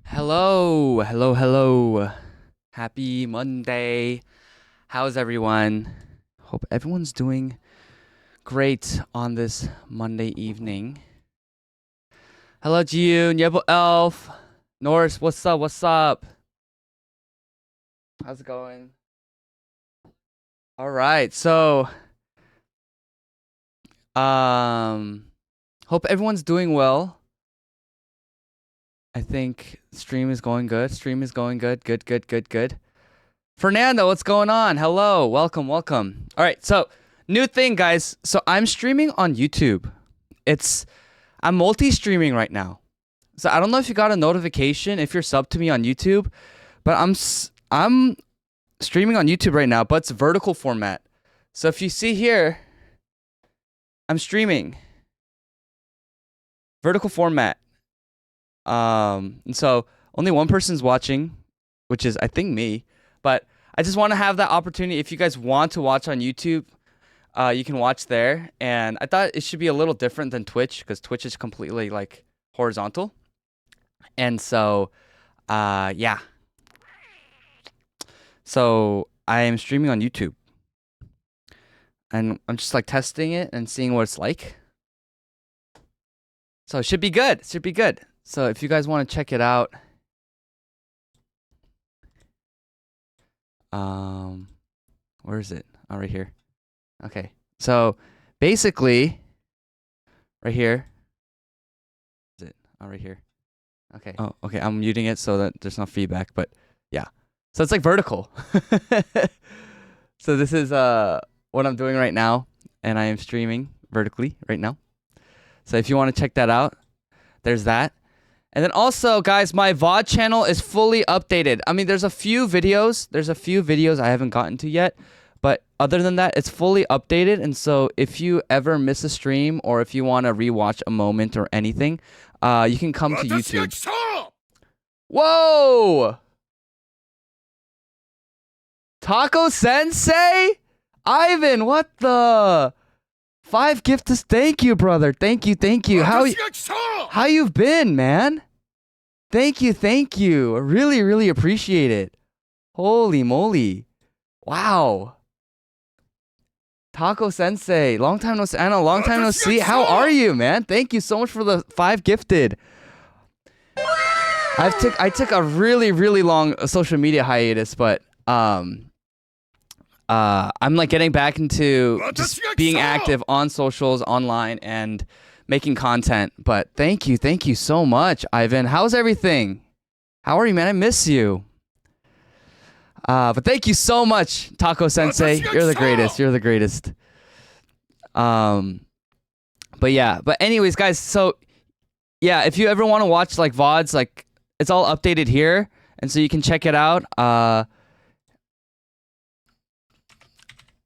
Hello, hello, hello. Happy Monday. How's everyone? Hope everyone's doing great on this Monday evening. Hello, Jiyun, Yebo Elf, Norse, what's up? What's up? How's it going? All right, so um, hope everyone's doing well. I think stream is going good. Stream is going good. Good, good, good, good. Fernando, what's going on? Hello, welcome, welcome. All right, so new thing, guys. So I'm streaming on YouTube. I'm multi-streaming right now. So I don't know if you got a notification if you're subbed to me on YouTube, but I'm streaming on YouTube right now, but it's vertical format. So if you see here, I'm streaming vertical format. And so only one person's watching, which is I think me, but I just want to have that opportunity. If you guys want to watch on YouTube, you can watch there. And I thought it should be a little different than Twitch because Twitch is completely like horizontal. And so, yeah. So I am streaming on YouTube, and I'm just like testing it and seeing what it's like. So it should be good. It should be good. So if you guys want to check it out, where is it? Oh, right here. Okay. So basically, right here. Is it? Oh, right here. Okay. Oh, okay. I'm muting it so that there's no feedback, but yeah. So it's like vertical. So this is what I'm doing right now, and I am streaming vertically right now. So if you want to check that out, there's that. And then also, guys, my VOD channel is fully updated. I mean, there's a few videos I haven't gotten to yet, but other than that, it's fully updated. And so if you ever miss a stream or if you want to rewatch a moment or anything, you can come to YouTube. Whoa! Taco Sensei? Ivan, what the? 5 gifts. Thank you, brother. Thank you, thank you. How you've been, man? Thank you, thank you. I really, really appreciate it. Holy moly. Wow. Taco Sensei. Long time no see. Anna, long time no see. How are you, man? Thank you so much for the 5 gifted. I took a really, really long social media hiatus, but I'm like getting back into just being active on socials, online, and making content. But thank you so much, Ivan. How's everything? How are you, man? I miss you. But thank you so much, Taco Sensei. You're the greatest. You're the greatest. But yeah. But anyways, guys. So yeah, if you ever want to watch like VODs, like it's all updated here, and so you can check it out.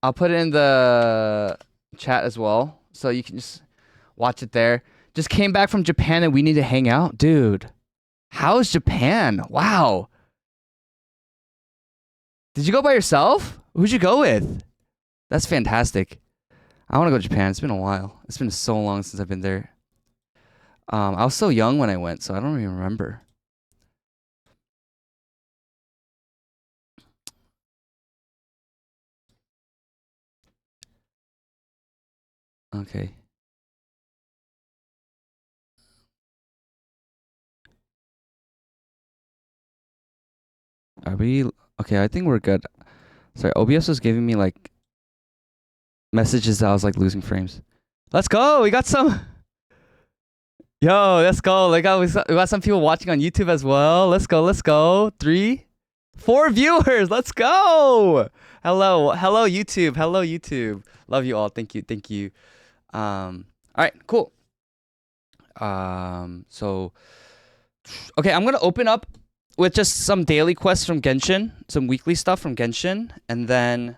I'll put it in the chat as well, so you can just watch it there. Just came back from Japan and we need to hang out, dude. How's Japan? Wow. Did you go by yourself? Who'd you go with? That's fantastic. I want to go to Japan. It's been a while. It's been so long since I've been there. I was so young when I went, so I don't even remember. Okay. Are we okay? I think we're good. Sorry, OBS was giving me like messages that I was like losing frames. Let's go. We got some. Yo, let's go. We got some people watching on YouTube as well. Let's go. Let's go. 3, 4 viewers. Let's go. Hello YouTube. Hello YouTube. Love you all. Thank you. Thank you. All right, cool. So okay, I'm gonna open up with just some daily quests from Genshin, some weekly stuff from Genshin, and then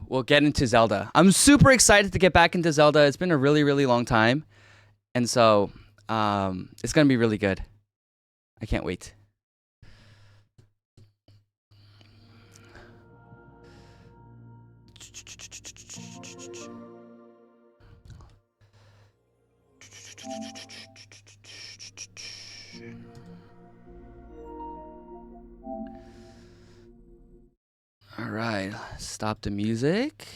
we'll get into Zelda. I'm super excited to get back into Zelda. It's been a really, really long time, and so it's gonna be really good. I can't wait. All right, stop the music.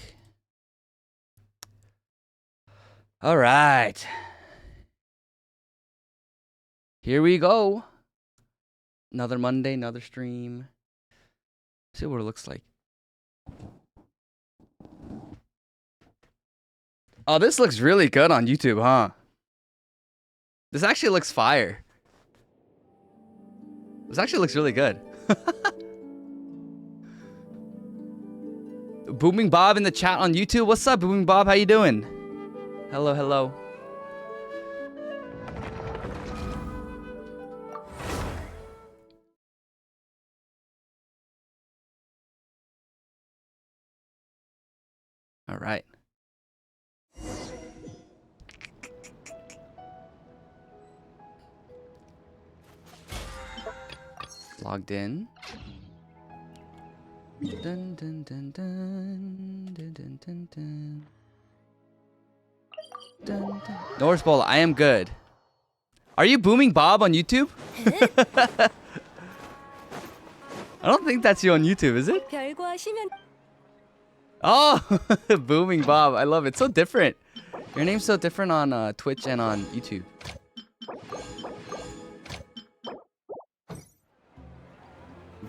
All right. Here we go. Another Monday, another stream. See what it looks like. Oh, this looks really good on YouTube, huh? This actually looks fire. This actually looks really good. Booming Bob in the chat on YouTube. What's up, Booming Bob? How you doing? Hello, hello. All right. Logged in. Dun, dun, dun, dun, dun, dun, dun, dun. Dun, dun. Norris Bowl, I am good. Are you Booming Bob on YouTube? I don't think that's you on YouTube, is it? Oh, Booming Bob. I love it. So different. Your name's so different on Twitch and on YouTube.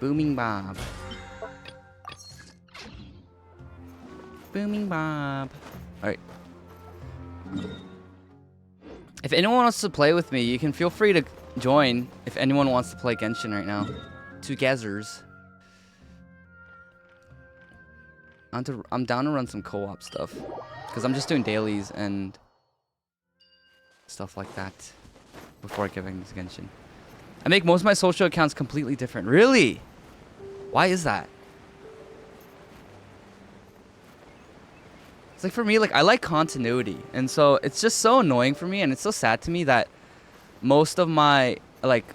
Booming Bob. Booming Bob. Alright. If anyone wants to play with me, you can feel free to join if anyone wants to play Genshin right now. Togethers. I'm down to run some co-op stuff. Because I'm just doing dailies and stuff like that before giving this Genshin. I make most of my social accounts completely different. Really? Why is that? It's like for me, like I like continuity. And so it's just so annoying for me and it's so sad to me that most of my, like,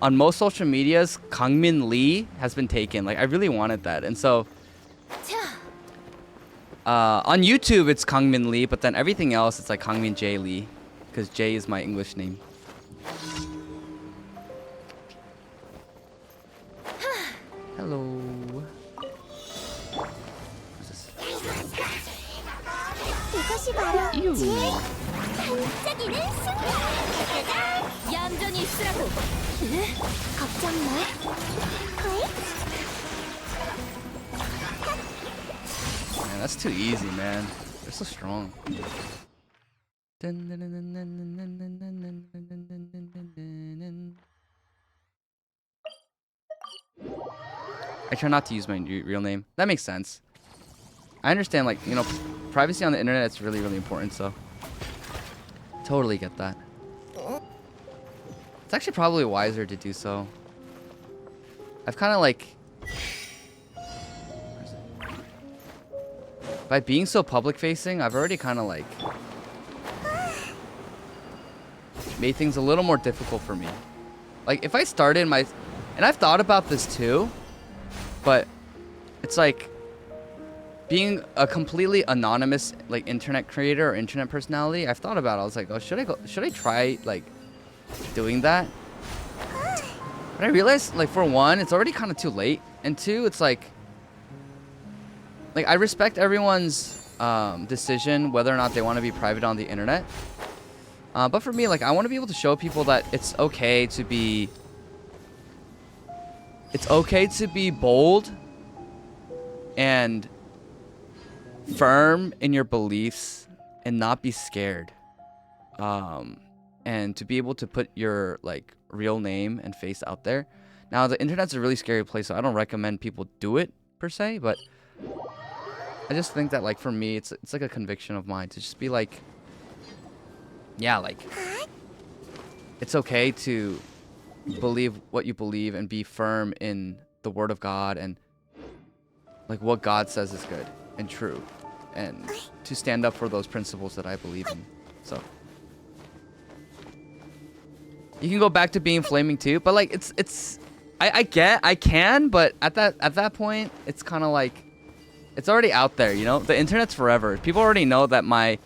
on most social medias, Kangmin Lee has been taken. Like I really wanted that. And so on YouTube, it's Kangmin Lee, but then everything else, it's like Kangmin J Lee, because J is my English name. Hello. What's this? Ew. Man, that's too easy, man. They're so strong. I try not to use my real name. That makes sense. I understand, like, you know, privacy on the internet is really, really important, so totally get that. It's actually probably wiser to do so. I've kind of like, by being so public facing, I've already kind of like made things a little more difficult for me. Like if I started my, and I've thought about this too, but it's like being a completely anonymous like internet creator or internet personality. I've thought about it. I was like, oh, should I try like doing that? But I realized, like, for one, it's already kind of too late, and two, it's like I respect everyone's decision whether or not they want to be private on the internet. But for me, like, I want to be able to show people that it's okay to be bold and firm in your beliefs and not be scared. And to be able to put your like real name and face out there. Now the internet's a really scary place, so I don't recommend people do it per se, but I just think that like for me it's like a conviction of mine to just be like, yeah, like it's okay to believe what you believe and be firm in the word of God and like what God says is good and true, and to stand up for those principles that I believe in. So you can go back to being flaming too, but like I can, but at that point it's kind of like it's already out there, you know? The internet's forever. People already know that my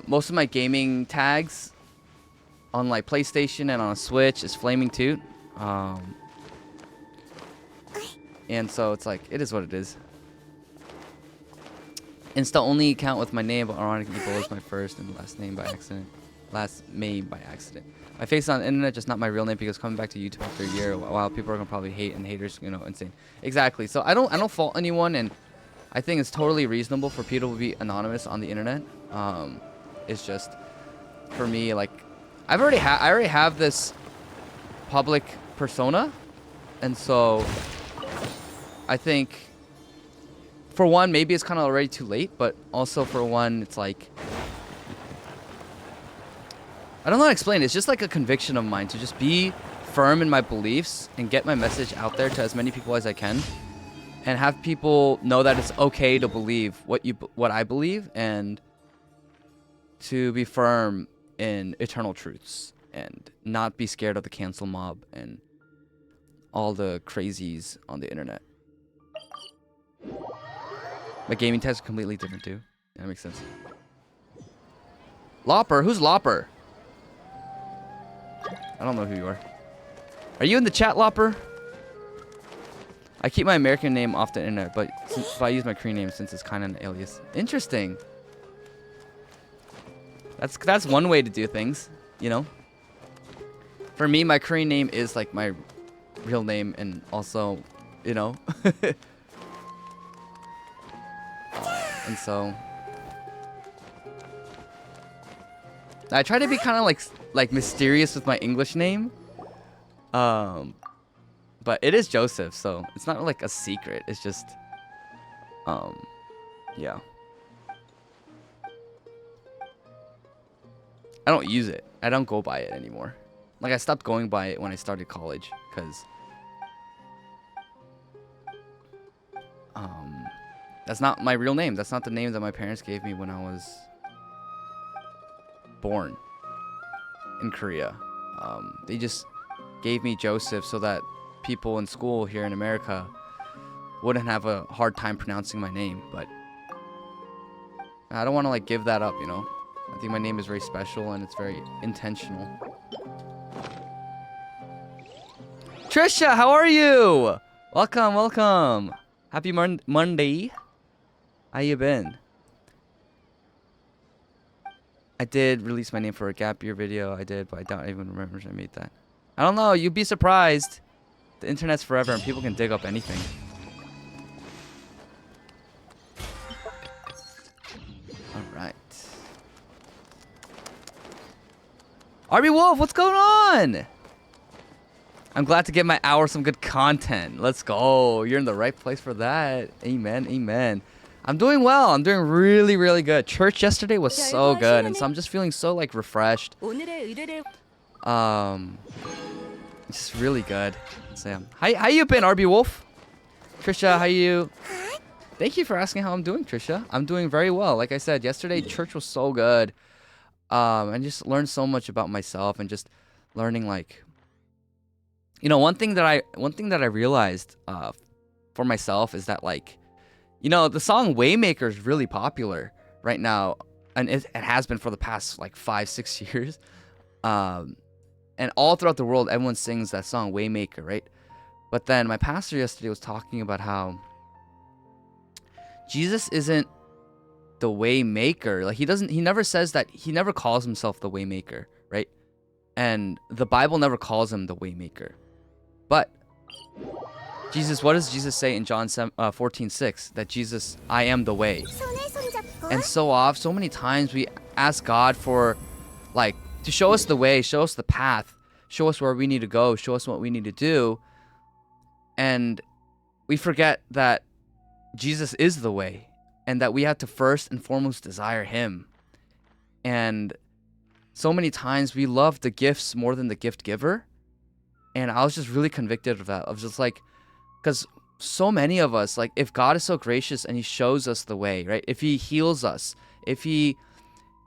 most of my gaming tags on like PlayStation and on Switch is Flaming Toot. And so it's like, it is what it is. Insta only account with my name, but ironically below is my first and last name by accident. Last name by accident. My face on the internet, just not my real name, because coming back to YouTube after a year, wow, people are gonna probably hate, and haters, you know, insane. Exactly. So I don't fault anyone, and I think it's totally reasonable for people to be anonymous on the internet. It's just, for me, like, I already have this public persona, and so I think, for one, maybe it's kind of already too late, but also for one, it's like, I don't know how to explain it. It's just like a conviction of mine to just be firm in my beliefs and get my message out there to as many people as I can, and have people know that it's okay to believe what I believe, and to be firm in eternal truths and not be scared of the cancel mob and all the crazies on the internet. My gaming test is completely different too. Yeah, that makes sense. Lopper? Who's Lopper? I don't know who you are. Are you in the chat, Lopper? I keep my American name off the internet, but I use my Korean name since it's kind of an alias. Interesting. That's one way to do things, you know? For me, my Korean name is like my real name, and also, you know? And so I try to be kind of like mysterious with my English name, but it is Joseph, so it's not like a secret. It's just yeah, I don't use it. I don't go by it anymore. Like, I stopped going by it when I started college, because that's not my real name. That's not the name that my parents gave me when I was born in Korea. They just gave me Joseph so that people in school here in America wouldn't have a hard time pronouncing my name, but I don't want to like give that up, you know? I think my name is very special and it's very intentional. Trisha, how are you? Welcome, welcome. Happy Monday. How you been? I did release my name for a gap year video. I did, but I don't even remember if I made that. I don't know. You'd be surprised. The internet's forever and people can dig up anything. Alright. RB Wolf, what's going on? I'm glad to get my hour some good content. Let's go. You're in the right place for that. Amen, amen. I'm doing well. I'm doing really, really good. Church yesterday was so good, and so I'm just feeling so like refreshed. Just really good. So, how you been, RB Wolf? Trisha, how you? Thank you for asking how I'm doing, Trisha. I'm doing very well. Like I said, yesterday church was so good. And just learned so much about myself, and just learning, like, you know, one thing that I realized for myself is that, like, you know, the song Waymaker is really popular right now, and it has been for the past like 5-6 years. And all throughout the world, everyone sings that song Waymaker, right? But then my pastor yesterday was talking about how Jesus isn't the Waymaker. Like, he never says that. He never calls himself the Waymaker, right? And the Bible never calls him the Waymaker. But Jesus, what does Jesus say in John 14:6? That Jesus, I am the way. And so many times we ask God for, like, to show us the way, show us the path, show us where we need to go, show us what we need to do. And we forget that Jesus is the way, and that we have to first and foremost desire him. And so many times we love the gifts more than the gift giver. And I was just really convicted of that. I was just like, because so many of us, like, if God is so gracious and he shows us the way, right? If he heals us, if he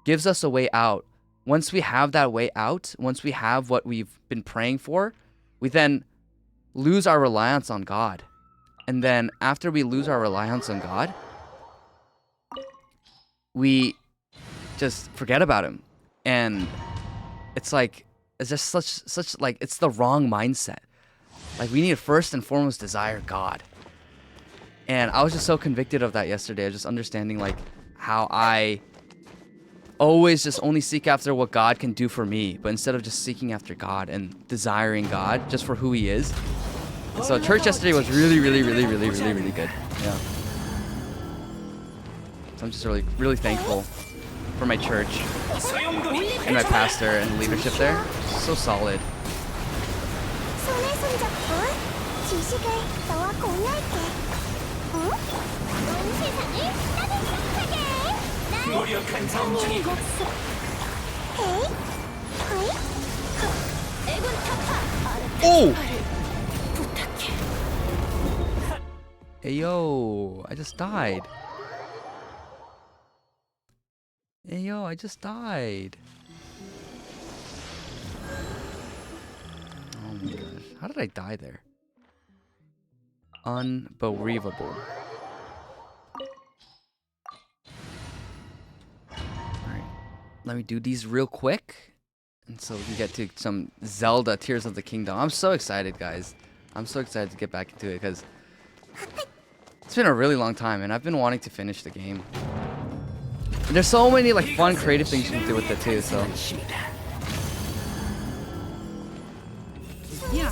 gives us a way out, once we have that way out, once we have what we've been praying for, we then lose our reliance on God. And then after we lose our reliance on God, we just forget about him. And it's like, it's just such like, it's the wrong mindset. Like, we need to first and foremost desire God. And I was just so convicted of that yesterday. Just understanding like how I always just only seek after what God can do for me, but instead of just seeking after God and desiring God just for who he is. And so church yesterday was really good. Yeah. So I'm just really thankful for my church and my pastor and the leadership there. So solid. Oh! Hey yo, I just died. Hey yo, I just died. Oh my gosh, how did I die there? Unbelievable. Alright, let me do these real quick. And so we can get to some Zelda Tears of the Kingdom. I'm so excited, guys. I'm so excited to get back into it because it's been a really long time and I've been wanting to finish the game. And there's so many like fun creative things you can do with it too, so. Yeah.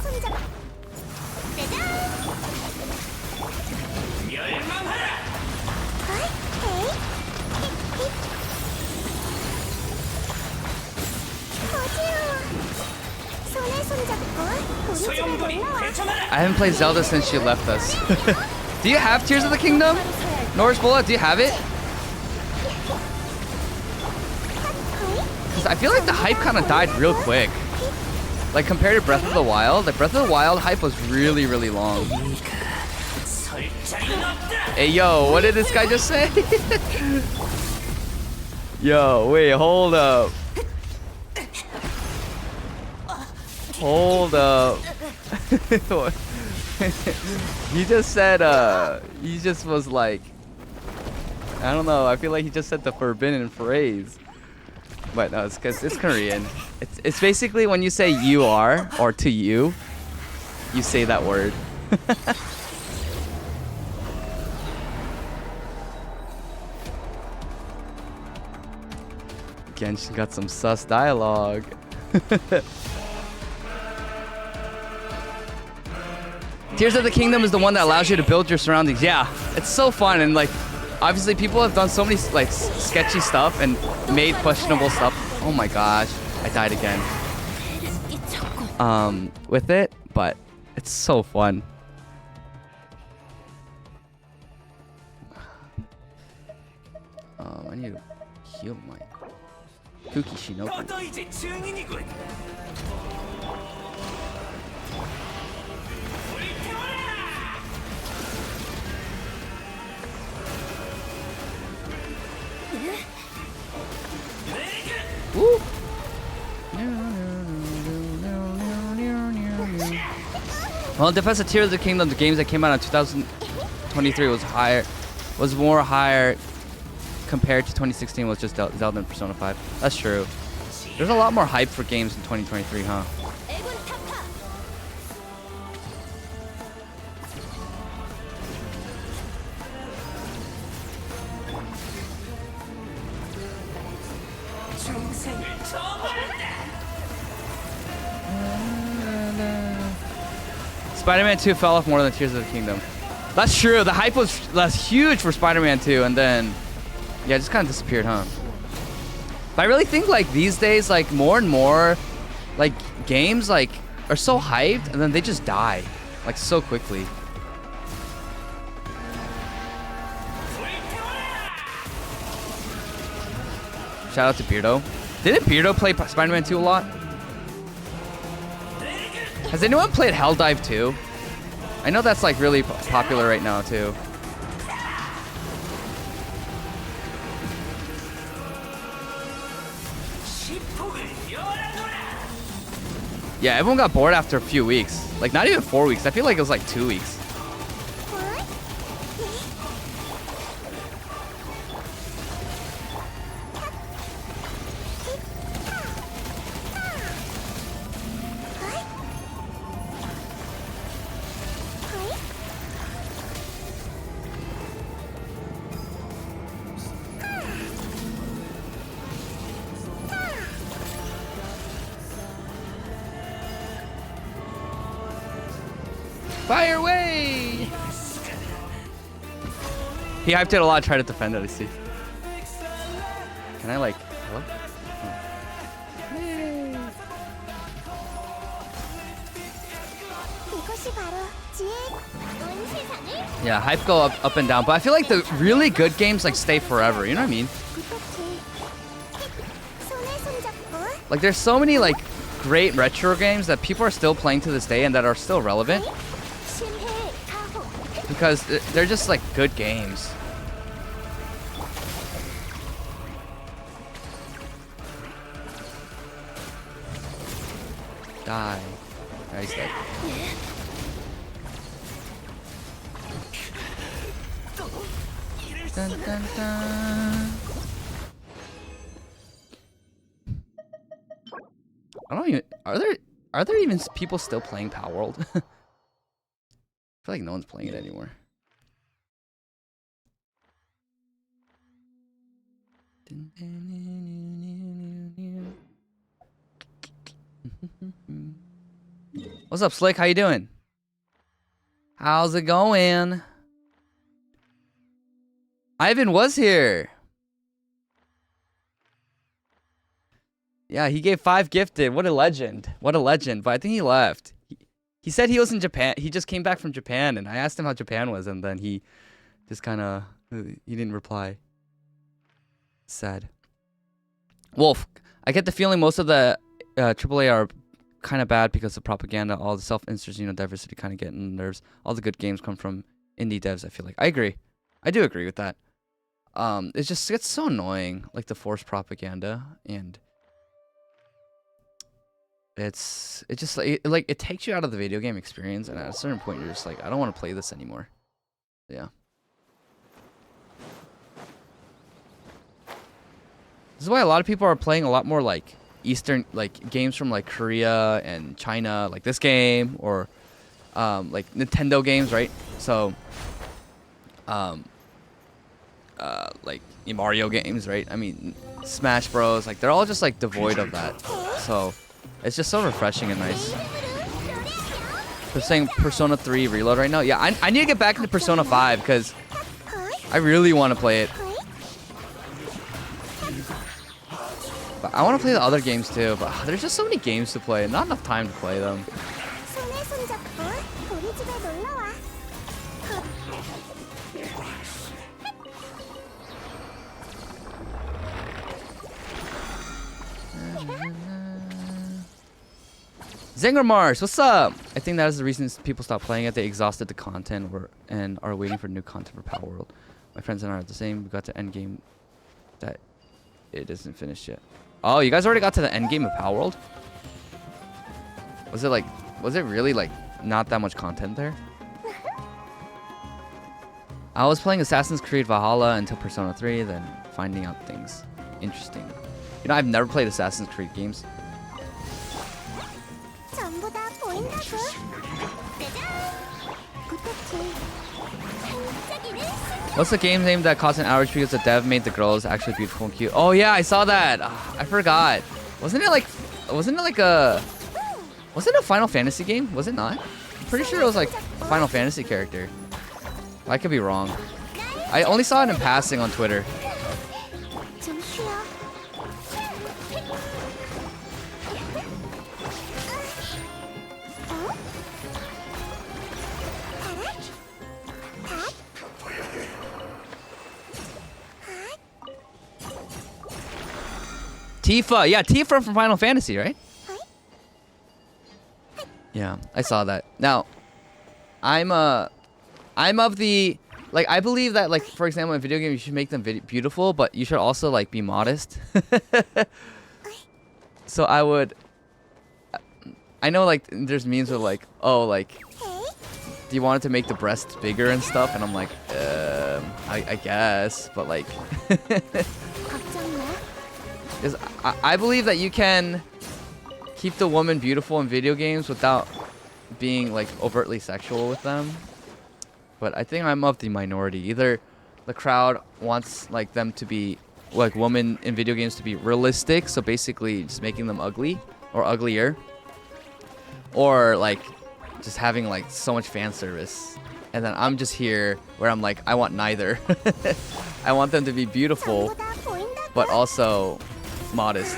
I haven't played Zelda since she left us. Do you have Tears of the Kingdom? Norris Bola, do you have it? Because I feel like the hype kind of died real quick. Like compared to Breath of the Wild, the Breath of the Wild hype was really long. Hey yo, what did this guy just say? Yo, wait, hold up. Hold up. He just said, he just was like, I don't know, I feel like he just said the forbidden phrase. But no, it's because it's Korean. It's basically when you say you are, or to you, you say that word. Genshin got some sus dialogue. Tears of the Kingdom is the one that allows you to build your surroundings. Yeah, it's so fun, and like obviously people have done so many like sketchy stuff and made questionable stuff. Oh my gosh, I died again. With it, but it's so fun. I need to heal my Kuki Shinobu. Woo. Well, Defense of Tears of the Kingdom, the games that came out in 2023 was more higher compared to 2016 was just Zelda and Persona 5. That's true. There's a lot more hype for games in 2023, huh? Spider-Man 2 fell off more than Tears of the Kingdom. That's true. The hype was huge for Spider-Man 2, and then yeah, it just kind of disappeared, huh? But I really think like these days, like more and more, like games like are so hyped, and then they just die, like so quickly. Shout out to Beardo. Didn't Beardo play Spider-Man 2 a lot? Has anyone played Helldive 2? I know that's like really popular right now too. Yeah, everyone got bored after a few weeks. Like not even 4 weeks. I feel like it was like 2 weeks. Fire away! He hyped it a lot, tried to defend it, I see. Can I like, hello? Yeah, hype go up and down, but I feel like the really good games like stay forever, you know what I mean? Like there's so many like great retro games that people are still playing to this day and that are still relevant. Because they're just like good games. Die. Nice dead. Dun, dun, dun. I don't even. Are there even people still playing Power World? I feel like no one's playing it anymore. What's up, Slick? How you doing? How's it going? Ivan was here. Yeah, he gave 5 gifted. What a legend. What a legend. But I think he left. He said he was in Japan. He just came back from Japan, and I asked him how Japan was, and then he just kind of... He didn't reply. Sad. Wolf, I get the feeling most of the AAA are kind of bad because of propaganda. All the self-interest, diversity kind of get in the nerves. All the good games come from indie devs, I feel like. I agree. I do agree with that. It just gets so annoying, like the forced propaganda, and it just like it takes you out of the video game experience, and at a certain point you're just like, I don't want to play this anymore. Yeah. This is why a lot of people are playing a lot more like Eastern, like games from like Korea and China, like this game, or like Nintendo games, right? So like Mario games, right? I mean, Smash Bros, like they're all just like devoid of that. So it's just so refreshing and nice. They're saying Persona 3 Reload right now. Yeah, I need to get back into Persona 5 because I really want to play it. But I want to play the other games too, but there's just so many games to play and not enough time to play them. Zinger Mars, what's up? I think that is the reason people stopped playing it. They exhausted the content and are waiting for new content for Power World. My friends and I are the same. We got to end game that it isn't finished yet. Oh, you guys already got to the end game of Power World? Was it really like not that much content there? I was playing Assassin's Creed Valhalla until Persona 3, then finding out things interesting. I've never played Assassin's Creed games. What's the game name that caused an outrage because the dev made the girls actually beautiful and cute? Oh yeah, I saw that. I forgot. Wasn't it a Final Fantasy game? Was it not? I'm pretty sure it was like a Final Fantasy character. I could be wrong. I only saw it in passing on Twitter. Tifa, yeah, Tifa from Final Fantasy, right? Yeah, I saw that. Now, I'm of the, like, I believe that, like, for example, in video games, you should make them beautiful, but you should also, like, be modest. So I know, like, there's memes of, like, oh, like, do you want it to make the breasts bigger and stuff? And I'm like, I guess, but, like, because I believe that you can keep the woman beautiful in video games without being like overtly sexual with them. But I think I'm of the minority. Either the crowd wants like them to be like women in video games to be realistic, so basically just making them ugly or uglier, or like just having like so much fan service, and then I'm just here where I'm like, I want neither. I want them to be beautiful, but also modest.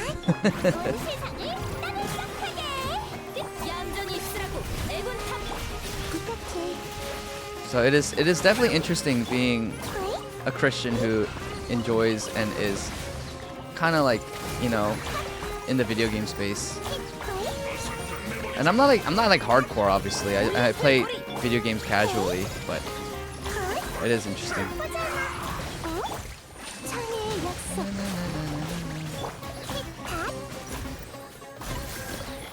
So it is definitely interesting being a Christian who enjoys and is kind of like, you know, in the video game space. And I'm not like hardcore, obviously. I play video games casually, but it is interesting.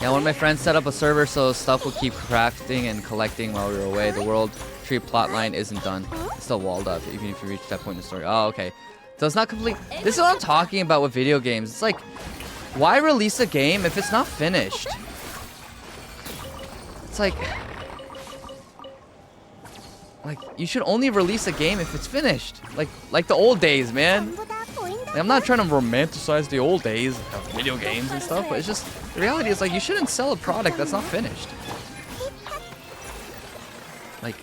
Yeah, one of my friends set up a server so stuff will keep crafting and collecting while we were away. The world tree plotline isn't done. It's still walled up, even if you reach that point in the story. Oh, okay. So it's not complete. This is what I'm talking about with video games. It's like, why release a game if it's not finished? It's like you should only release a game if it's finished. Like the old days, man. Like, I'm not trying to romanticize the old days of video games and stuff, but it's just, the reality is like you shouldn't sell a product that's not finished. Like,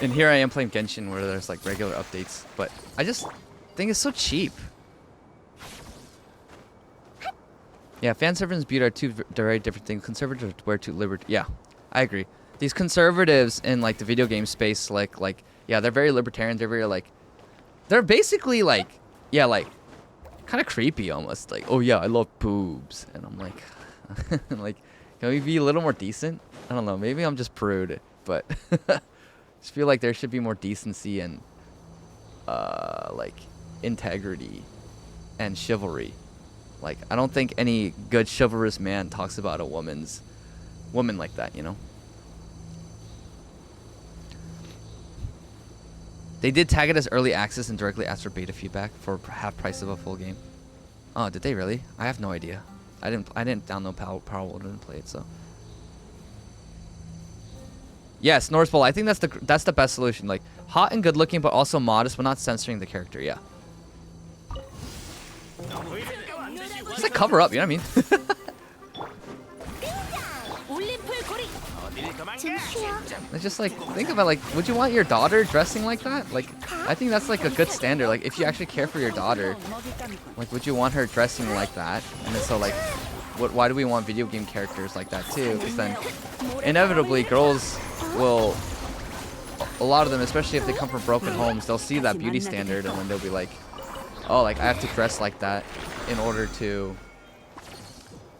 and here I am playing Genshin where there's like regular updates, but I just think it's so cheap. Yeah, fan service and beauty are two very different things. Conservatives wear too liberty. Yeah, I agree. These conservatives in like the video game space, like yeah, they're very libertarian. They're very like, they're basically like, yeah, like kind of creepy almost. Like, oh yeah, I love boobs, and I'm like, like, can we be a little more decent? I don't know. Maybe I'm just prude, but just feel like there should be more decency and like integrity and chivalry. Like, I don't think any good chivalrous man talks about a woman like that, you know? They did tag it as early access and directly asked for beta feedback for half price of a full game. Oh, did they really? I have no idea. I didn't download Power World and play it, so. Yes, Norse Bowl. I think that's the best solution. Like, hot and good looking, but also modest, but not censoring the character. Yeah. Just like cover up, you know what I mean? It's just like, think about like, would you want your daughter dressing like that? Like, I think that's like a good standard. Like, if you actually care for your daughter, like, would you want her dressing like that? And then so like, why do we want video game characters like that too? Because then inevitably girls will, a lot of them, especially if they come from broken homes, they'll see that beauty standard and then they'll be like, oh, like I have to dress like that in order to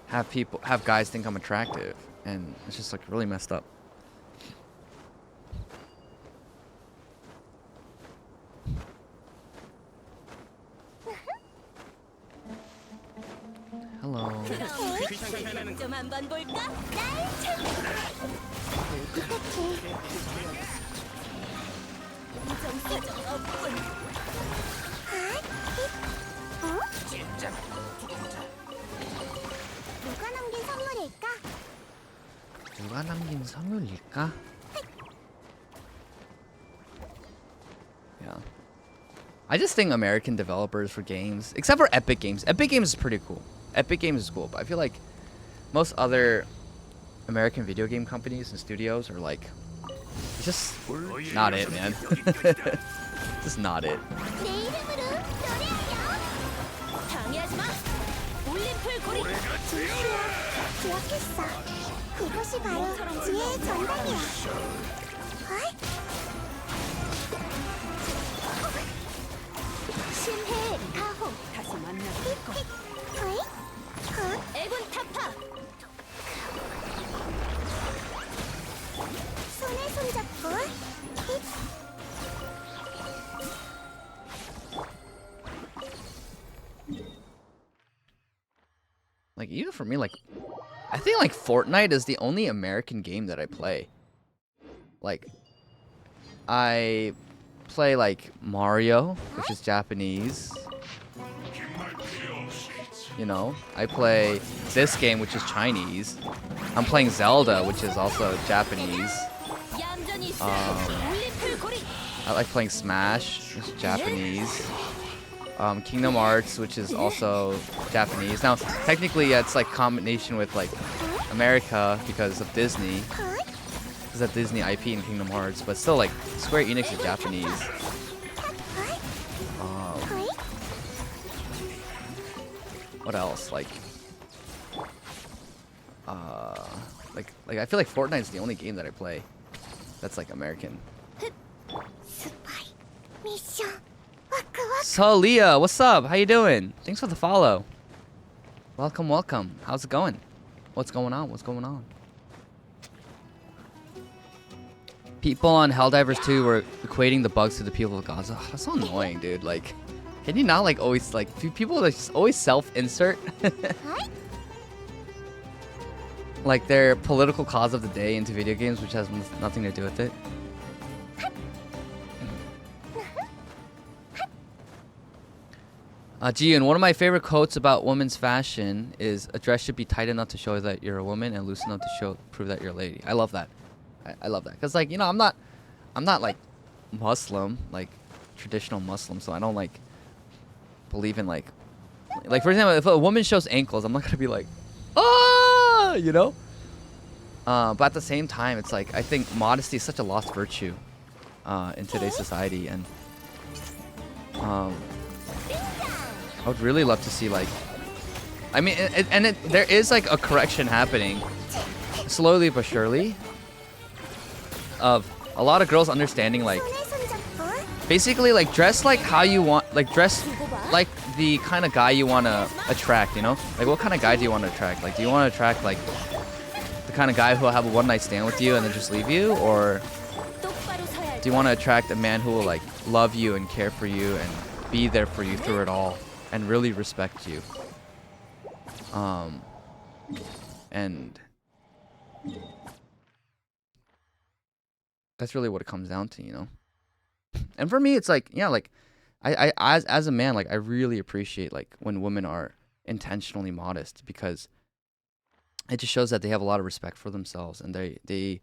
have guys think I'm attractive. And it's just like really messed up. Hello. 누가 남긴 선물일까? Yeah. I just think American developers for games, except for Epic Games. Epic Games is pretty cool. Epic Games is cool, but I feel like most other American video game companies and studios are like, it's just not it, man. Just not it. 그것이 바로 지혜의 전당이야. 심해 가호 다시 만나볼 것. 애군 타파. 손에 손잡고. Like, even for me, like, I think like Fortnite is the only American game that I play. Like, I play like Mario, which is Japanese. You know, I play this game, which is Chinese. I'm playing Zelda, which is also Japanese. I like playing Smash, which is Japanese. Kingdom Hearts, which is also Japanese. Now, technically, yeah, it's like combination with like America because of Disney. a Disney IP in Kingdom Hearts, but still, like, Square Enix is Japanese. What else? Like I feel like Fortnite's the only game that I play that's like American. So Leah, what's up? How you doing? Thanks for the follow. Welcome, welcome. How's it going? What's going on? What's going on? People on Helldivers 2 were equating the bugs to the people of Gaza. Oh, that's so annoying, dude. Like, can you not like always like people like just always self-insert like their political cause of the day into video games, which has nothing to do with it. Jiyoon, one of my favorite quotes about women's fashion is a dress should be tight enough to show that you're a woman and loose enough to prove that you're a lady. I love that. I love that. Cause like, you know, I'm not like Muslim, like traditional Muslim, so I don't like believe in like for example, if a woman shows ankles, I'm not gonna be like, ah, you know? But at the same time, it's like, I think modesty is such a lost virtue in today's society, and I would really love to see like, I mean, there is like a correction happening, slowly but surely, of a lot of girls understanding like, basically like dress like how you want, like dress like the kind of guy you want to attract, you know? Like what kind of guy do you want to attract? Like do you want to attract like the kind of guy who will have a one-night stand with you and then just leave you? Or do you want to attract a man who will like love you and care for you and be there for you through it all and really respect you? And that's really what it comes down to, you know? And for me, it's like, yeah, like I as a man, like I really appreciate like when women are intentionally modest, because it just shows that they have a lot of respect for themselves and they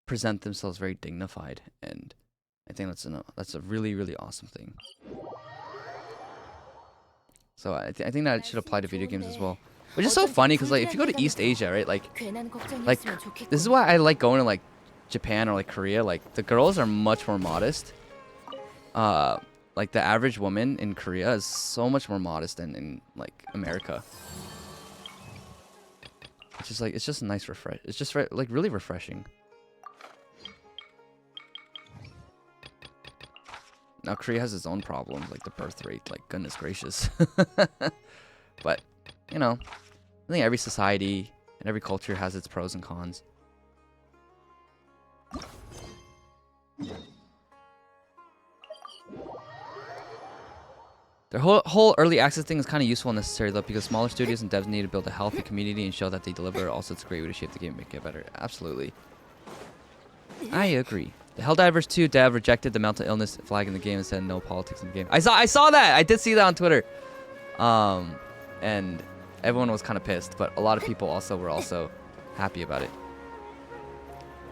present themselves very dignified, and I think that's a really, really awesome thing. So I think that should apply to video games as well. Which is so funny because like if you go to East Asia, right, like this is why I like going to like Japan or like Korea. Like the girls are much more modest. Like the average woman in Korea is so much more modest than in like America. It's just like, it's just a nice refresh. It's just like really refreshing. Now Korea has its own problems, like the birth rate, like goodness gracious. But, you know, I think every society and every culture has its pros and cons. The whole early access thing is kind of useful and necessary though, because smaller studios and devs need to build a healthy community and show that they deliver. Also, it's a great way to shape the game and make it better. Absolutely. I agree. The Helldivers 2 dev rejected the mental illness flag in the game and said no politics in the game. I saw that! I did see that on Twitter. And everyone was kind of pissed, but a lot of people also were happy about it.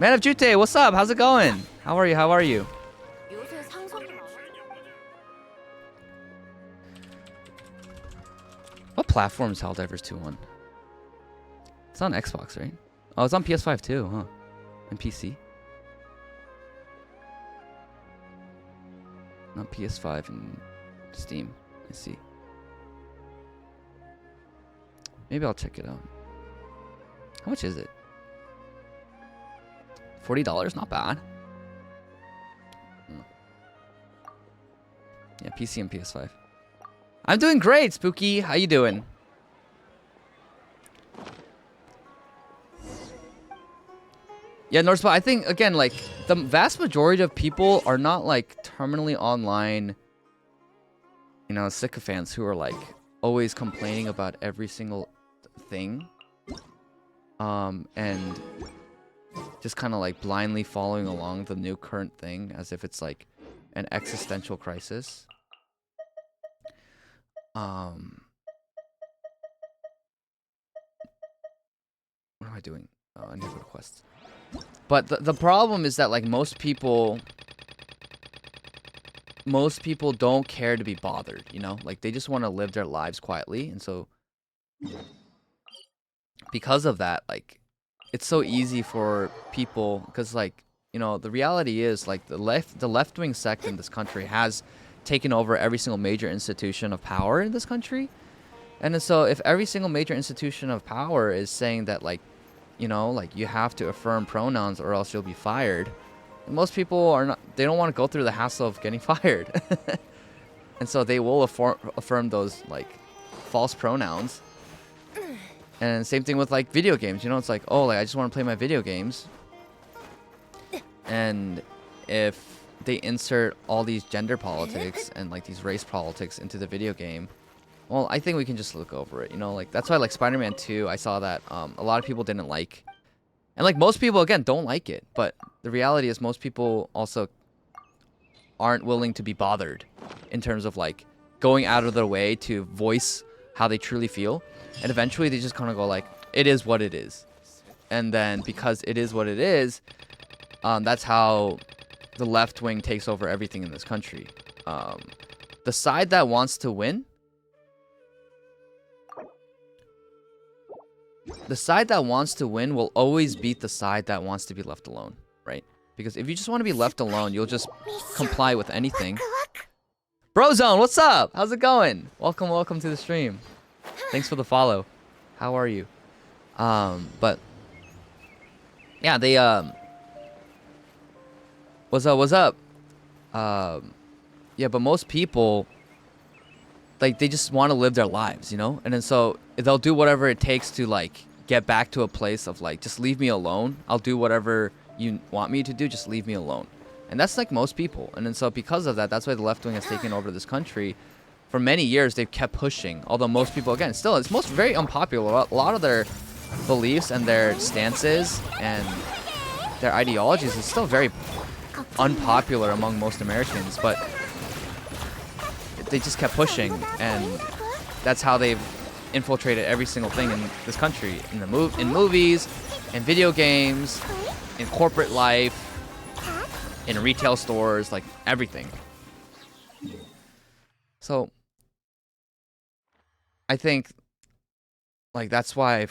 Man of Jute, what's up? How's it going? How are you? How are you? What platform is Helldivers 2 on? It's on Xbox, right? Oh, it's on PS5 too, huh? And PC. Not PS5 and Steam. I see. Maybe I'll check it out. How much is it? $40? Not bad. Yeah, PC and PS5. I'm doing great, Spooky. How you doing? Yeah, Northspot, I think, again, like, the vast majority of people are not, like, terminally online, you know, sycophants who are, like, always complaining about every single thing. And just kind of, like, blindly following along the new current thing as if it's, like, an existential crisis. What am I doing? Oh, I need to go to quests. But the problem is that like most people don't care to be bothered, you know? Like they just want to live their lives quietly, and so because of that, like it's so easy for people, because like, you know, the reality is like the left-wing sect in this country has taken over every single major institution of power in this country. And so if every single major institution of power is saying that, like, you know, like you have to affirm pronouns or else you'll be fired, most people are not, they don't want to go through the hassle of getting fired. And so they will affirm those like false pronouns. And same thing with like video games, you know, it's like, oh, like I just want to play my video games. And if they insert all these gender politics and like these race politics into the video game, well, I think we can just look over it, you know, like that's why like Spider-Man 2, I saw that a lot of people didn't like. And like most people, again, don't like it. But the reality is most people also aren't willing to be bothered in terms of like going out of their way to voice how they truly feel. And eventually they just kind of go like, it is what it is. And then because it is what it is, that's how the left wing takes over everything in this country. The side that wants to win, will always beat the side that wants to be left alone, right? Because if you just want to be left alone, you'll just comply with anything. Brozone, what's up? How's it going? Welcome to the stream. Thanks for the follow. How are you? But yeah, they what's up? Yeah, but most people, like, they just want to live their lives, you know? And then so they'll do whatever it takes to like get back to a place of like, just leave me alone. I'll do whatever you want me to do, just leave me alone. And that's like most people. And then so because of that, that's why the left wing has taken over this country. For many years, they've kept pushing. Although most people, again, still, it's very unpopular. A lot of their beliefs and their stances and their ideologies is still very unpopular among most Americans. But they just kept pushing, and that's how they've infiltrated every single thing in this country. In movies, in video games, in corporate life, in retail stores, like everything. So I think like that's why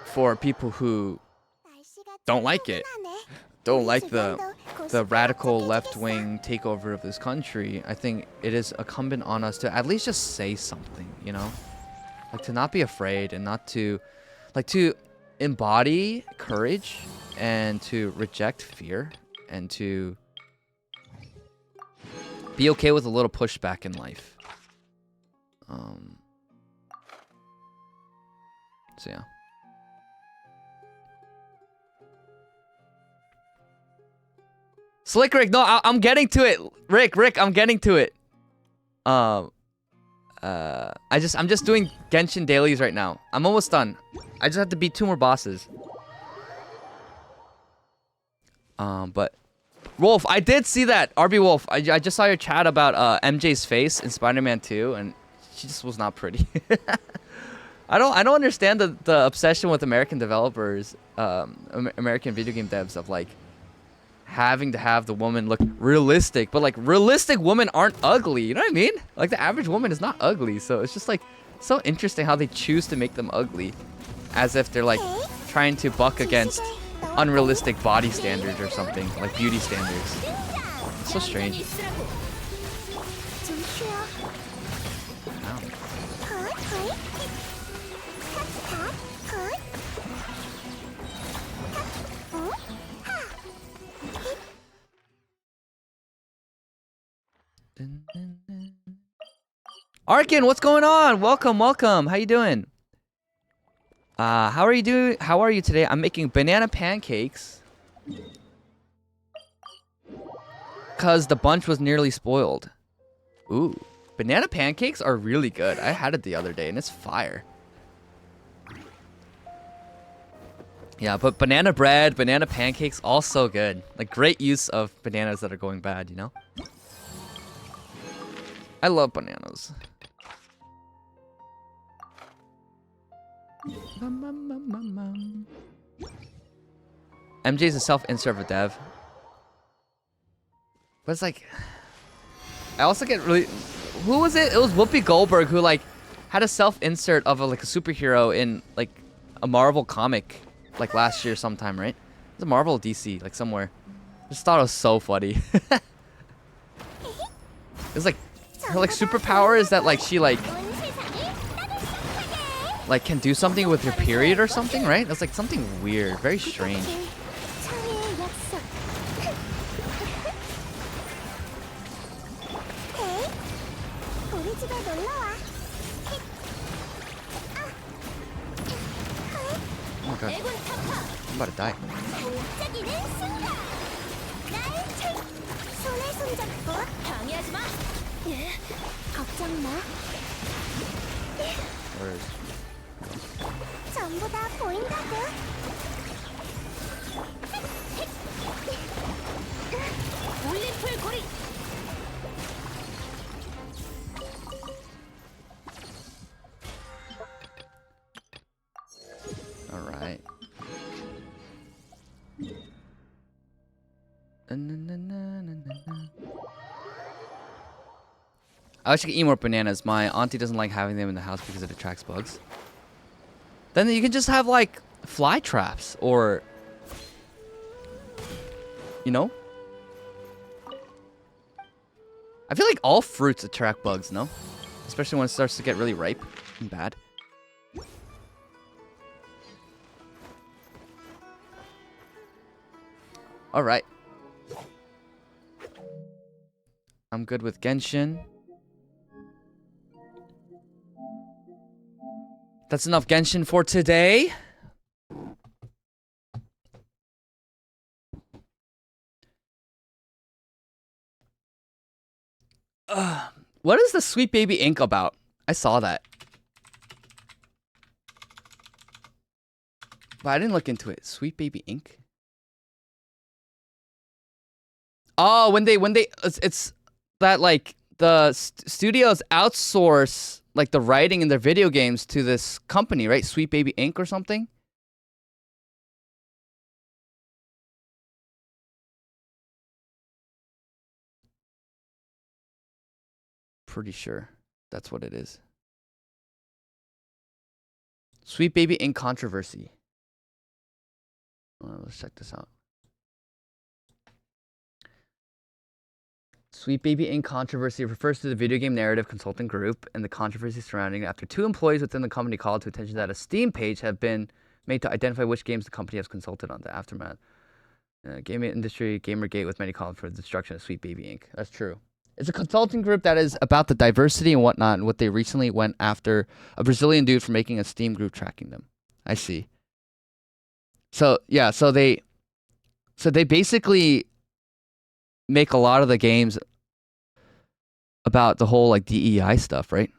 for people who don't like it, don't like the radical left-wing takeover of this country, I think it is incumbent on us to at least just say something, you know? Like to not be afraid and not to, like to embody courage and to reject fear and to be okay with a little pushback in life. So yeah. Slick Rick, no, I'm getting to it. Rick, I'm getting to it. I'm just doing Genshin dailies right now. I'm almost done. I just have to beat 2 more bosses. But Wolf, I did see that. RB Wolf, I just saw your chat about MJ's face in Spider-Man 2, and she just was not pretty. I don't understand the obsession with American developers, American video game devs of like having to have the woman look realistic, but like realistic women aren't ugly, you know what I mean? Like the average woman is not ugly, so it's just like so interesting how they choose to make them ugly, as if they're like trying to buck against unrealistic body standards or something, like beauty standards. It's so strange. Arkin, what's going on? Welcome. How you doing? How are you today? I'm making banana pancakes cause the bunch was nearly spoiled. Ooh, banana pancakes are really good. I had it the other day and it's fire. Yeah, but banana bread, banana pancakes, all so good. Like great use of bananas that are going bad, you know? I love bananas. MJ is a self-insert of a dev. But it's like, I also get really, who was it? It was Whoopi Goldberg who like had a self-insert of like a superhero in like a Marvel comic like last year sometime, right? It's a Marvel or DC, like somewhere. Just thought it was so funny. It's like her like superpower is that like she like can do something with her period or something, right? That's like something weird, very strange. Oh my god. I'm about to die. Where is 전부 다 보인다고. 올림플 고리. all right. I wish I could eat more bananas. My auntie doesn't like having them in the house because it attracts bugs. Then you can just have like fly traps or, you know? I feel like all fruits attract bugs, no? Especially when it starts to get really ripe and bad. All right. I'm good with Genshin. That's enough Genshin for today. What is the Sweet Baby Ink about? I saw that. But I didn't look into it. Sweet Baby Ink? Oh, when they it's that like the studios outsource like the writing in their video games to this company, right? Sweet Baby Inc. or something. Pretty sure that's what it is. Sweet Baby Inc. controversy. Let's check this out. Sweet Baby Inc. controversy refers to the video game narrative consulting group and the controversy surrounding it after two employees within the company called to attention that a Steam page have been made to identify which games the company has consulted on. The aftermath. Gaming industry, Gamergate, with many calling for the destruction of Sweet Baby Inc. That's true. It's a consulting group that is about the diversity and whatnot, and what they recently went after a Brazilian dude for making a Steam group tracking them. I see. So yeah, so they basically make a lot of the games about the whole like DEI stuff, right?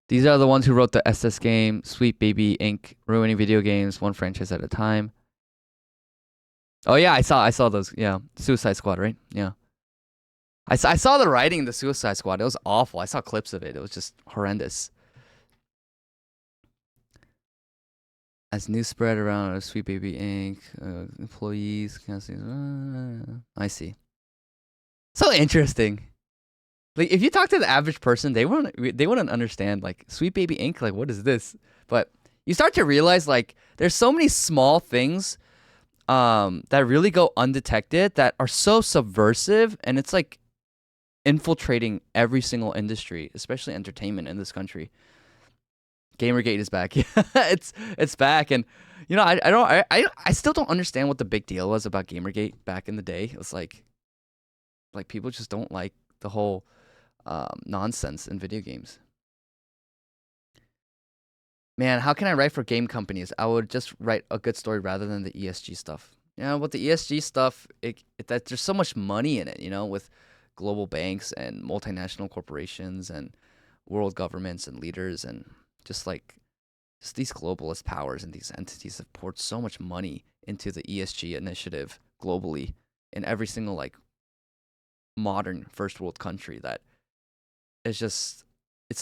These are the ones who wrote the SS game, Sweet Baby Inc., ruining video games one franchise at a time. Oh yeah, I saw those. Yeah, Suicide Squad, right? Yeah. I saw the writing in the Suicide Squad. It was awful. I saw clips of it. It was just horrendous. As news spread around Sweet Baby Inc., employees, I see. So interesting. Like if you talk to the average person, they wouldn't understand like Sweet Baby Inc. Like what is this? But you start to realize like there's so many small things that really go undetected that are so subversive, and it's like infiltrating every single industry, especially entertainment in this country. Gamergate is back. Yeah, it's back, and you know I still don't understand what the big deal was about Gamergate back in the day. It was like people just don't like the whole nonsense in video games. Man, how can I write for game companies? I would just write a good story rather than the ESG stuff. You know, with the ESG stuff, that there's so much money in it. You know, with global banks and multinational corporations and world governments and leaders and just these globalist powers and these entities have poured so much money into the ESG initiative globally in every single like modern first world country that it's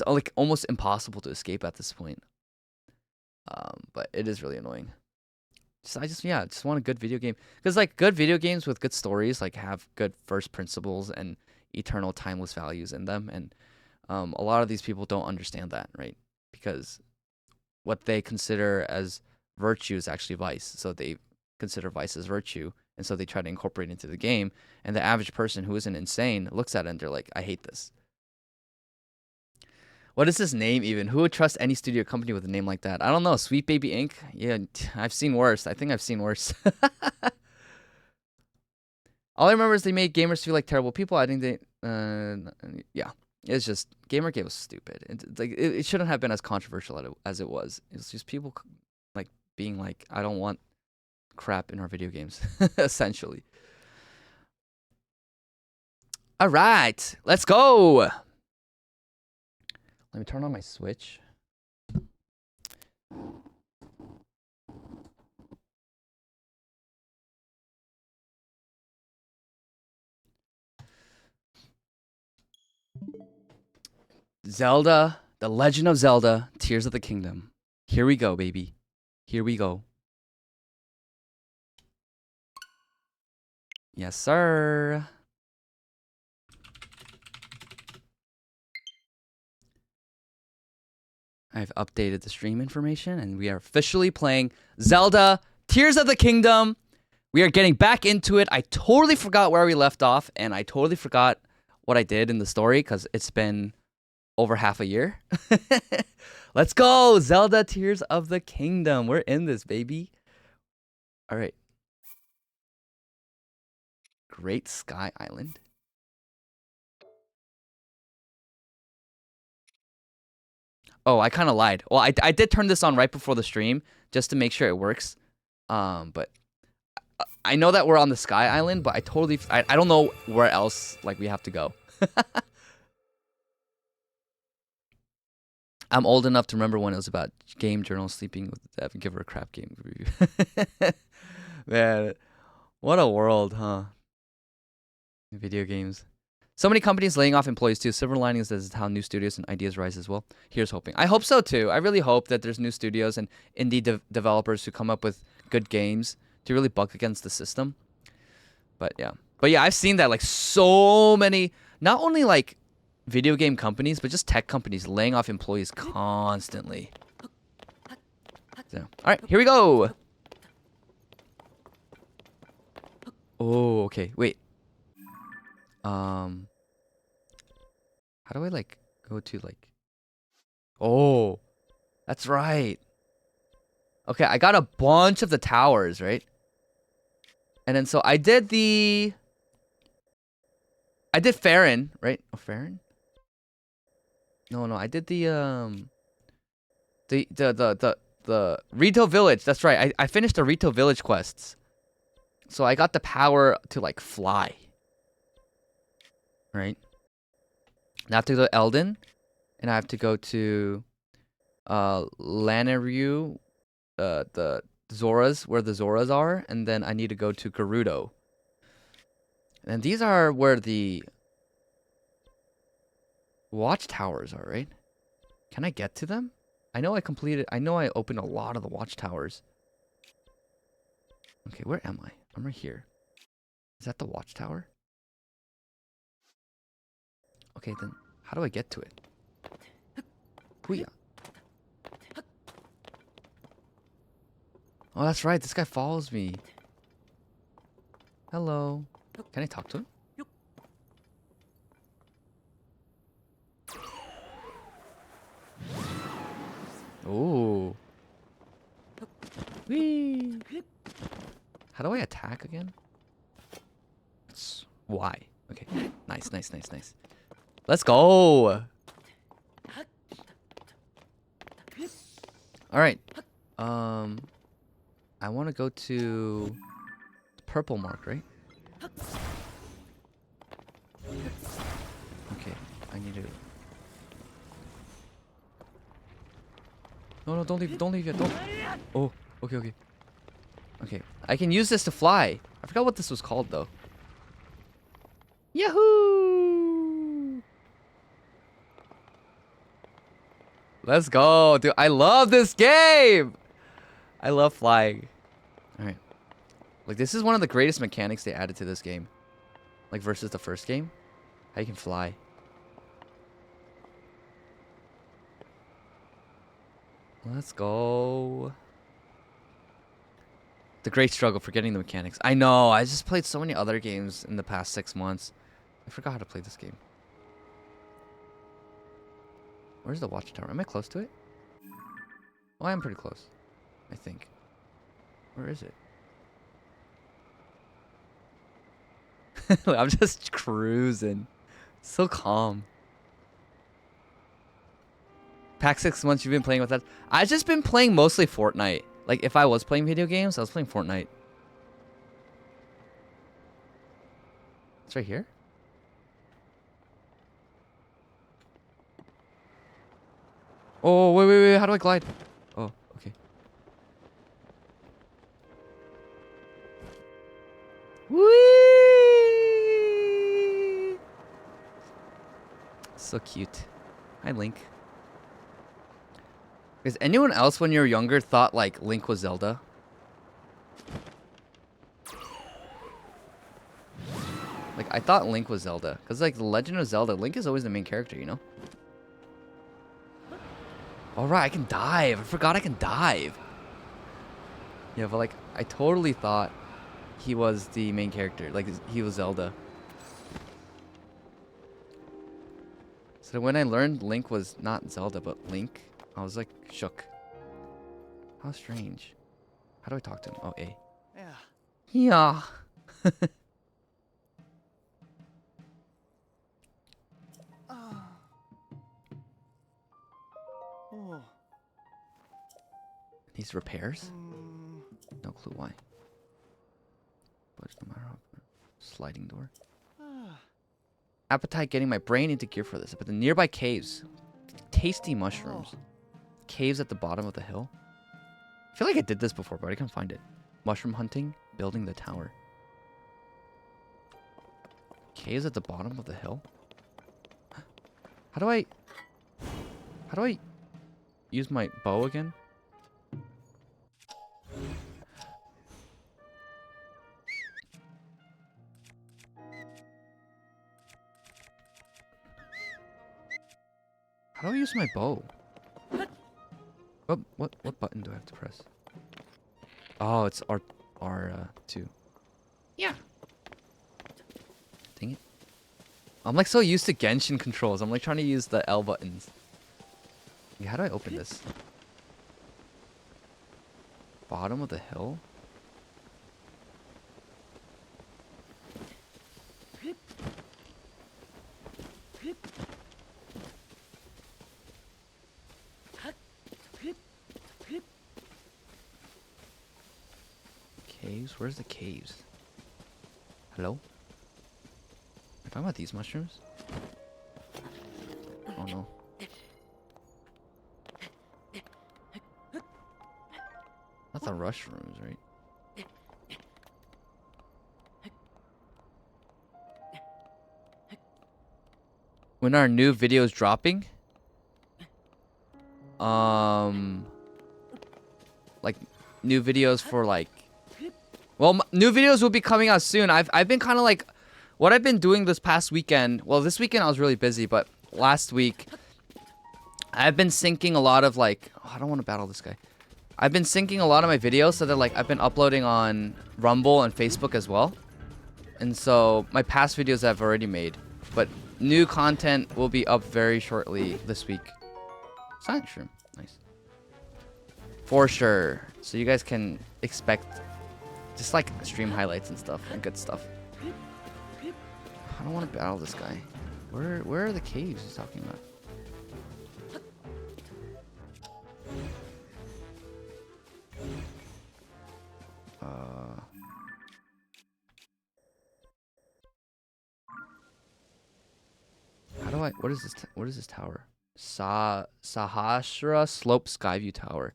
like almost impossible to escape at this point. But it is really annoying. I just want a good video game, because like good video games with good stories like have good first principles and eternal timeless values in them, and a lot of these people don't understand that, right? Because what they consider as virtue is actually vice. So they consider vice as virtue, and so they try to incorporate it into the game. And the average person who isn't insane looks at it and they're like, I hate this. What is this name even? Who would trust any studio company with a name like that? I don't know. Sweet Baby Inc. Yeah, I've seen worse. I think I've seen worse. All I remember is they made gamers feel like terrible people. I think they, yeah, it's just Gamergate was stupid. It shouldn't have been as controversial as it was. It's just people like being like, I don't want crap in our video games, essentially. All right, let's go. Let me turn on my Switch. Zelda, The Legend of Zelda, Tears of the Kingdom. Here we go, baby. Here we go. Yes, sir. I've updated the stream information, and we are officially playing Zelda Tears of the Kingdom. We are getting back into it. I totally forgot where we left off, and I totally forgot what I did in the story because it's been over half a year. Let's go! Zelda Tears of the Kingdom. We're in this, baby. All right. Great Sky Island. Oh, I kind of lied. Well, I did turn this on right before the stream just to make sure it works. But I know that we're on the Sky Island, but I don't know where else like we have to go. I'm old enough to remember when it was about game journals sleeping with the dev and give her a crap game review. Man, what a world, huh? Video games. So many companies laying off employees too. Silver linings is how new studios and ideas rise as well. Here's hoping. I hope so too. I really hope that there's new studios and indie developers who come up with good games to really buck against the system. But yeah, I've seen that like so many, not only like video game companies, but just tech companies laying off employees constantly. So, all right, here we go. Oh, okay. Wait. How do I like go to like? Oh, that's right. Okay, I got a bunch of the towers, right? And then so I did Farron, right? Oh, Farron? No, I did the Rito Village. That's right. I finished the Rito Village quests. So I got the power to like fly. Right? Now I have to go to Eldon, and I have to go to Lanayru, the Zoras, where the Zoras are, and then I need to go to Gerudo. And these are where the watchtowers are, right? Can I get to them? I know I opened a lot of the watchtowers. Okay, where am I? I'm right here. Is that the watchtower? Okay, then how do I get to it? Hooyah. Oh, that's right. This guy follows me. Hello. Can I talk to him? Ooh. Whee. How do I attack again? It's Y. Okay. Nice. Let's go. All right. I want to go to the purple mark, right? Okay. I need to. No, don't leave yet. Don't. Oh, okay. Okay. I can use this to fly. I forgot what this was called though. Yahoo! Let's go, dude. I love this game. I love flying. All right. Like, this is one of the greatest mechanics they added to this game. Like, versus the first game. How you can fly. Let's go. The great struggle, forgetting the mechanics. I know, I just played so many other games in the past 6 months. I forgot how to play this game. Where's the watchtower? Am I close to it? Oh, I am pretty close. I think. Where is it? I'm just cruising. So calm. Past 6 months you've been playing with that? I've just been playing mostly Fortnite. Like, if I was playing video games, I was playing Fortnite. It's right here? Oh, wait. How do I glide? Oh, okay. Whee! So cute. Hi, Link. Is anyone else when you were younger thought like Link was Zelda? Like I thought Link was Zelda, cause like the Legend of Zelda, Link is always the main character, you know. All right, I can dive. I forgot I can dive. Yeah, but like I totally thought he was the main character, like he was Zelda. So when I learned Link was not Zelda but Link, I was like shook. How strange. How do I talk to him? Oh, A. Yeah. Needs repairs? No clue why. But no matter how. Sliding door. Appetite getting my brain into gear for this. But the nearby caves. Tasty mushrooms. Caves at the bottom of the hill. I feel like I did this before, but I can't find it. Mushroom hunting. Building the tower. Caves at the bottom of the hill? How do I use my bow again? How do I use my bow? What button do I have to press? Oh, it's R2. Yeah. Dang it. I'm like so used to Genshin controls. I'm like trying to use the L buttons. Yeah, how do I open this? Bottom of the hill? Caves? Where's the caves? Hello? Am I talking about these mushrooms? Oh no. That's the mushrooms, right? When are new videos dropping? Like new videos for like. Well, new videos will be coming out soon. I've been kind of like, what I've been doing this past weekend. Well, this weekend I was really busy, but last week I've been syncing a lot of like. Oh, I don't want to battle this guy. I've been syncing a lot of my videos so that like I've been uploading on Rumble and Facebook as well. And so my past videos I've already made, but new content will be up very shortly this week. Silent shroom, nice. For sure. So you guys can expect just like stream highlights and stuff and good stuff. I don't want to battle this guy. Where are the caves he's talking about? How do I? What is this? What is this tower? Sahasra Slope Skyview Tower.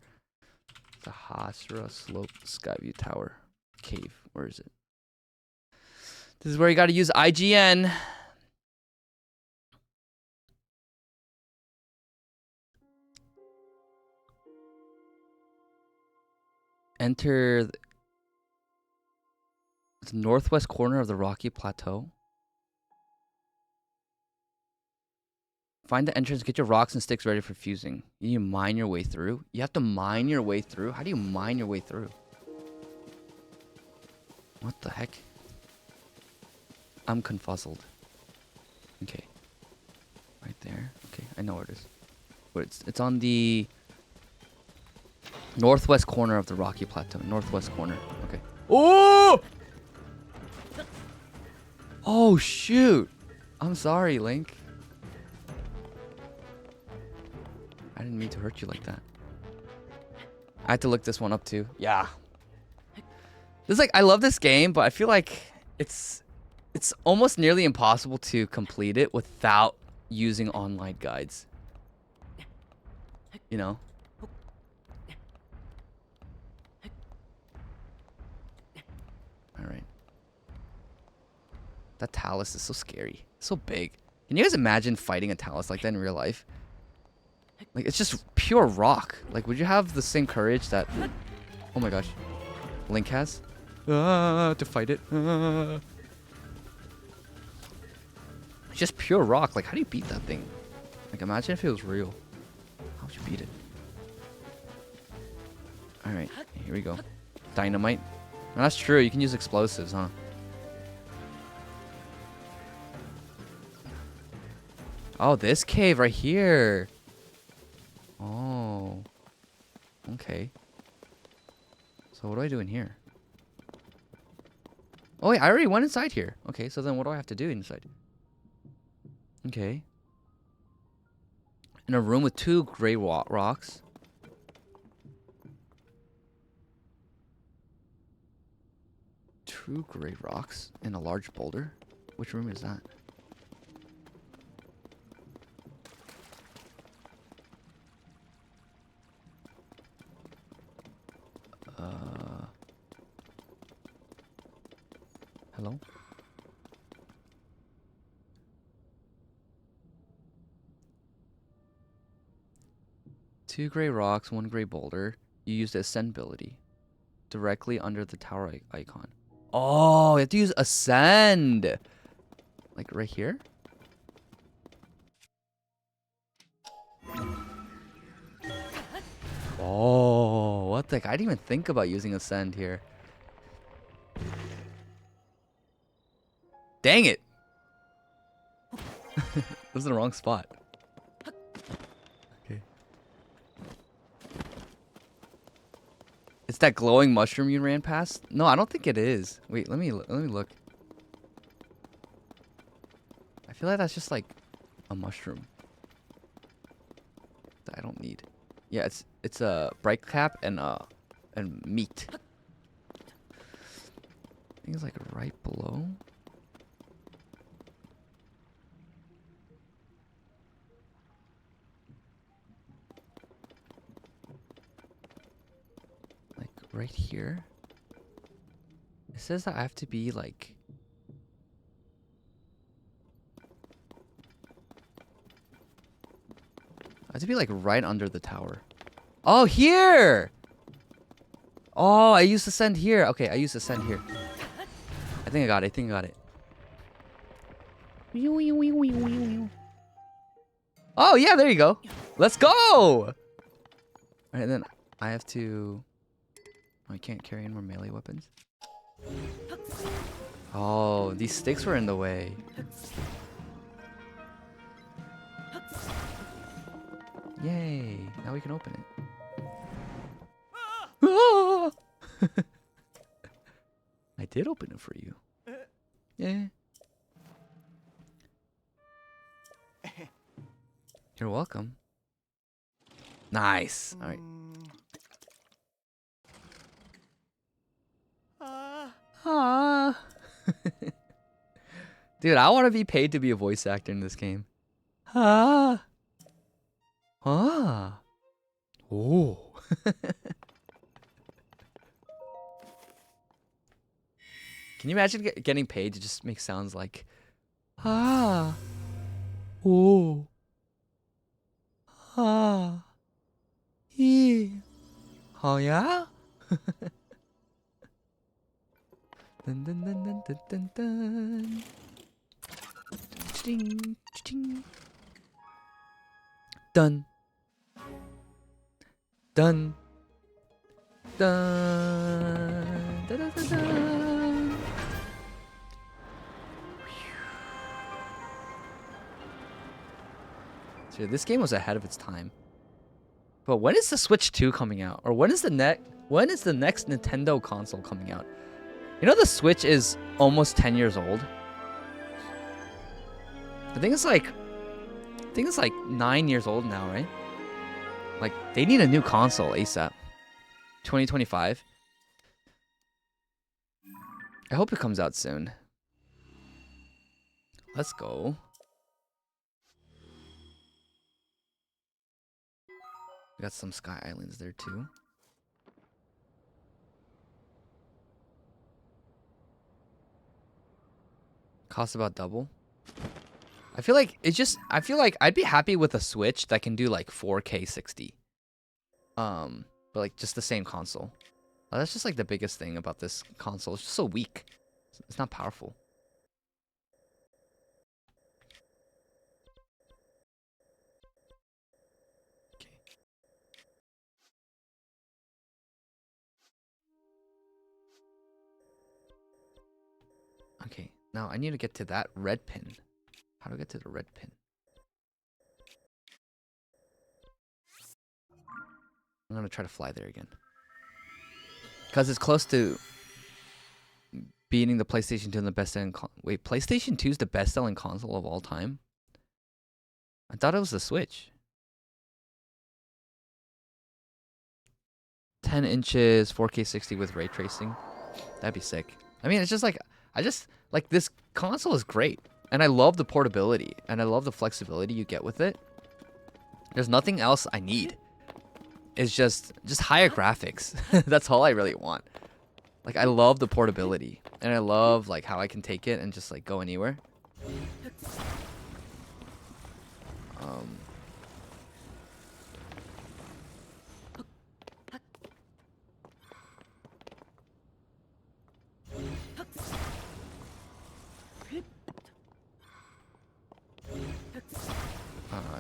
Sahasra Slope Skyview Tower. Cave. Where is it? This is where you got to use IGN. Enter the northwest corner of the rocky plateau. Find the entrance, get your rocks and sticks ready for fusing. You mine your way through? You have to mine your way through? How do you mine your way through? What the heck? I'm confuzzled. Okay. Right there. Okay, I know where it is. But it's on the northwest corner of the Rocky Plateau. Northwest corner. Okay. Oh! Oh shoot! I'm sorry, Link. I didn't mean to hurt you like that. I had to look this one up too. Yeah. This is like, I love this game, but I feel like it's almost nearly impossible to complete it without using online guides. You know? Alright. That Talus is so scary. So big. Can you guys imagine fighting a Talus like that in real life? Like, it's just pure rock. Like, would you have the same courage that... Oh my gosh. Link has? To fight it. It's just pure rock. Like, how do you beat that thing? Like, imagine if it was real. How would you beat it? Alright, here we go. Dynamite. No, that's true. You can use explosives, huh? Oh, this cave right here. Oh. Okay. So what do I do in here? Oh wait, I already went inside here. Okay, so then what do I have to do inside? Okay. In a room with 2 gray rocks. Two gray rocks and a large boulder. Which room is that? Hello? Two gray rocks, 1 gray boulder. You use the ascend ability. Directly under the tower icon. Oh, you have to use ascend. Like right here? Oh, what the heck? I didn't even think about using ascend here. Dang it! This is the wrong spot. Okay. It's that glowing mushroom you ran past? No, I don't think it is. Wait, let me look. I feel like that's just like a mushroom that I don't need. Yeah, it's a bright cap and meat. I think it's like right below. Like right here. It says that I have to be like... I have to be like right under the tower. Oh, here! Oh, I used to send here. Okay, I used to send here. I think I got it. Oh, yeah, there you go. Let's go! Alright, then I have to... Oh, I can't carry any more melee weapons. Oh, these sticks were in the way. Yay! Now we can open it. Ah! I did open it for you. Yeah. You're welcome. Nice. All right. Ah. Dude, I want to be paid to be a voice actor in this game. Ah. Ah. Oh. Can you imagine getting paid to just make sounds like ah. Oh. Ah. Ee. Oh yeah? Dun dun dun dun dun dun dun. Ching, ching. Dun. Dun. Dun. Dun dun dun dun. Dude, this game was ahead of its time. But when is the Switch 2 coming out? Or when is the next Nintendo console coming out? You know the Switch is almost 10 years old. I think it's like 9 years old now, right? Like they need a new console ASAP. 2025. I hope it comes out soon. Let's go. We got some Sky Islands there too. Cost about double. I feel like I'd be happy with a Switch that can do like 4K 60. But like just the same console. That's just like the biggest thing about this console. It's just so weak. It's not powerful. Okay, now I need to get to that red pin. How do I get to the red pin? I'm gonna try to fly there again. Because it's close to beating the PlayStation 2 and the best-selling wait, PlayStation 2 is the best-selling console of all time? I thought it was the Switch. 10 inches, 4K 60 with ray tracing. That'd be sick. I mean, it's just like, this console is great. And I love the portability. And I love the flexibility you get with it. There's nothing else I need. It's just higher graphics. That's all I really want. Like, I love the portability. And I love, like, how I can take it and just, like, go anywhere.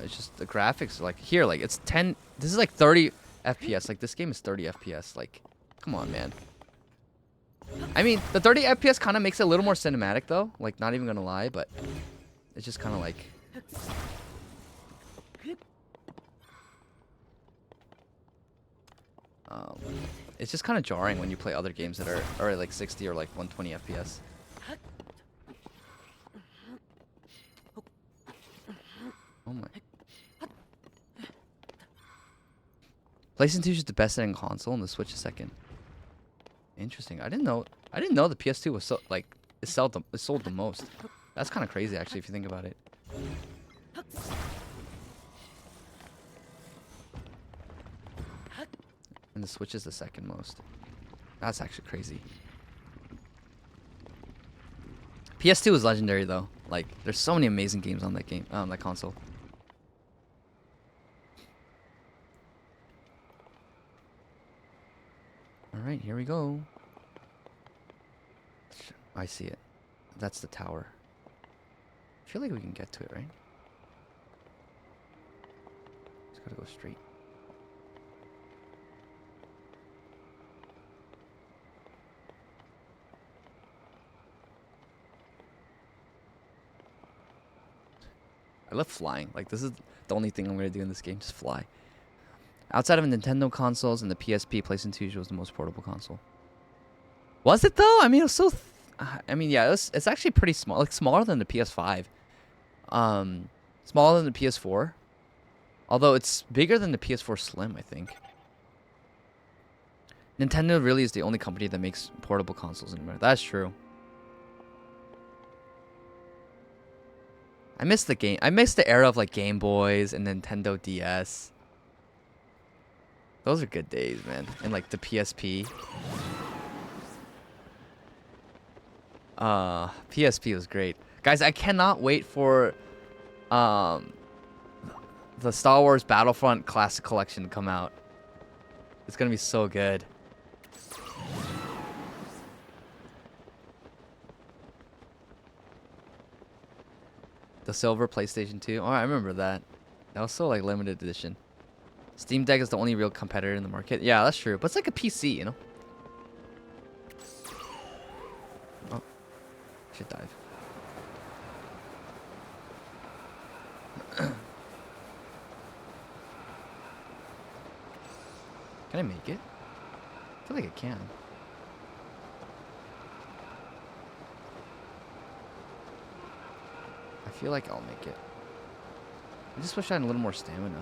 It's just the graphics, like, here, like, it's 10... This is, like, 30 FPS. Like, this game is 30 FPS. Like, come on, man. I mean, the 30 FPS kind of makes it a little more cinematic, though. Like, not even gonna lie, but it's just kind of like... it's just kind of jarring when you play other games that are like 60 or like 120 FPS. Oh my. PlayStation 2 is the best-selling console and the Switch is second. Interesting. I didn't know the PS2 was so like it sold the most. That's kind of crazy actually if you think about it. And the Switch is the second most. That's actually crazy. PS2 is legendary though. Like there's so many amazing games on that that console. All right, here we go. I see it. That's the tower. I feel like we can get to it, right? Just gotta go straight. I love flying. Like, this is the only thing I'm going to do in this game. Just fly. Outside of Nintendo consoles and the PSP, PlayStation 2 was the most portable console. Was it, though? I mean, it was so... I mean, yeah, it's actually pretty small. Like, smaller than the PS5. Smaller than the PS4. Although, it's bigger than the PS4 Slim, I think. Nintendo really is the only company that makes portable consoles anymore. That's true. I miss the game. I miss the era of like Game Boys and Nintendo DS. Those are good days, man. And like the PSP. PSP was great. Guys, I cannot wait for the Star Wars Battlefront Classic Collection to come out. It's gonna be so good. The silver PlayStation 2. Oh, I remember that. That was so like limited edition. Steam Deck is the only real competitor in the market. Yeah, that's true. But it's like a PC, you know? Oh. Should dive. Can I make it? I feel like I can. I feel like I'll make it. I just wish I had a little more stamina.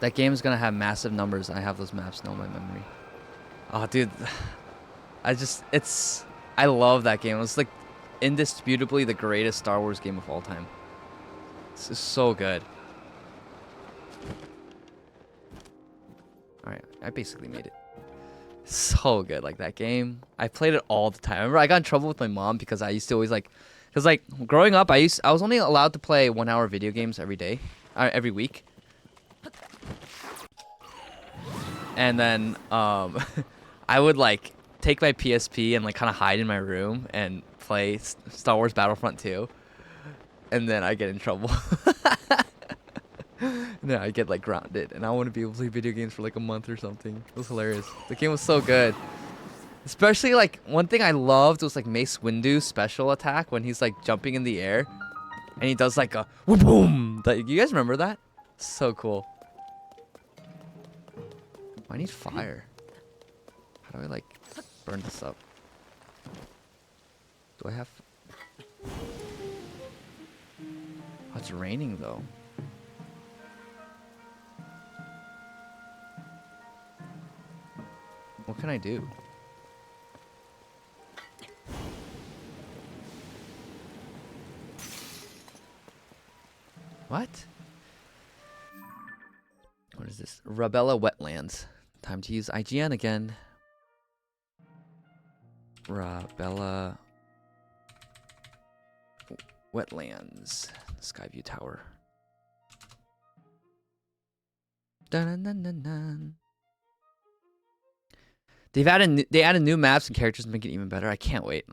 That game's gonna have massive numbers. I have those maps now in my memory. Oh, dude. I love that game. It's like indisputably the greatest Star Wars game of all time. It's just so good. Alright, I basically made it. So good, like that game. I played it all the time. I remember I got in trouble with my mom because I used to always because like growing up, I was only allowed to play 1 hour video games every day, every week. And then I would like take my PSP and like kind of hide in my room and play Star Wars Battlefront 2. And then I get in trouble. And then I get like grounded, and I want to be able to play video games for like a month or something. It was hilarious. The game was so good. Especially like one thing I loved was like Mace Windu's special attack when he's like jumping in the air, and he does like a boom. You guys remember that? So cool. I need fire. How do I like burn this up? Do I have? Oh, it's raining though. What can I do? What? What is this? Rabella Wetlands. Time to use IGN again. Rabella Wetlands. Skyview Tower. Dun dun dun dun. They added new maps and characters to make it even better. I can't wait.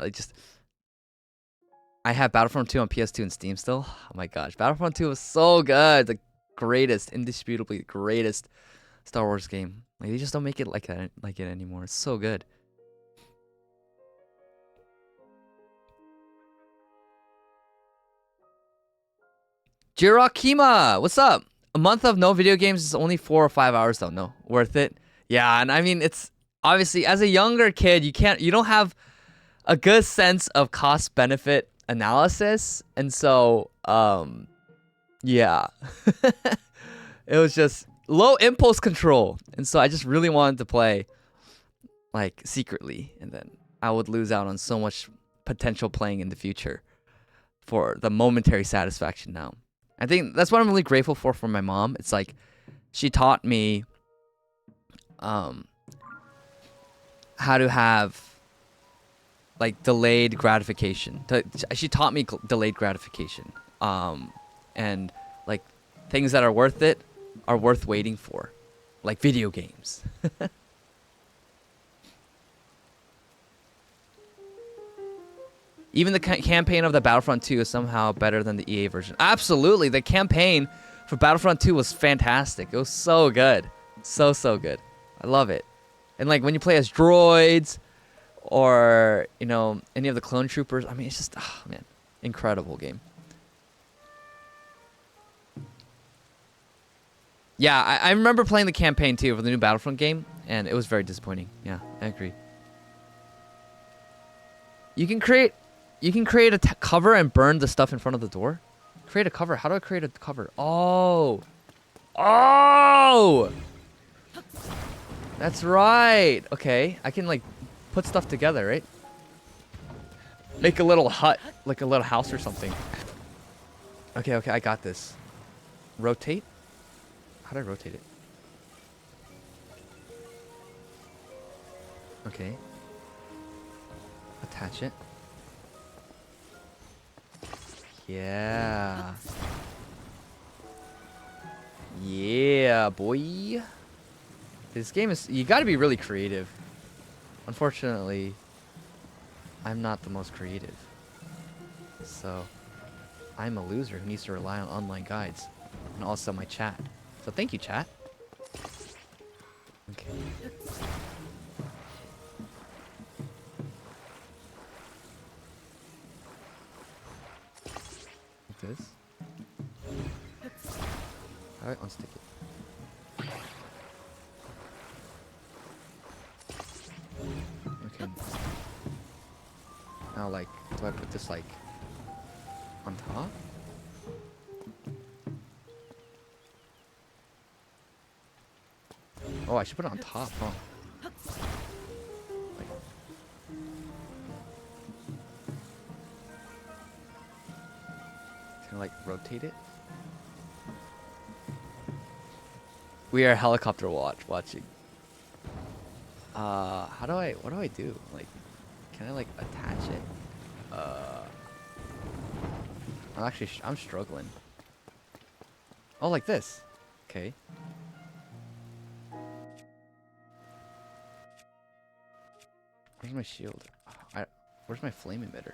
I have Battlefront 2 on PS2 and Steam still. Oh my gosh, Battlefront 2 was so good. The greatest, indisputably greatest Star Wars game. Like they just don't make it like it anymore. It's so good. Jirakima, what's up? A month of no video games is only 4 or 5 hours though. No, worth it. Yeah, and I mean it's obviously as a younger kid, you don't have a good sense of cost benefit analysis, and so yeah. It was just low impulse control, and so I just really wanted to play like secretly, and then I would lose out on so much potential playing in the future for the momentary satisfaction now. I think that's what I'm really grateful for my mom. It's like she taught me how to have like delayed gratification. She taught me delayed gratification. And like things that are worth it are worth waiting for, like video games. Even the campaign of the Battlefront 2 is somehow better than the EA version. Absolutely, the campaign for Battlefront 2 was fantastic. It was so good, so good. I love it. And like when you play as droids, or you know any of the clone troopers, I mean it's just man, incredible game. Yeah, I remember playing the campaign too for the new Battlefront game, and it was very disappointing. Yeah, I agree. You can create a cover and burn the stuff in front of the door. Create a cover. How do I create a cover? Oh, that's right. Okay, I can like put stuff together, right? Make a little hut, like a little house or something. Okay, I got this. Rotate. How do I rotate it? Okay. Attach it. Yeah. Yeah, boy. This game is... You gotta be really creative. Unfortunately, I'm not the most creative. So, I'm a loser who needs to rely on online guides. And also my chat. So thank you, chat. Okay. Like this. How do I unstick it? Okay. Now, like, do I put this, like, on top? Oh, I should put it on top, huh? Like, can I, like, rotate it? We are helicopter watching. What do I do? Like, can I, like, attach it? I'm struggling. Oh, like this. Okay. Where's my shield? Where's my flame emitter?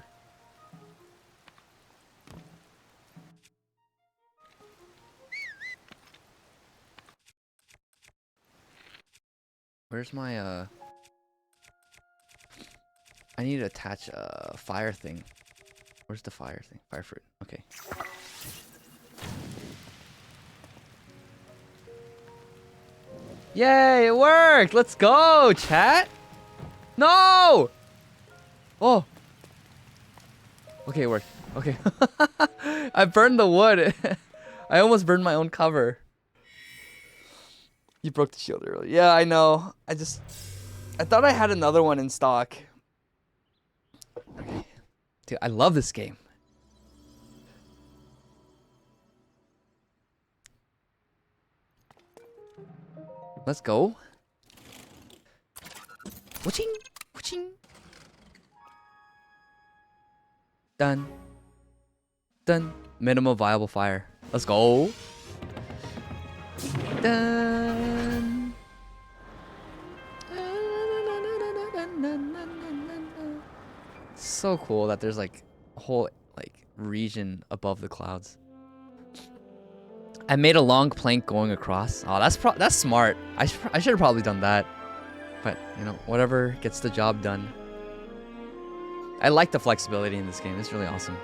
Where's my I need to attach a fire thing. Where's the fire thing? Fire fruit. Okay. Yay, it worked! Let's go, chat! No! Oh! Okay, it worked. Okay. I burned the wood. I almost burned my own cover. You broke the shield earlier. Yeah, I know. I thought I had another one in stock. Okay. Dude, I love this game. Let's go. Waching! Waching! Done. Done. Minimum viable fire. Let's go. Done. So cool that there's like a whole like region above the clouds. I made a long plank going across. Oh, that's smart. I should have probably done that. But, you know, whatever gets the job done. I like the flexibility in this game. It's really awesome.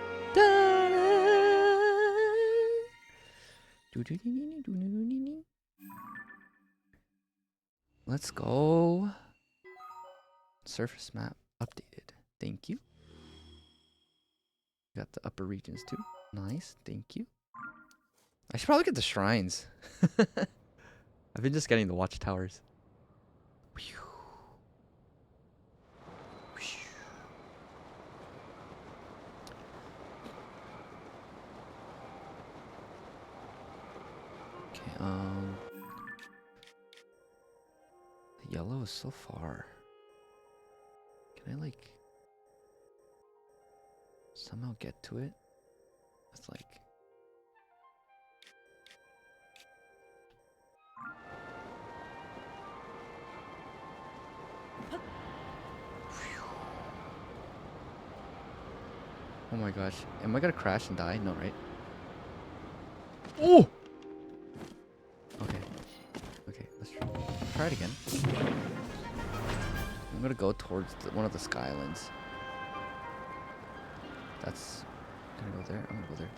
Let's go. Surface map updated. Thank you. Got the upper regions too. Nice. Thank you. I should probably get the shrines. I've been just getting the watchtowers. Okay, the yellow is so far. Can I like somehow get to it? It's like oh my gosh. Am I gonna crash and die? No, right? Oh! Okay. Okay, let's try it again. I'm gonna go towards one of the skylands. That's... Can I go there? I'm gonna go there.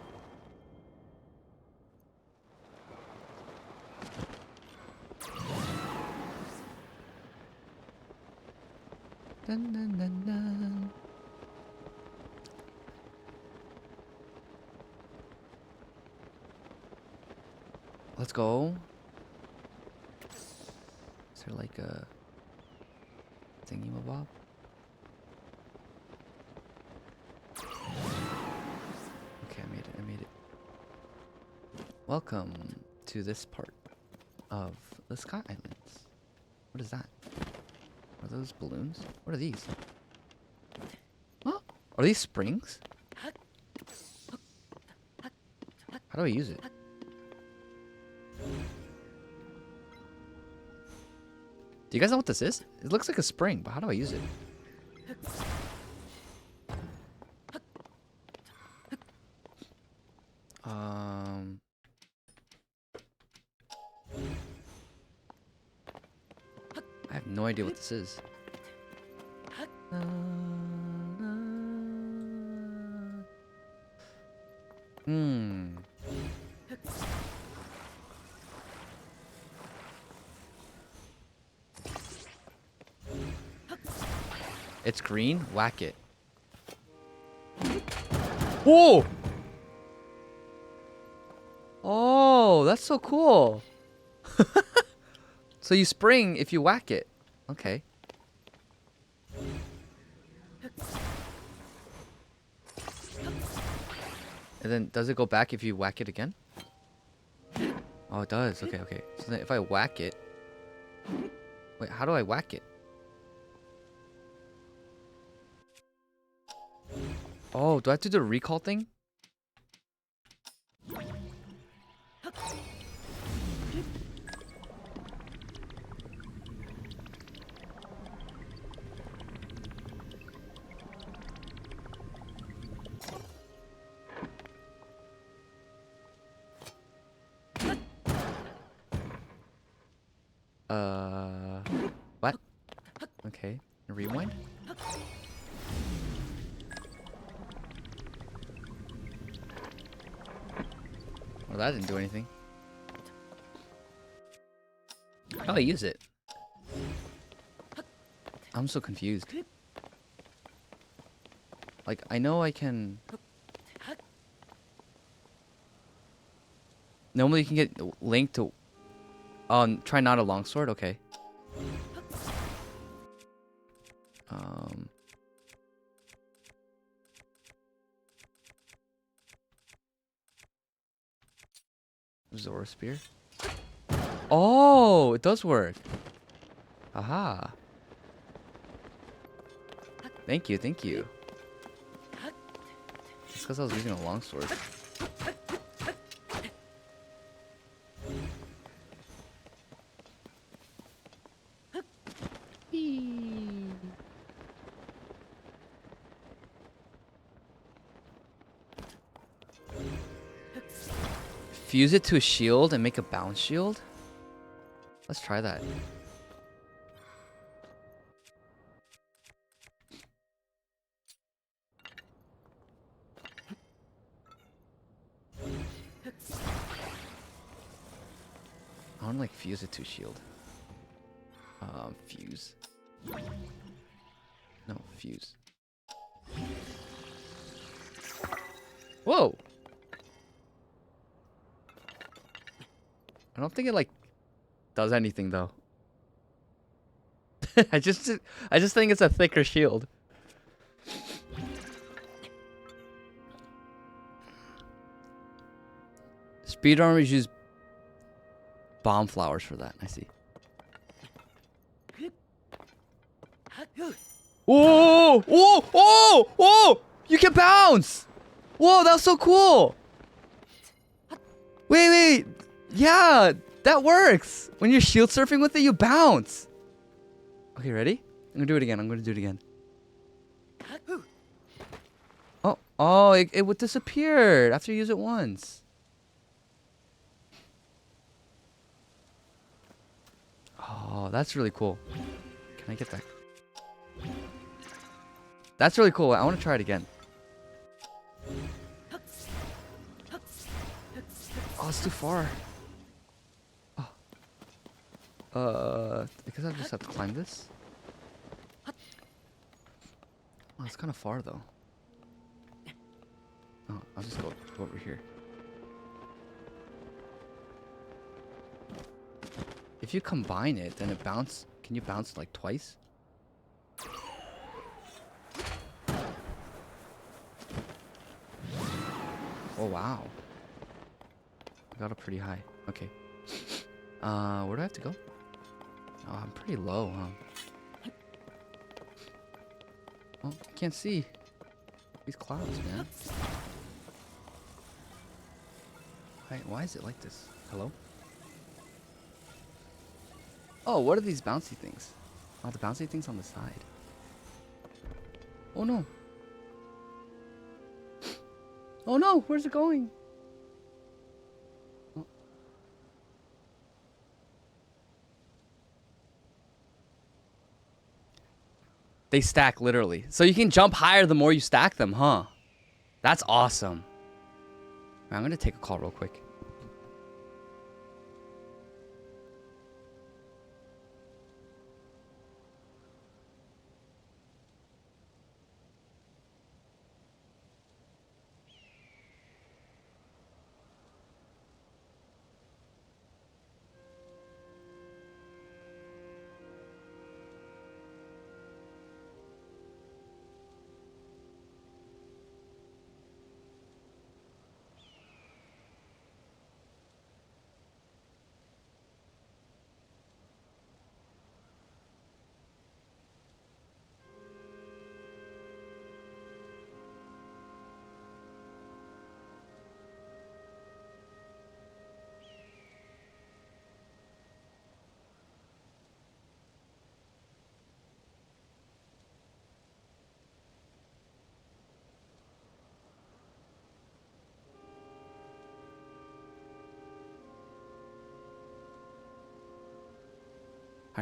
Dun, dun, dun, dun. Let's go. Is there like a thingy-mabob? Okay, I made it. I made it. Welcome to this part of the Sky Islands. What is that? Are those balloons? What are these? Oh, are these springs? How do I use it? Do you guys know what this is? It looks like a spring, but how do I use it? I have no idea what this is. It's green. Whack it. Whoa! Oh, that's so cool. So you spring if you whack it. Okay. And then does it go back if you whack it again? Oh, it does. Okay, okay. So then if I whack it... Wait, how do I whack it? Oh, do I have to do the recall thing? What? Okay. Rewind? Well, that didn't do anything. How do I use it? I'm so confused. Like, I know I can... Normally you can get linked to... try not a longsword? Okay. Zora Spear? Oh, it does work. Aha. Thank you, thank you. It's because I was using a longsword. Fuse it to a shield and make a bounce shield? Let's try that. I want to like fuse it to a shield. Fuse. No, fuse. Whoa! I don't think it like does anything though. I just think it's a thicker shield. Speedrunners use bomb flowers for that. I see. Whoa! Whoa! Whoa! Whoa! You can bounce! Whoa, that was so cool! Wait, wait! Yeah, that works! When you're shield surfing with it, you bounce! Okay, ready? I'm gonna do it again. I'm gonna do it again. Oh, it would disappear after you use it once. Oh, that's really cool. Can I get that? That's really cool. I want to try it again. Oh, it's too far. Oh. Because I just have to climb this. Oh, it's kind of far though. Oh, I'll just go over here. If you combine it, then it bounce. Can you bounce like twice? Oh wow. I got up pretty high. Okay. Where do I have to go? Oh, I'm pretty low, huh? Oh, I can't see these clouds, man. Why is it like this? Hello? Oh, what are these bouncy things? Oh, the bouncy things on the side. Oh no. Oh no, where's it going? Oh. They stack literally. So you can jump higher the more you stack them, huh? That's awesome. I'm gonna take a call real quick.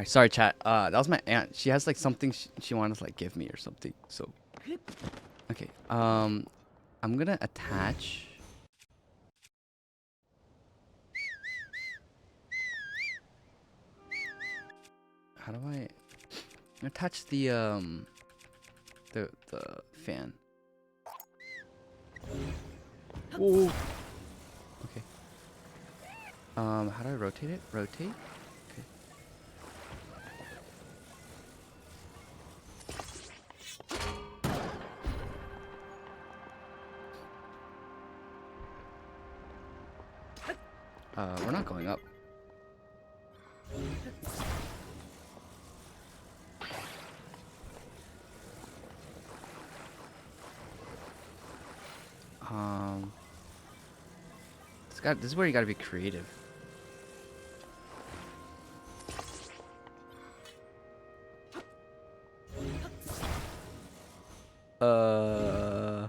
Alright, sorry chat. That was my aunt. She has like something she wanted to like give me or something. So okay. I'm gonna attach. How do I attach the fan? Whoa. Okay. How do I rotate it? Rotate. Okay. We're not going up. This is where you gotta be creative. Oh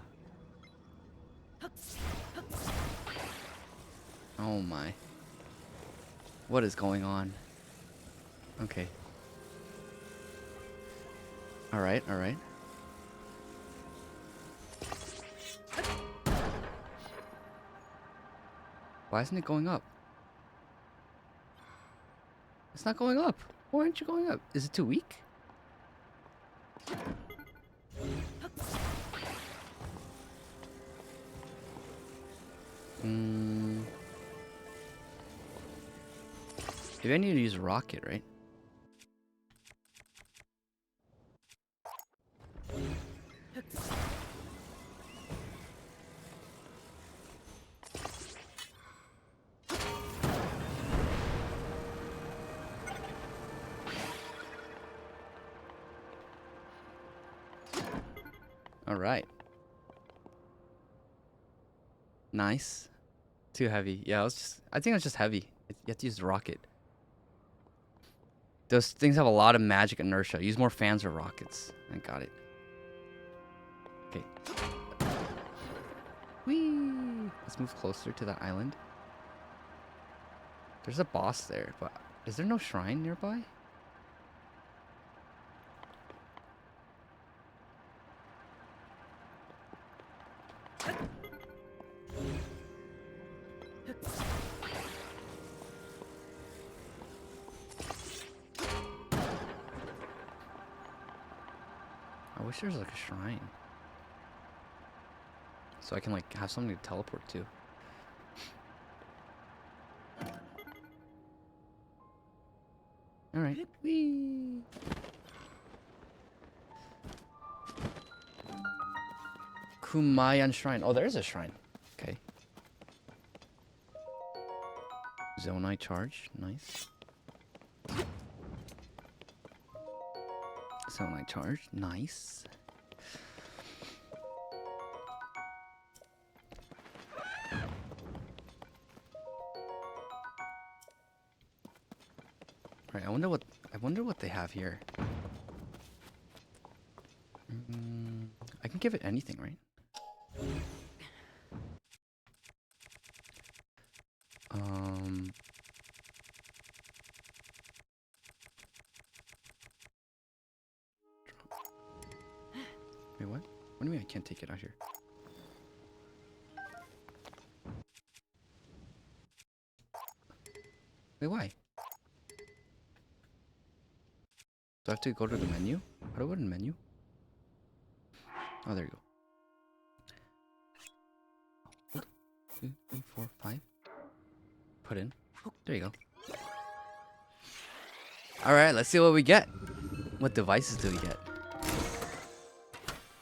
my. What is going on? Okay. Alright, alright. Why isn't it going up? It's not going up. Why aren't you going up? Is it too weak? Maybe I need to use a rocket, right? All right. Nice. Too heavy. Yeah, I think it was just heavy. You have to use the rocket. Those things have a lot of magic inertia. Use more fans or rockets. I got it. Okay. Whee! Let's move closer to that island. There's a boss there, but is there no shrine nearby? I wish there was like a shrine. So I can like have something to teleport to. Alright. Whee! Kumayan Shrine. Oh, there's a shrine. Okay. Zonai charge. Nice. Zonai charge. Nice. Right, I wonder what they have here. I can give it anything, right? Wait, what? What do you mean I can't take it out here? Wait, why? Do I have to go to the menu? How do I go to the menu? Oh, there you go. 2, 3, 4, 5. Put in. There you go. Alright, let's see what we get. What devices do we get?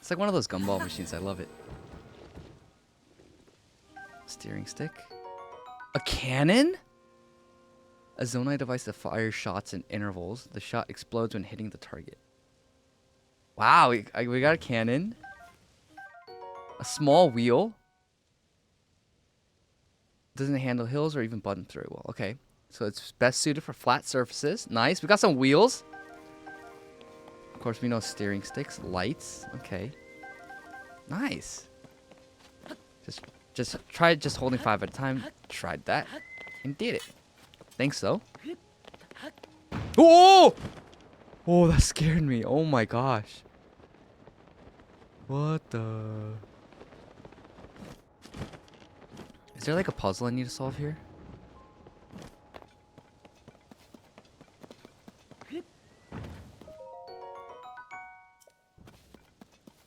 It's like one of those gumball machines. I love it. Steering stick. A cannon? A Zonai device that fires shots in intervals. The shot explodes when hitting the target. Wow, we got a cannon. A small wheel. Doesn't handle hills or even buttons very well. Okay, so it's best suited for flat surfaces. Nice. We got some wheels. Of course, we know steering sticks, lights. Okay. Nice. Just try just holding 5 at a time. Tried that and did it. Thanks though. Oh! Oh, that scared me. Oh my gosh. What the? Is there like a puzzle I need to solve here?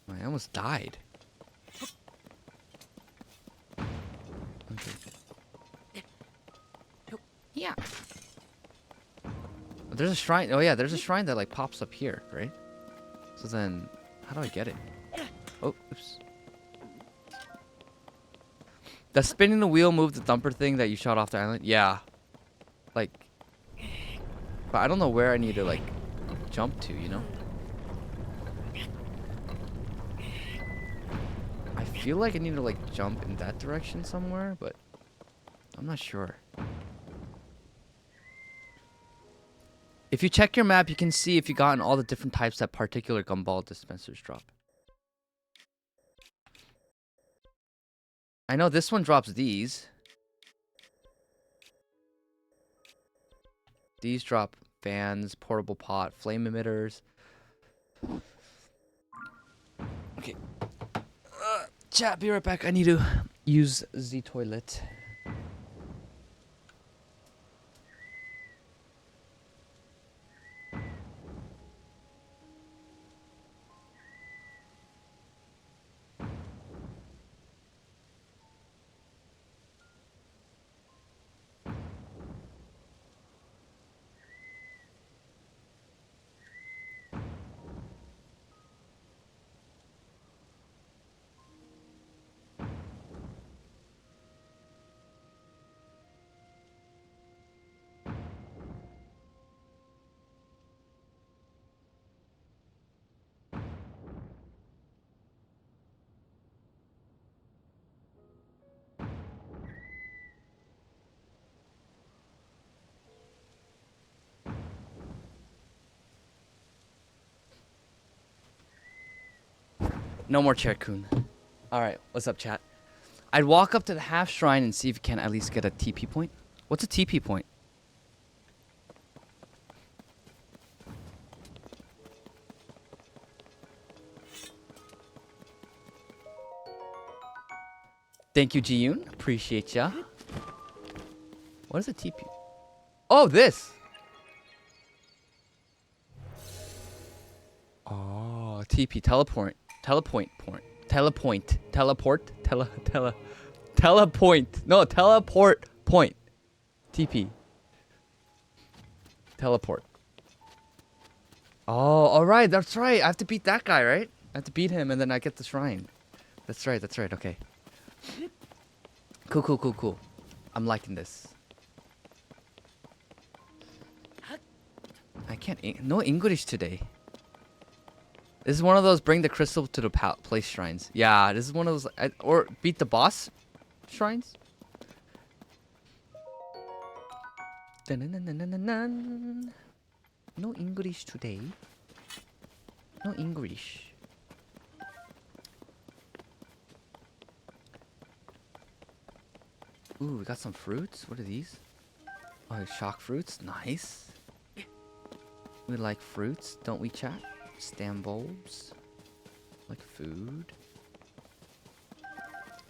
I almost died. Okay. Yeah. There's a shrine. Oh yeah, there's a shrine that like pops up here, right? So then, how do I get it? Oh, oops. Does spinning the wheel move the thumper thing that you shot off the island? Yeah. Like, but I don't know where I need to like jump to, you know? I feel like I need to like jump in that direction somewhere, but I'm not sure. If you check your map, you can see if you've gotten all the different types that particular gumball dispensers drop. I know this one drops these. These drop fans, portable pot, flame emitters. Okay. Chat, be right back. I need to use the toilet. No more chair coon. Alright, what's up, chat? I'd walk up to the half shrine and see if you can at least get a TP point. What's a TP point? Thank you, Ji-yoon. Appreciate ya. What is a TP? Oh, this! Oh, TP. Teleport. Telepoint point. Telepoint. Teleport. Telepoint. No, teleport point. TP. Teleport. Oh, alright. That's right. I have to beat that guy, right? I have to beat him and then I get the shrine. That's right. That's right. Okay. Cool. I'm liking this. I can't... No English today. This is one of those bring the crystal to the place shrines. Yeah, this is one of those... or beat the boss shrines. No English today. No English. Ooh, we got some fruits. What are these? Oh, shock fruits. Nice. We like fruits, don't we, chat? Stamp bulbs. Like food.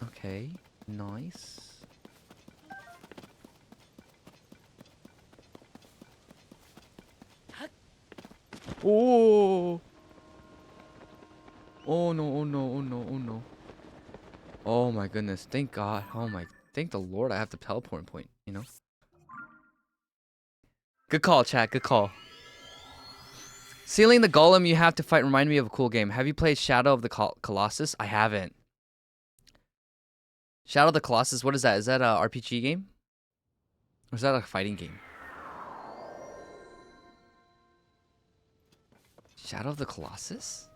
Okay. Nice. Oh! Oh no, oh no, oh no, oh no. Oh my goodness. Thank God. Oh my... Thank the Lord I have the teleport point, you know? Good call, chat. Good call. Sealing the golem you have to fight reminded me of a cool game. Have you played Shadow of the Colossus? I haven't. Shadow of the Colossus, what is that? Is that a RPG game? Or is that a fighting game? Shadow of the Colossus?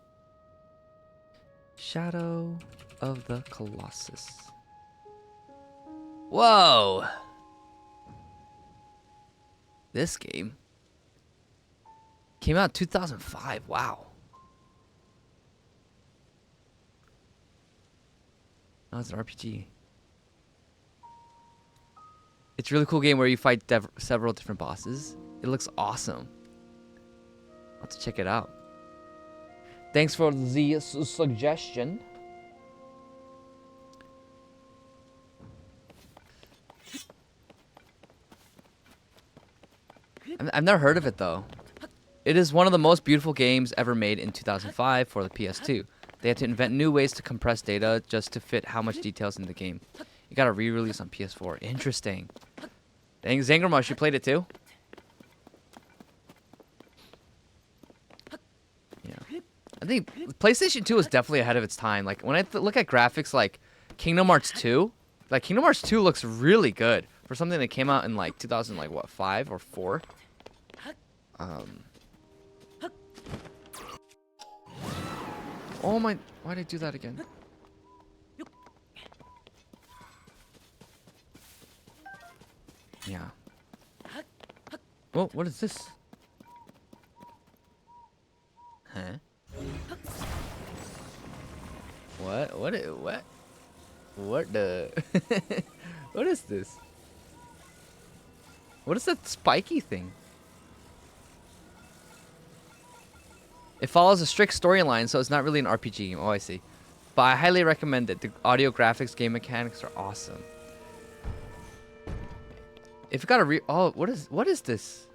Shadow of the Colossus. Whoa! This game came out in 2005. Wow. Oh, it's an RPG. It's a really cool game where you fight several different bosses. It looks awesome. I'll have to check it out. Thanks for the suggestion. I've never heard of it though. It is one of the most beautiful games ever made in 2005 for the PS2. They had to invent new ways to compress data just to fit how much details in the game. You got a re-release on PS4. Interesting. Dang, Zangermush, you played it too? Yeah. I think PlayStation 2 was definitely ahead of its time. Like, when I look at graphics like Kingdom Hearts 2, like, Kingdom Hearts 2 looks really good for something that came out in, like, 2000, like, what, 5 or 4? Oh my, why'd I do that again? Yeah. Oh, what is this? Huh? What? What the? What is this? What is that spiky thing? It follows a strict storyline, so it's not really an RPG game. Oh, I see. But I highly recommend it. The audio graphics, game mechanics are awesome. If you got a oh, what is this?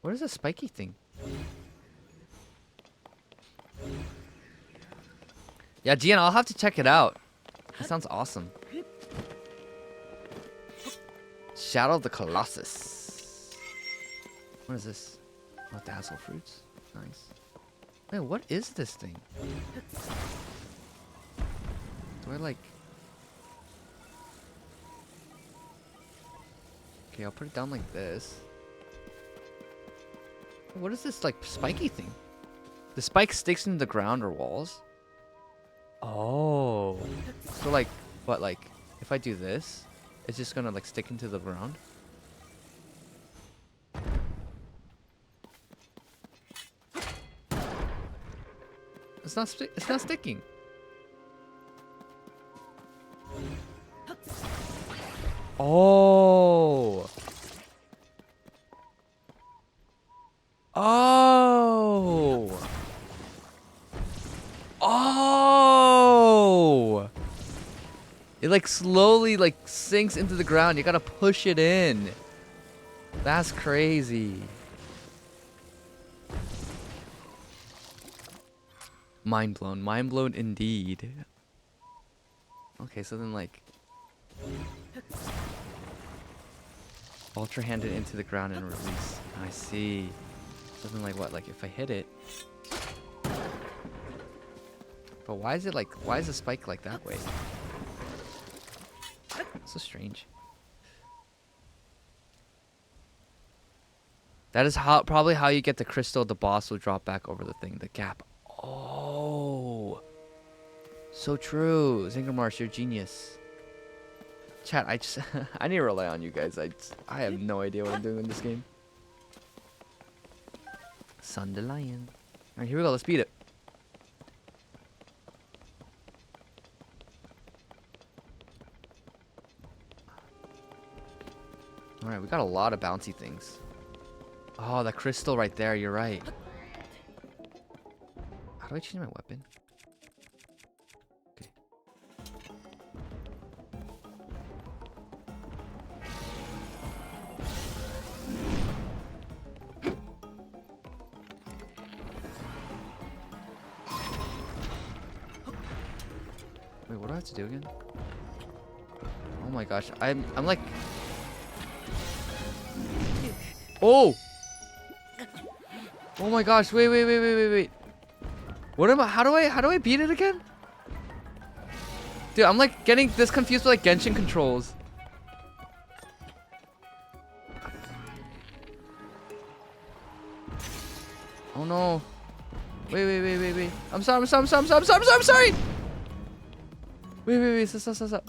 What is this spiky thing? Yeah, Gian, I'll have to check it out. It sounds awesome. Shadow of the Colossus. What is this? Oh, dazzle fruits. Nice. Wait, what is this thing? Do I like... Okay, I'll put it down like this. What is this, like, spiky thing? The spike sticks into the ground or walls? Oh. So, like, what, like, if I do this, it's just gonna, like, stick into the ground? It's not sticking. Oh. Oh. Oh. It like slowly like sinks into the ground. You gotta push it in. That's crazy. Mind blown. Mind blown indeed. Okay, so then like ultra hand it into the ground and release. I see. So then like what? Like if I hit it. But why is it like, why is the spike like that way? So strange. That is how probably how you get the crystal the boss will drop back over the thing, the gap. Oh. So true. Zingermarsh, you're genius. Chat, I just I need to rely on you guys. I have no idea what I'm doing in this game. Sundelion. Alright, here we go, let's beat it. Alright, we got a lot of bouncy things. Oh, that crystal right there, you're right. How do I change my weapon? Okay. Wait, what do I have to do again? Oh my gosh, I'm like... Oh! Oh my gosh, wait. What am I, how do I beat it again? Dude, I'm like getting this confused with like Genshin controls. Oh no. Wait. I'm sorry. Wait, stop.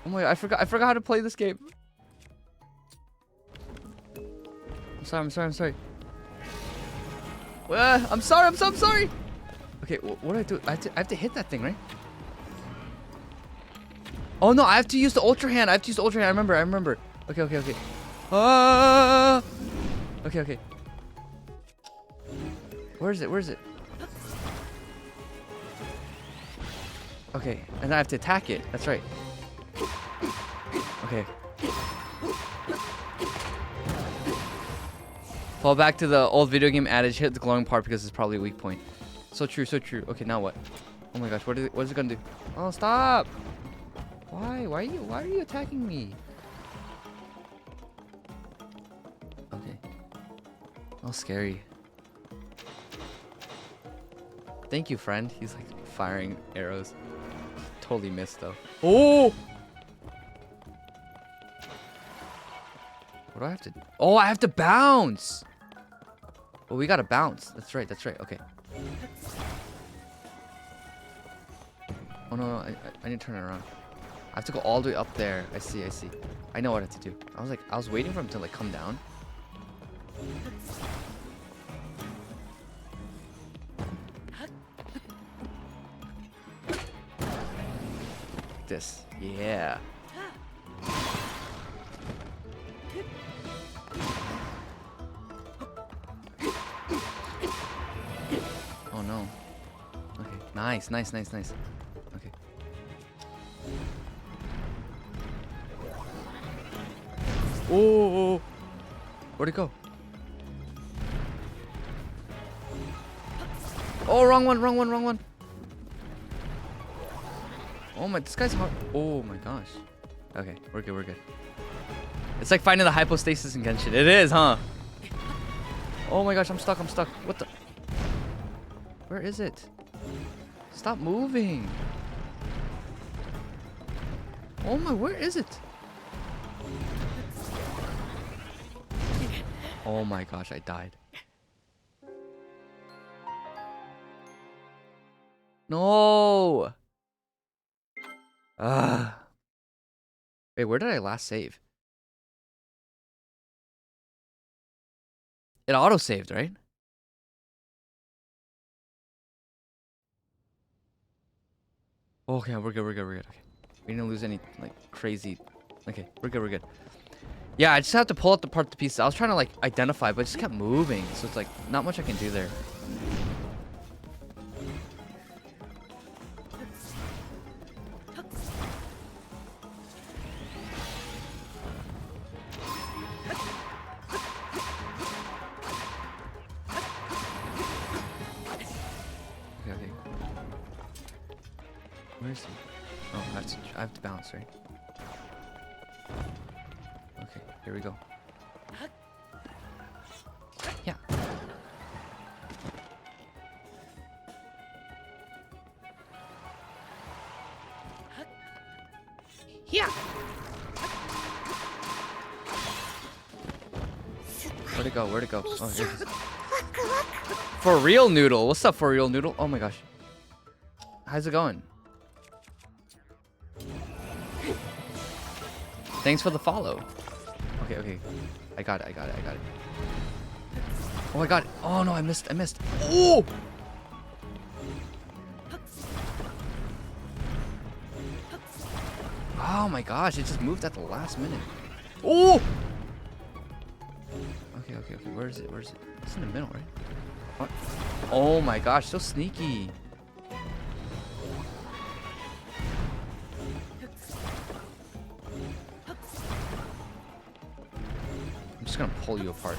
Oh my god, I forgot how to play this game. I'm sorry. I'm sorry, I'm sorry. Okay, what do I do? I have to hit that thing, right? Oh no, I have to use the ultra hand. I remember. Okay. Okay. Where is it? Okay, and I have to attack it. That's right. Okay. Fall back to the old video game adage, hit the glowing part because it's probably a weak point. So true. Okay, now what? Oh my gosh, what is it gonna do? Oh, stop! Why are you attacking me? Okay. Oh, scary. Thank you, friend. He's like firing arrows. Totally missed though. Oh! What do I have to? Oh, I have to bounce. Oh, we gotta bounce. That's right. Okay. Oh no, I need to turn it around. I have to go all the way up there. I see. I know what I have to do. I was waiting for him to like come down. This. Yeah. Oh no. Okay. Nice. Okay. Oh. Where'd it go? Oh, wrong one. Oh my, this guy's hard. Oh my gosh. Okay, we're good. It's like finding the hypostasis in Genshin. It is, huh? Oh my gosh, I'm stuck. What the? Where is it? Stop moving. Oh my, where is it? Oh my gosh, I died. No. Wait, where did I last save? It auto-saved, right? Okay, we're good. Okay. We didn't lose any, like, crazy... Okay, we're good. Yeah, I just have to pull out the pieces. I was trying to, like, identify, but it just kept moving. So it's, like, not much I can do there. Okay. Where is he? Oh, I have to bounce, right? Okay, here we go. Yeah. Yeah. Where'd it go? Oh, here it is. For real noodle. What's up, for real noodle? Oh my gosh. How's it going? Thanks for the follow. Okay. I got it. Oh, I got it. Oh no, I missed. Oh! Oh my gosh, it just moved at the last minute. Oh! Okay. Where is it? It's in the middle, right? What? Oh my gosh, so sneaky. I'm just gonna pull you apart.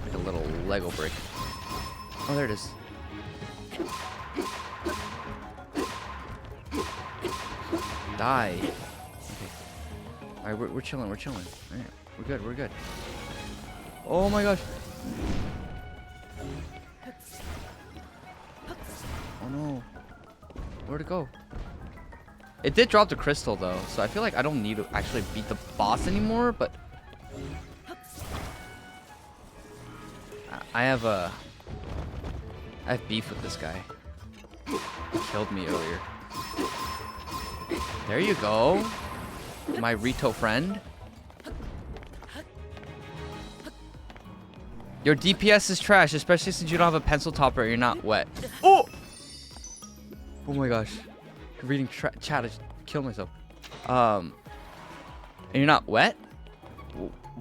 Like a little Lego brick. Oh, there it is. Die. Okay. Alright, we're chilling. Alright, we're good. Oh my gosh. Oh no. Where'd it go? It did drop the crystal though, so I feel like I don't need to actually beat the boss anymore, but I have beef with this guy. He killed me earlier. There you go. My Rito friend. Your DPS is trash, especially since you don't have a pencil topper and you're not wet. Oh! Oh my gosh. Reading chat, I just killed myself. And you're not wet?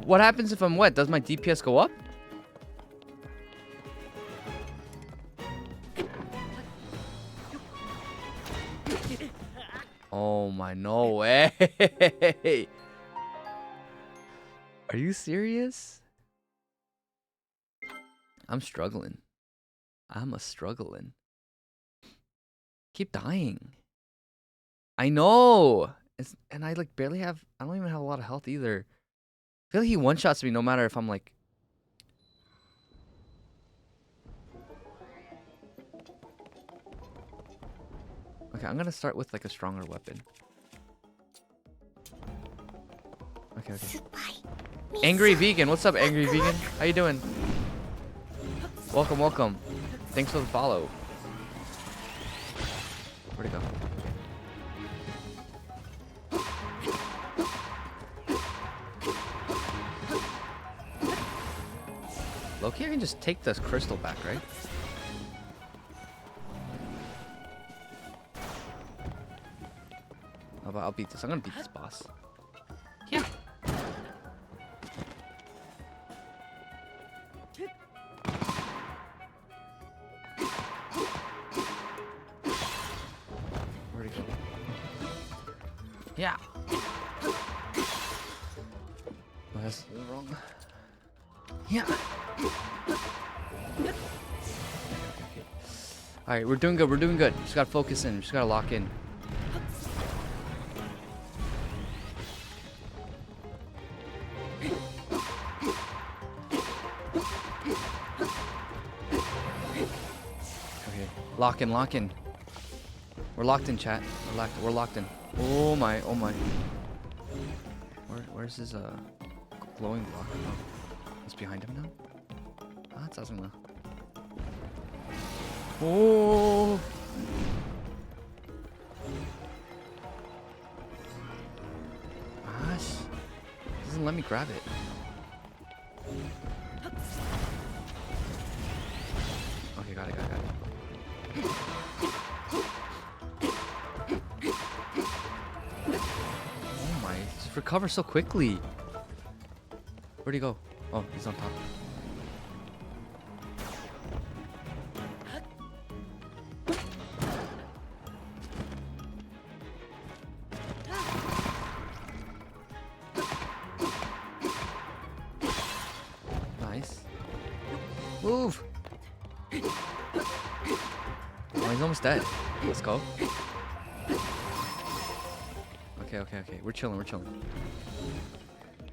What happens if I'm wet? Does my DPS go up? Oh my, no way. Are you serious? I'm struggling. I'm a struggling. Keep dying. I know. And I like barely have, I don't even have a lot of health either. I feel like he one-shots me no matter if I'm like. Okay, I'm gonna start with like a stronger weapon. Okay, okay. Angry Vegan, what's up, Angry Vegan? How you doing? Welcome, welcome. Thanks for the follow. Where'd it go? Loki, I can just take this crystal back, right? How about I'll beat this? I'm gonna beat this boss. Yeah. Where'd it go? Yeah. Oh, that's wrong. Yeah. Okay. Alright, we're doing good. We're doing good. Just gotta focus in. Just gotta lock in. Okay. Lock in, lock in. We're locked in, chat. We're locked in. Oh my, oh my. Where's his glowing block? It's behind him now? Ah, doesn't know. Oh! Gosh. Doesn't let me grab it. Okay, got it. Oh my, just recover so quickly. Where'd he go? Oh, he's on top. Nice. Move! Oh, he's almost dead. Let's go. Okay. We're chilling.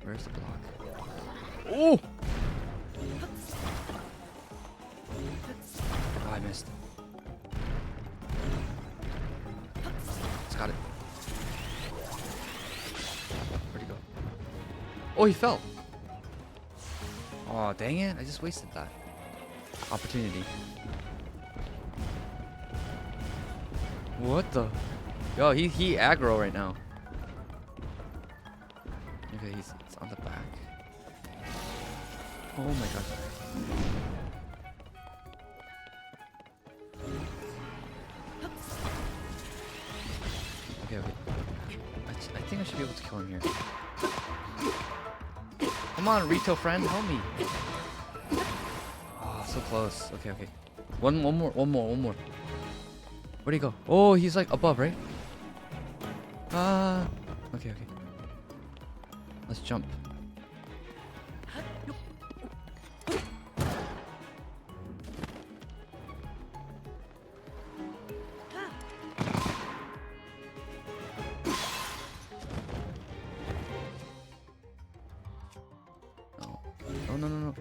Where's the block? Oh! Oh, I missed. It's got it. Where'd he go? Oh, he fell. Oh, dang it. I just wasted that opportunity. What the? Yo, he aggro right now. Okay, it's on the back. Oh my gosh. Okay. I think I should be able to kill him here. Come on, retail friend, help me. Oh, so close. Okay. One more. Where'd he go? Oh, he's like above, right? Okay. Let's jump. No.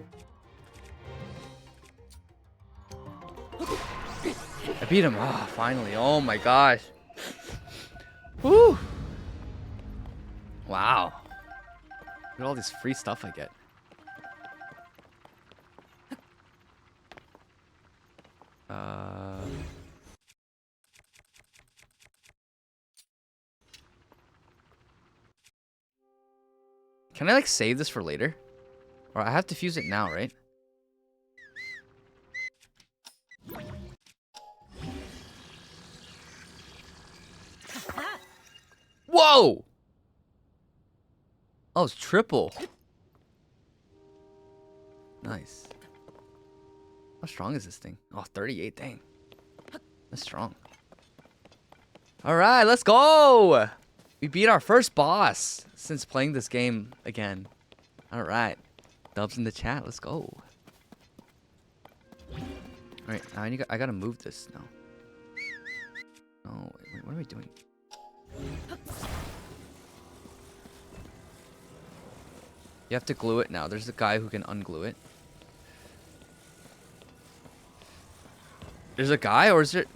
I beat him. Ah, finally. Oh my gosh. Woo. Wow. Look at all this free stuff I get. Can I like save this for later? Or I have to fuse it now, right? Whoa! Oh, it's triple. Nice. How strong is this thing? Oh, 38, dang. That's strong. Alright, let's go! We beat our first boss since playing this game again. Alright. Dubs in the chat, let's go. Alright, now I gotta move this now. Oh, wait, what are we doing? You have to glue it now. There's a guy who can unglue it. There's a guy, or is there...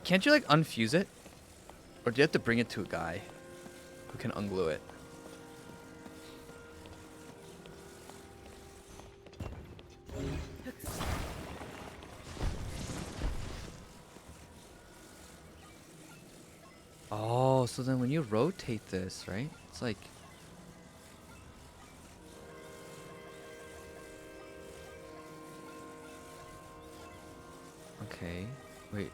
Can't you, like, unfuse it? Or do you have to bring it to a guy who can unglue it? Oh, so then when you rotate this, right? It's like... Okay. Wait.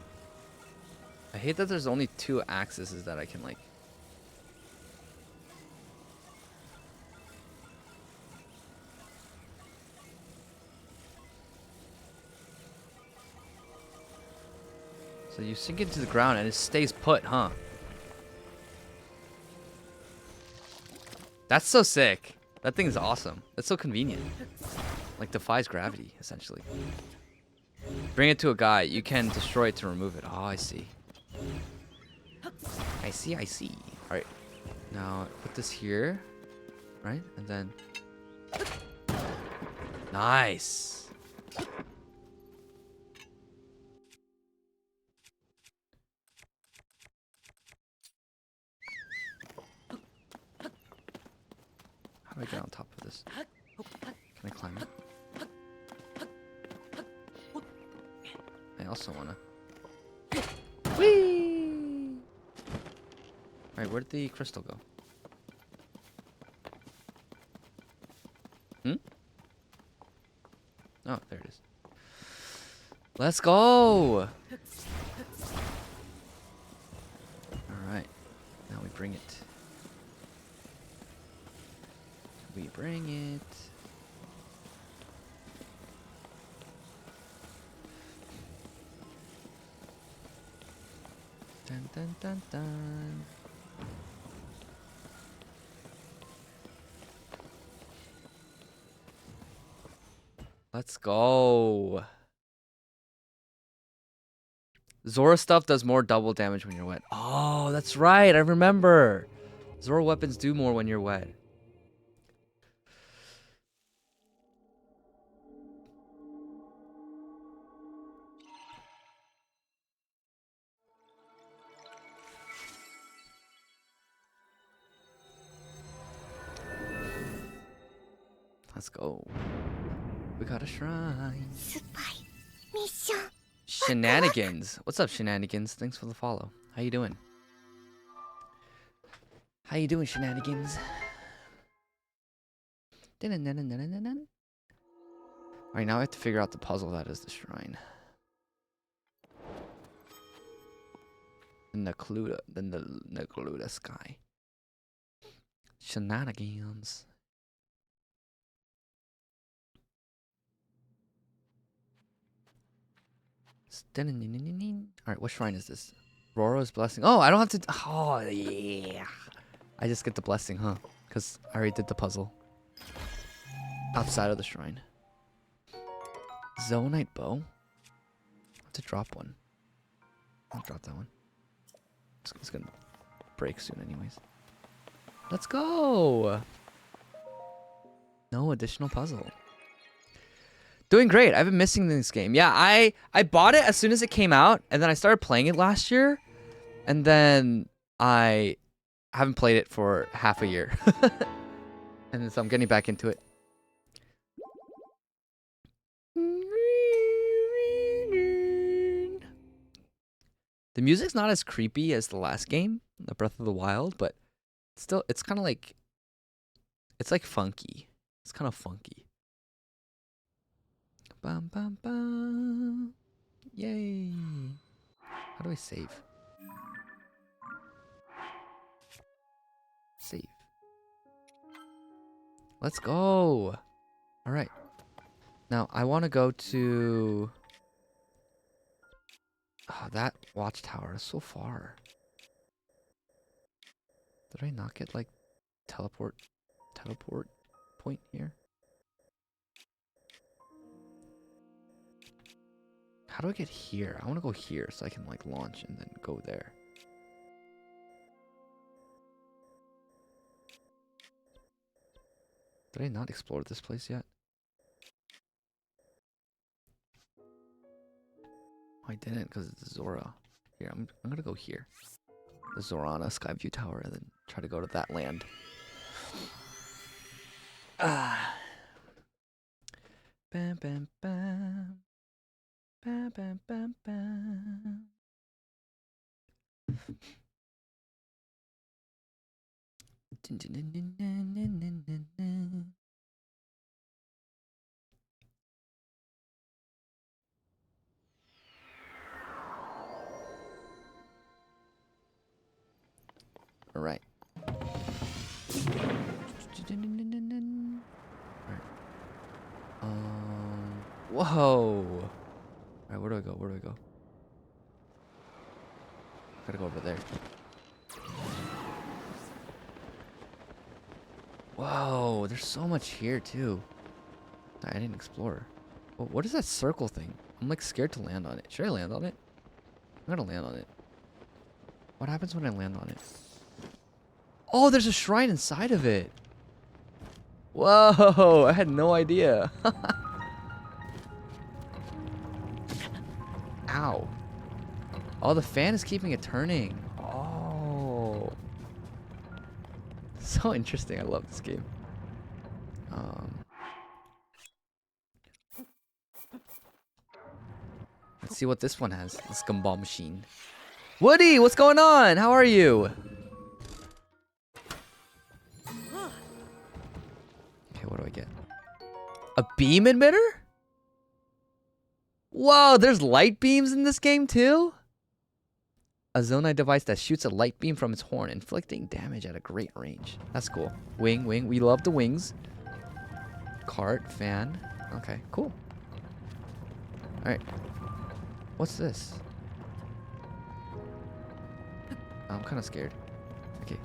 I hate that there's only 2 axes that I can, like... So you sink into the ground and it stays put, huh? That's so sick. That thing is awesome. That's so convenient. Like, defies gravity, essentially. Bring it to a guy. You can destroy it to remove it. Oh, I see. I see, I see. Alright. Now, put this here. Right? And then... Nice! How do I get on top of this? Can I climb it? I also wanna... Whee! Alright, where'd the crystal go? Hmm? Oh, there it is. Let's go! Alright. Now we bring it. We bring it. Dun dun dun dun. Let's go. Zora stuff does more double damage when you're wet. Oh, that's right. I remember. Zora weapons do more when you're wet. Let's go. We got a shrine. スパイミッション Shenanigans. What's up, Shenanigans? Thanks for the follow. How you doing? How you doing, Shenanigans? Alright, now I have to figure out the puzzle that is the shrine. The Necluda sky. Shenanigans. Alright, what shrine is this? Roro's blessing. Oh, I don't have to... Oh, yeah. I just get the blessing, huh? Because I already did the puzzle. Outside of the shrine. Zoanite bow? I have to drop one. I'll drop that one. It's gonna break soon anyways. Let's go! No additional puzzle. Doing great. I've been missing this game. Yeah, I bought it as soon as it came out, and then I started playing it last year, and then I haven't played it for half a year. And so I'm getting back into it. The music's not as creepy as the last game, the Breath of the Wild, but still, it's kind of like, it's like funky. It's kind of funky. Bum, bum, bum. Yay. How do I save? Save. Let's go. All right. Now, I want to go to... Oh, that watchtower is so far. Did I not get, like, teleport point here? How do I get here? I want to go here so I can, like, launch and then go there. Did I not explore this place yet? Oh, I didn't because it's Zora. Here, I'm gonna go here. The Zorana Skyview Tower and then try to go to that land. Ah. Bam, bam, bam. Bam, bam, bam, bam. Dun, dun, dun, dun, dun, dun, dun, dun, dun. All right. Whoa. All right, where do I go? Where do I go? Gotta go over there. Whoa, there's so much here too. I didn't explore. Oh, what is that circle thing? I'm like scared to land on it. Should I land on it? I'm gonna land on it. What happens when I land on it? Oh, there's a shrine inside of it. Whoa, I had no idea. Ow. Oh, the fan is keeping it turning. Oh. So interesting. I love this game. Let's see what this one has. This gumball machine. Woody, what's going on? How are you? Okay, what do I get? A beam emitter? Whoa, there's light beams in this game too? A Zonai device that shoots a light beam from its horn, inflicting damage at a great range. That's cool. Wing. We love the wings. Cart, fan. Okay, cool. Alright. What's this? I'm kind of scared. Okay,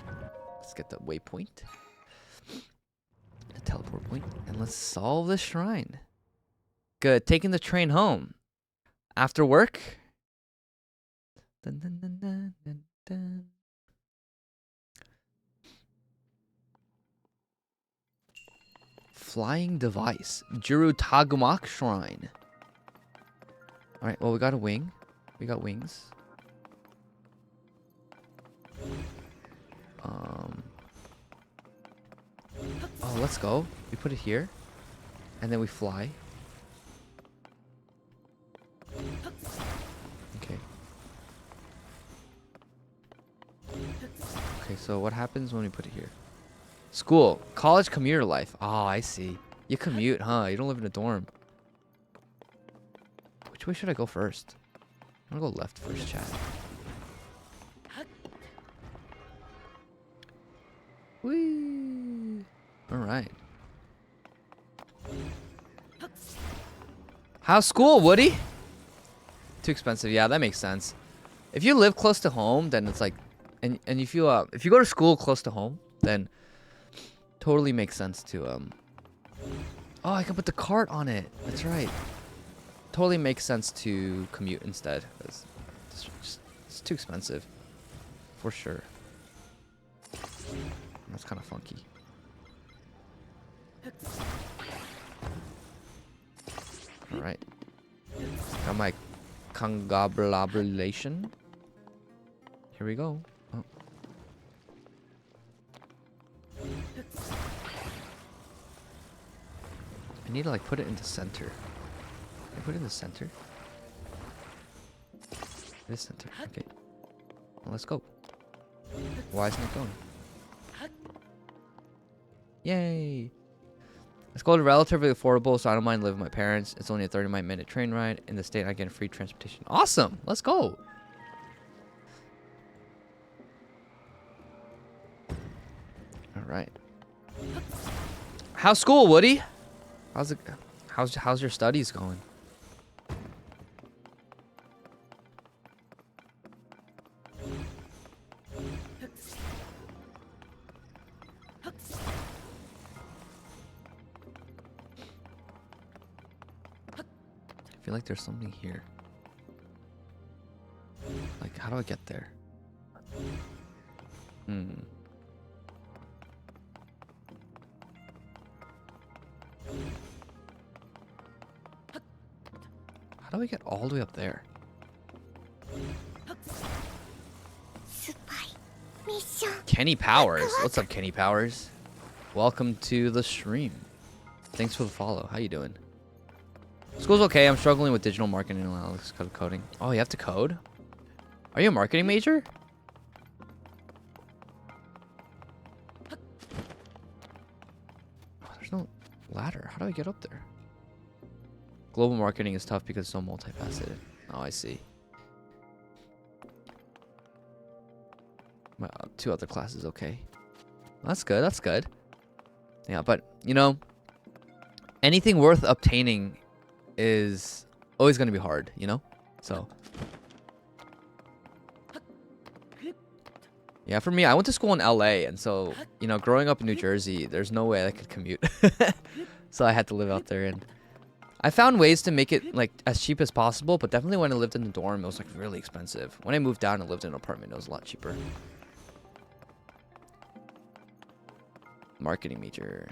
let's get the waypoint. The teleport point. And let's solve the shrine. Good. Taking the train home. After work. Dun, dun, dun, dun, dun, dun. Flying device. Juru Tagumak Shrine. Alright, well, we got a wing. We got wings. Oh, let's go. We put it here. And then we fly. Okay. Okay, so what happens when we put it here? School. College commuter life. Oh, I see. You commute, huh? You don't live in a dorm. Which way should I go first? I'm gonna go left first, chat. Whee! Alright. How's school, Woody? Too expensive. Yeah, that makes sense. If you live close to home, then it's like... And if you go to school close to home, then... Totally makes sense to, Oh, I can put the cart on it. That's right. Totally makes sense to commute instead. It's too expensive. For sure. That's kind of funky. Alright. Got my congratulation. Here we go. Oh. I need to like put it in the center. Can I put it in the center? This center. Okay. Well, let's go. Why isn't it going? Yay! Let's go to relatively affordable, so I don't mind living with my parents. It's only a 30-minute train ride. In the state, I get free transportation. Awesome! Let's go! Alright. How's school, Woody? How's it? How's your studies going? I feel like there's something here. Like, how do I get there? How do we get all the way up there? Kenny Powers. What's up, Kenny Powers? Welcome to the stream. Thanks for the follow. How you doing? School's okay. I'm struggling with digital marketing and analytics coding. Oh, you have to code? Are you a marketing major? Oh, there's no ladder. How do I get up there? Global marketing is tough because it's so multifaceted. Oh, I see. My two other classes, okay. That's good. That's good. Yeah, but, you know, anything worth obtaining is always going to be hard, you know? So. Yeah, for me, I went to school in LA, and so, you know, growing up in New Jersey, there's no way I could commute. So I had to live out there, and I found ways to make it, like, as cheap as possible, but definitely when I lived in the dorm, it was, like, really expensive. When I moved down and lived in an apartment, it was a lot cheaper. Marketing major.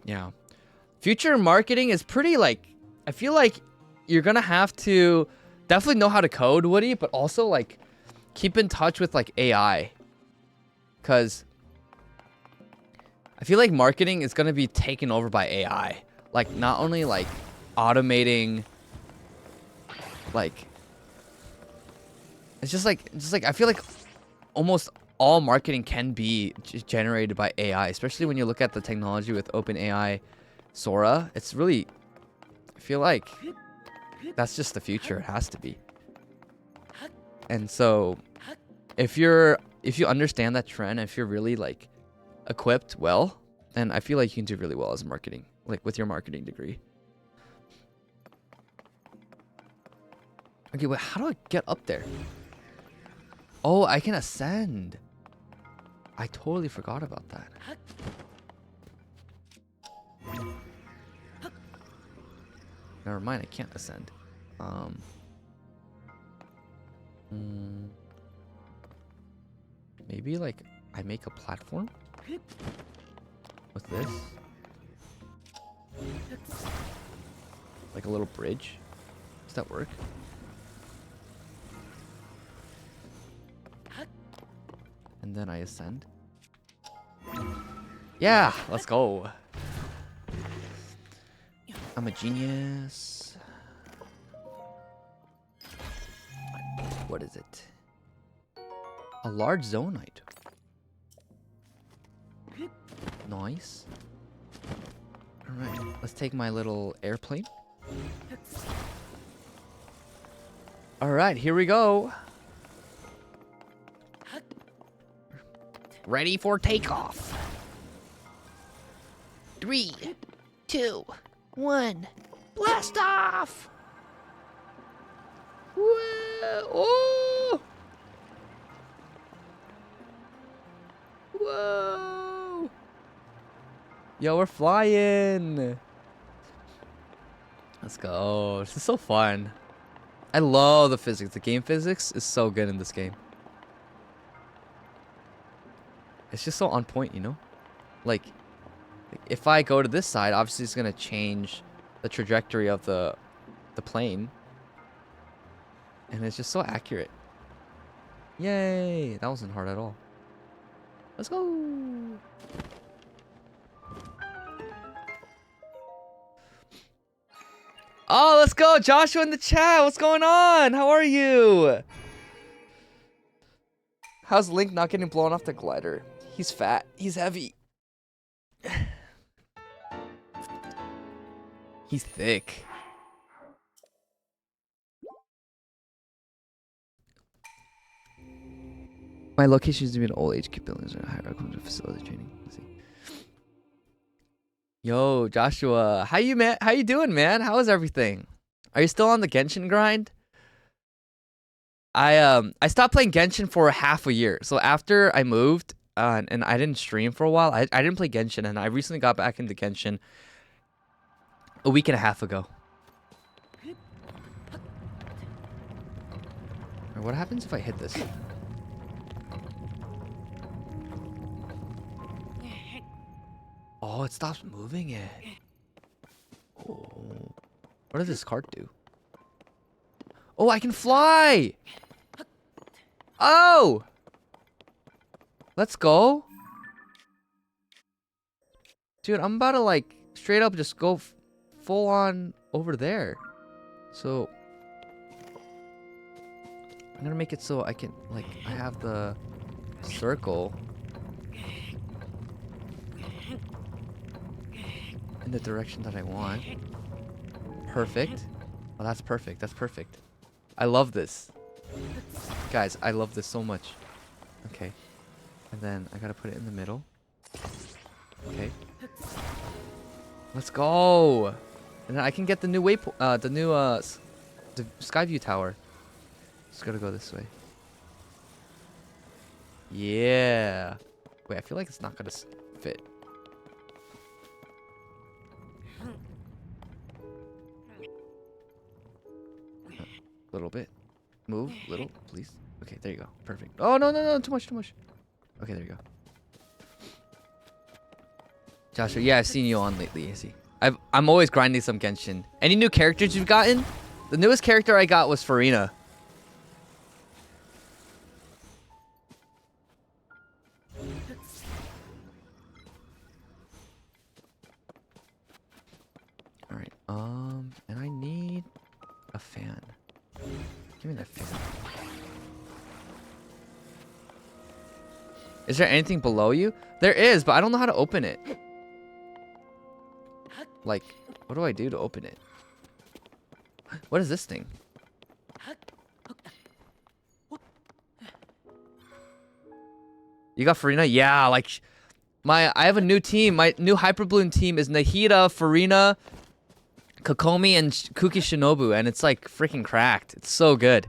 Yeah. Future marketing is pretty, like, I feel like you're gonna have to definitely know how to code, Woody, but also, like, keep in touch with, like, AI. Because I feel like marketing is gonna be taken over by AI. Like, not only, like, automating, like, it's just like I feel like almost all marketing can be generated by AI, especially when you look at the technology with OpenAI Sora. It's really, I feel like that's just the future. It has to be. And so if you understand that trend, if you're really, like, equipped well, then I feel like you can do really well as marketing, like with your marketing degree. Okay, wait, how do I get up there? Oh, I can ascend. I totally forgot about that. Never mind, I can't ascend. Maybe, like, I make a platform with this, like a little bridge. Does that work? And then I ascend. Yeah, let's go. I'm a genius. What is it? A large zonite. Nice. Alright, let's take my little airplane. Alright, here we go. Ready for takeoff. 3, 2, 1. Blast off! Whoa! Oh! Whoa! Yo, we're flying! Let's go. This is so fun. I love the physics. The game physics is so good in this game. It's just so on point, you know? Like, if I go to this side, obviously it's gonna change the trajectory of the plane. And it's just so accurate. Yay! That wasn't hard at all. Let's go! Oh, let's go! Joshua in the chat! What's going on? How are you? How's Link not getting blown off the glider? He's fat. He's heavy. He's thick. My location is to be an old age buildings and higher facility training. Let's see. Yo, Joshua, how you man? How you doing, man? How is everything? Are you still on the Genshin grind? I stopped playing Genshin for half a year. So after I moved and I didn't stream for a while, I didn't play Genshin, and I recently got back into Genshin a week and a half ago. Alright, what happens if I hit this? Oh, it stops moving it. Oh. What does this cart do? Oh, I can fly! Oh! Let's go. Dude, I'm about to like straight up just go full on over there. So I'm gonna make it so I can like I have the circle in the direction that I want. Perfect. Oh, that's perfect. That's perfect. I love this. Guys, I love this so much. Okay. And then I gotta put it in the middle. Okay. Let's go. And then I can get the new the Skyview tower. Just gotta go this way. Yeah. Wait, I feel like it's not gonna fit. A little bit. Move, little, please. Okay, there you go. Perfect. Oh, no, no, no, too much, too much. Okay, there you go. Joshua, yeah, I've seen you on lately, I see. I'm always grinding some Genshin. Any new characters you've gotten? The newest character I got was Farina. Alright, and I need a fan. Give me that fan. Is there anything below you? There is, but I don't know how to open it. Like, what do I do to open it? What is this thing? You got Farina? Yeah, like I have a new team. My new Hyperbloom team is Nahida, Farina, Kokomi, and Kuki Shinobu, and it's like freaking cracked. It's so good.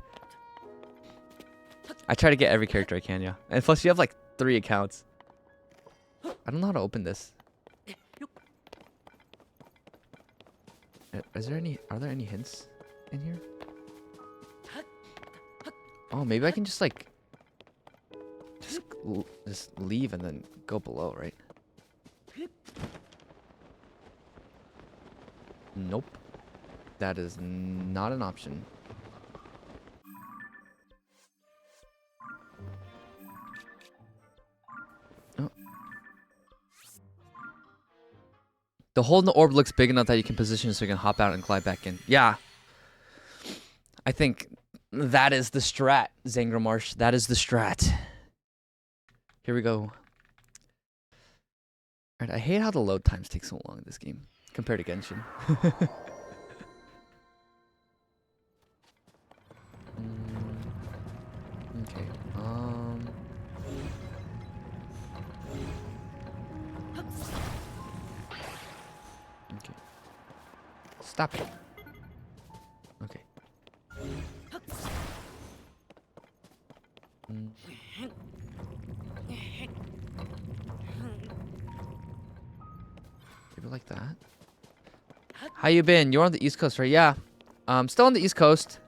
I try to get every character I can, yeah. And plus you have like 3 accounts. I don't know how to open this. Are there any hints in here? Oh, maybe I can just like just leave and then go below, right? Nope. That is not an option. Oh. The hole in the orb looks big enough that you can position it so you can hop out and glide back in. Yeah. I think that is the strat, Zangramarsh. That is the strat. Here we go. Alright, I hate how the load times take so long in this game compared to Genshin. Okay. Okay. Stop it. Okay. Maybe like that. How you been? You're on the East Coast, right? Yeah. Still on the East Coast.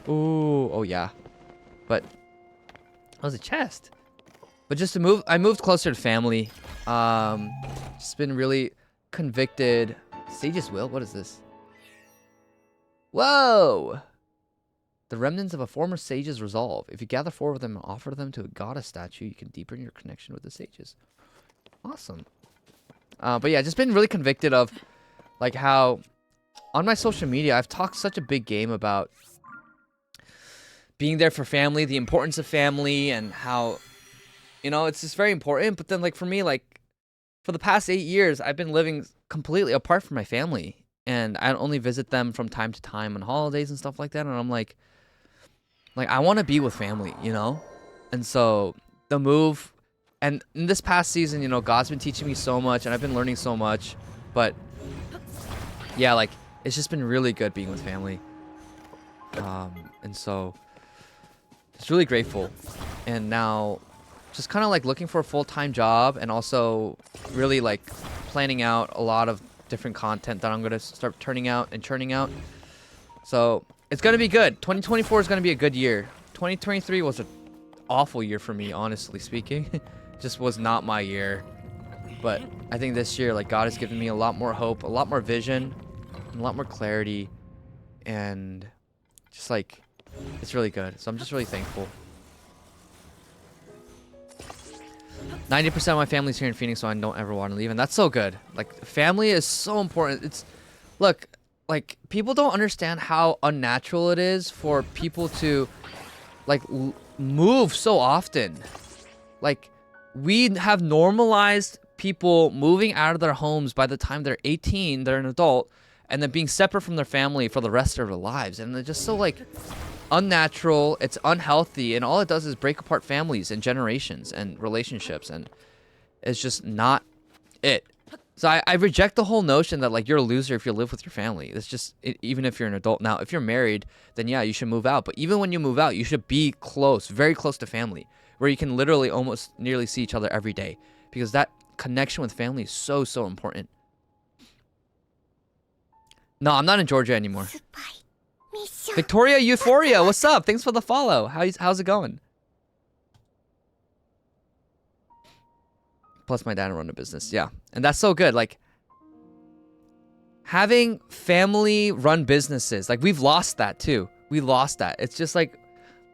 Ooh, oh yeah. But that was a chest. But just to move, I moved closer to family. Just been really convicted. Sage's Will? What is this? Whoa! The remnants of a former sage's resolve. If you gather 4 of them and offer them to a goddess statue, you can deepen your connection with the sages. Awesome. But yeah, just been really convicted of like how on my social media I've talked such a big game about being there for family, the importance of family, and how, you know, it's just very important. But then like for me, like for the past 8 years, I've been living completely apart from my family, and I only visit them from time to time on holidays and stuff like that. And I'm like I want to be with family, you know? And so the move And in this past season, you know, God's been teaching me so much, and I've been learning so much. But yeah, like it's just been really good being with family. And so just really grateful. And now just kind of like looking for a full-time job, and also really like planning out a lot of different content that I'm gonna start turning out and churning out. So it's gonna be good. 2024 is gonna be a good year. 2023 was an awful year for me, honestly speaking. Just was not my year. But I think this year, like, God has given me a lot more hope, a lot more vision, and a lot more clarity, and just like it's really good. So I'm just really thankful. 90% of my family's here in Phoenix, so I don't ever want to leave, and that's so good. Like, family is so important. It's, look, like, people don't understand how unnatural it is for people to like move so often. Like, we have normalized people moving out of their homes by the time they're 18, they're an adult, and then being separate from their family for the rest of their lives. And they're just so like unnatural, it's unhealthy, and all it does is break apart families and generations and relationships, and it's just not it. So I reject the whole notion that like you're a loser if you live with your family. It's just even if you're an adult. Now, if you're married, then yeah, you should move out. But even when you move out, you should be close, very close to family, where you can literally almost nearly see each other every day, because that connection with family is so, so important. No, I'm not in Georgia anymore. Victoria Euphoria, what's up? Thanks for the follow. How's it going? Plus my dad run a business. Yeah. And that's so good. Like, having family run businesses, like, we've lost that too. We lost that. It's just like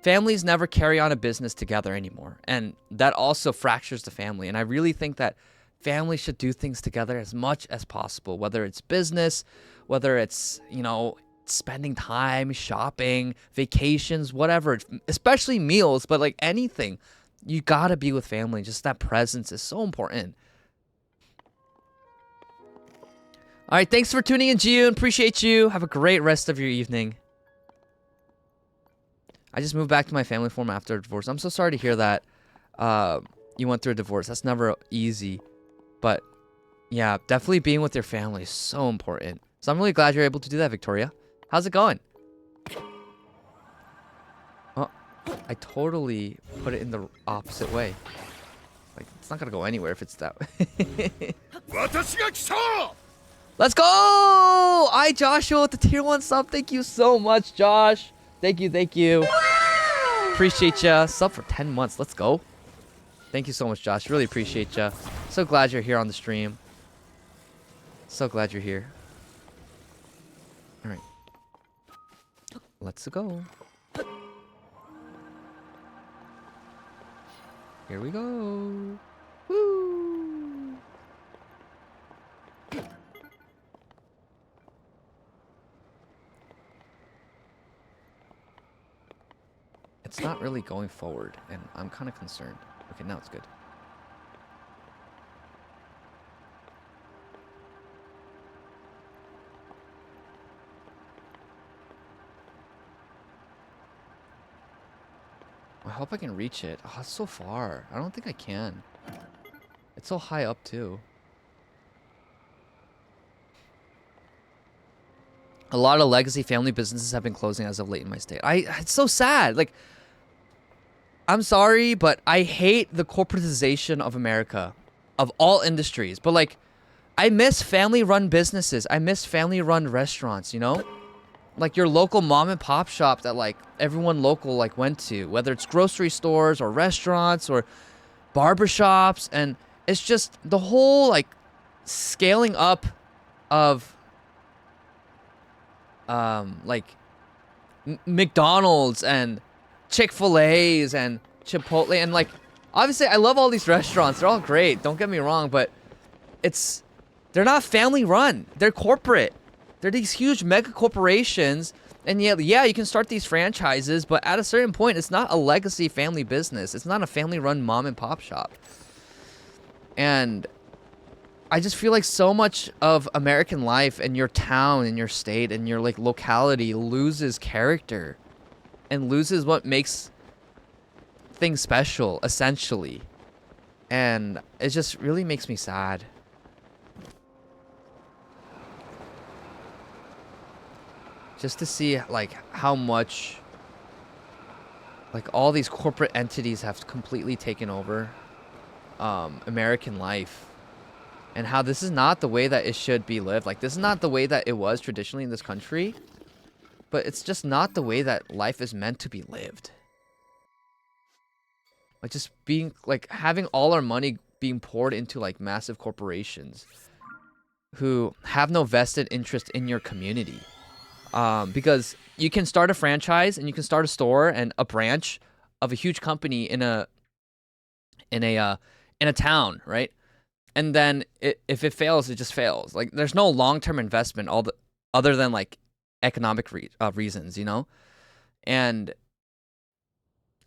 families never carry on a business together anymore. And that also fractures the family. And I really think that families should do things together as much as possible, whether it's business, whether it's, you know, spending time, shopping, vacations, whatever, especially meals, but like anything. You gotta be with family. Just that presence is so important. All right, thanks for tuning in, June. Appreciate you. Have a great rest of your evening. I just moved back to my family form after a divorce. I'm so sorry to hear that you went through a divorce. That's never easy. But yeah, definitely being with your family is so important. So I'm really glad you're able to do that, Victoria. How's it going? I totally put it in the opposite way. Like, it's not gonna go anywhere if it's that way. Let's go! Hi, Joshua with the tier 1 sub. Thank you so much, Josh. Thank you, thank you. Appreciate ya. Sub for 10 months. Let's go. Thank you so much, Josh. Really appreciate ya. So glad you're here on the stream. So glad you're here. All right. Let's go. Here we go. Woo! It's not really going forward, and I'm kind of concerned. Okay, now it's good. I hope I can reach it. Oh, it's so far. I don't think I can. It's so high up, too. A lot of legacy family businesses have been closing as of late in my state. It's so sad. Like, I'm sorry, but I hate the corporatization of America, of all industries. But, like, I miss family-run businesses. I miss family-run restaurants, you know? Like your local mom and pop shop that like everyone local like went to, whether it's grocery stores or restaurants or barbershops. And it's just the whole like scaling up of like McDonald's and Chick-fil-A's and Chipotle, and like obviously I love all these restaurants. They're all great, don't get me wrong, but they're not family run. They're corporate. They're these huge mega corporations, and yeah, you can start these franchises, but at a certain point, it's not a legacy family business. It's not a family-run mom and pop shop. And I just feel like so much of American life and your town and your state and your like locality loses character and loses what makes things special, essentially. And it just really makes me sad. Just to see like how much like all these corporate entities have completely taken over American life, and how this is not the way that it should be lived. Like, this is not the way that it was traditionally in this country, but it's just not the way that life is meant to be lived. Like, just being like having all our money being poured into like massive corporations who have no vested interest in your community. Because you can start a franchise and you can start a store and a branch of a huge company in a town, right? And then if it fails, it just fails. Like, there's no long-term investment other than like economic reasons, you know? And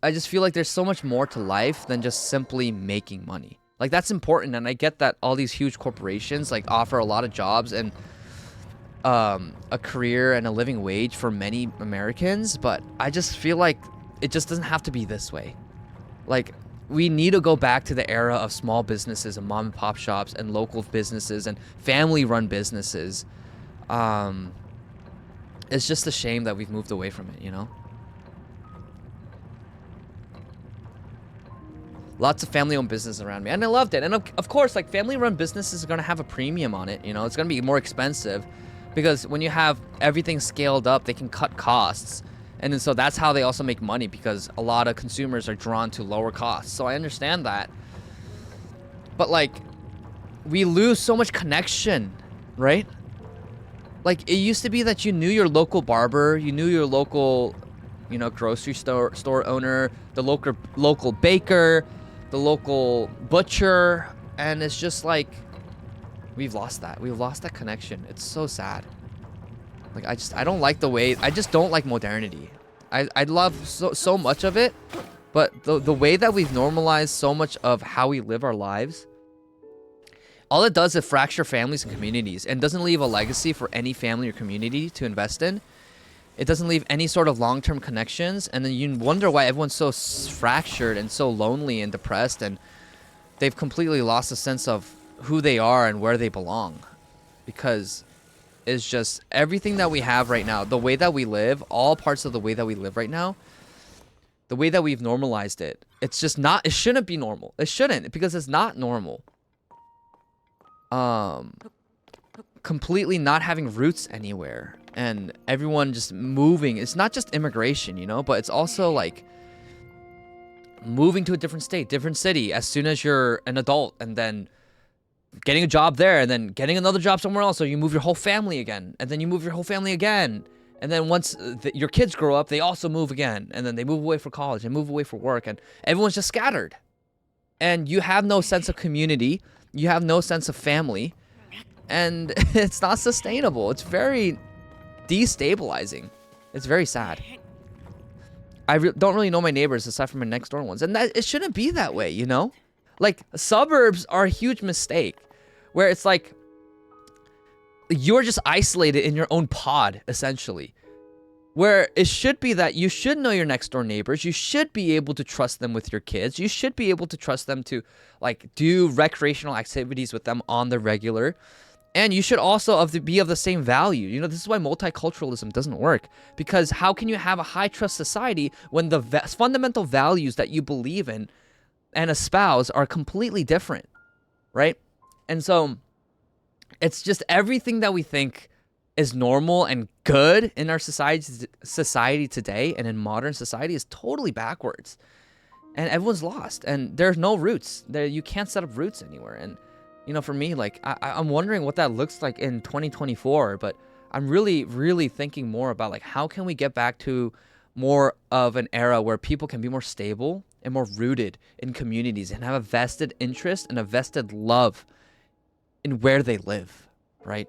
I just feel like there's so much more to life than just simply making money. Like, that's important, and I get that all these huge corporations like offer a lot of jobs and a career and a living wage for many Americans, but I just feel like it just doesn't have to be this way. Like, we need to go back to the era of small businesses and mom and pop shops and local businesses and family run businesses. It's just a shame that we've moved away from it, you know? Lots of family-owned business around me, and I loved it. And of course, like, family-run businesses are gonna have a premium on it, you know? It's gonna be more expensive because when you have everything scaled up, they can cut costs. And then so that's how they also make money, because a lot of consumers are drawn to lower costs. So I understand that. But like, we lose so much connection, right? Like, it used to be that you knew your local barber, you knew your local, you know, grocery store owner, the local baker, the local butcher, and it's just like we've lost that. We've lost that connection. It's so sad. Like, I don't like the way, I just don't like modernity. I love so much of it, but the way that we've normalized so much of how we live our lives, all it does is fracture families and communities, and doesn't leave a legacy for any family or community to invest in. It doesn't leave any sort of long-term connections, and then you wonder why everyone's so fractured and so lonely and depressed, and they've completely lost a sense of who they are and where they belong. Because it's just everything that we have right now, the way that we live, all parts of the way that we live right now, the way that we've normalized it, it's just not, it shouldn't be normal. It shouldn't, because it's not normal. Completely not having roots anywhere, and everyone just moving. It's not just immigration, you know, but it's also like moving to a different state, different city as soon as you're an adult, and then getting a job there, and then getting another job somewhere else, so you move your whole family again, and then you move your whole family again, and then once your kids grow up, they also move again, and then they move away for college and move away for work, and everyone's just scattered, and you have no sense of community, you have no sense of family, and it's not sustainable. It's very destabilizing. It's very sad. I don't really know my neighbors aside from my next door ones, and that it shouldn't be that way, you know? Like, suburbs are a huge mistake, where it's like you're just isolated in your own pod, essentially. Where it should be that you should know your next door neighbors, you should be able to trust them with your kids, you should be able to trust them to like do recreational activities with them on the regular, and you should also be of the same value. You know, this is why multiculturalism doesn't work, because how can you have a high trust society when the fundamental values that you believe in and espouse are completely different, right? And so it's just everything that we think is normal and good in our society today and in modern society is totally backwards, and everyone's lost, and there's no roots there. You can't set up roots anywhere. And you know, for me, like, I'm wondering what that looks like in 2024, but I'm really thinking more about like, how can we get back to more of an era where people can be more stable and more rooted in communities and have a vested interest and a vested love in where they live, right?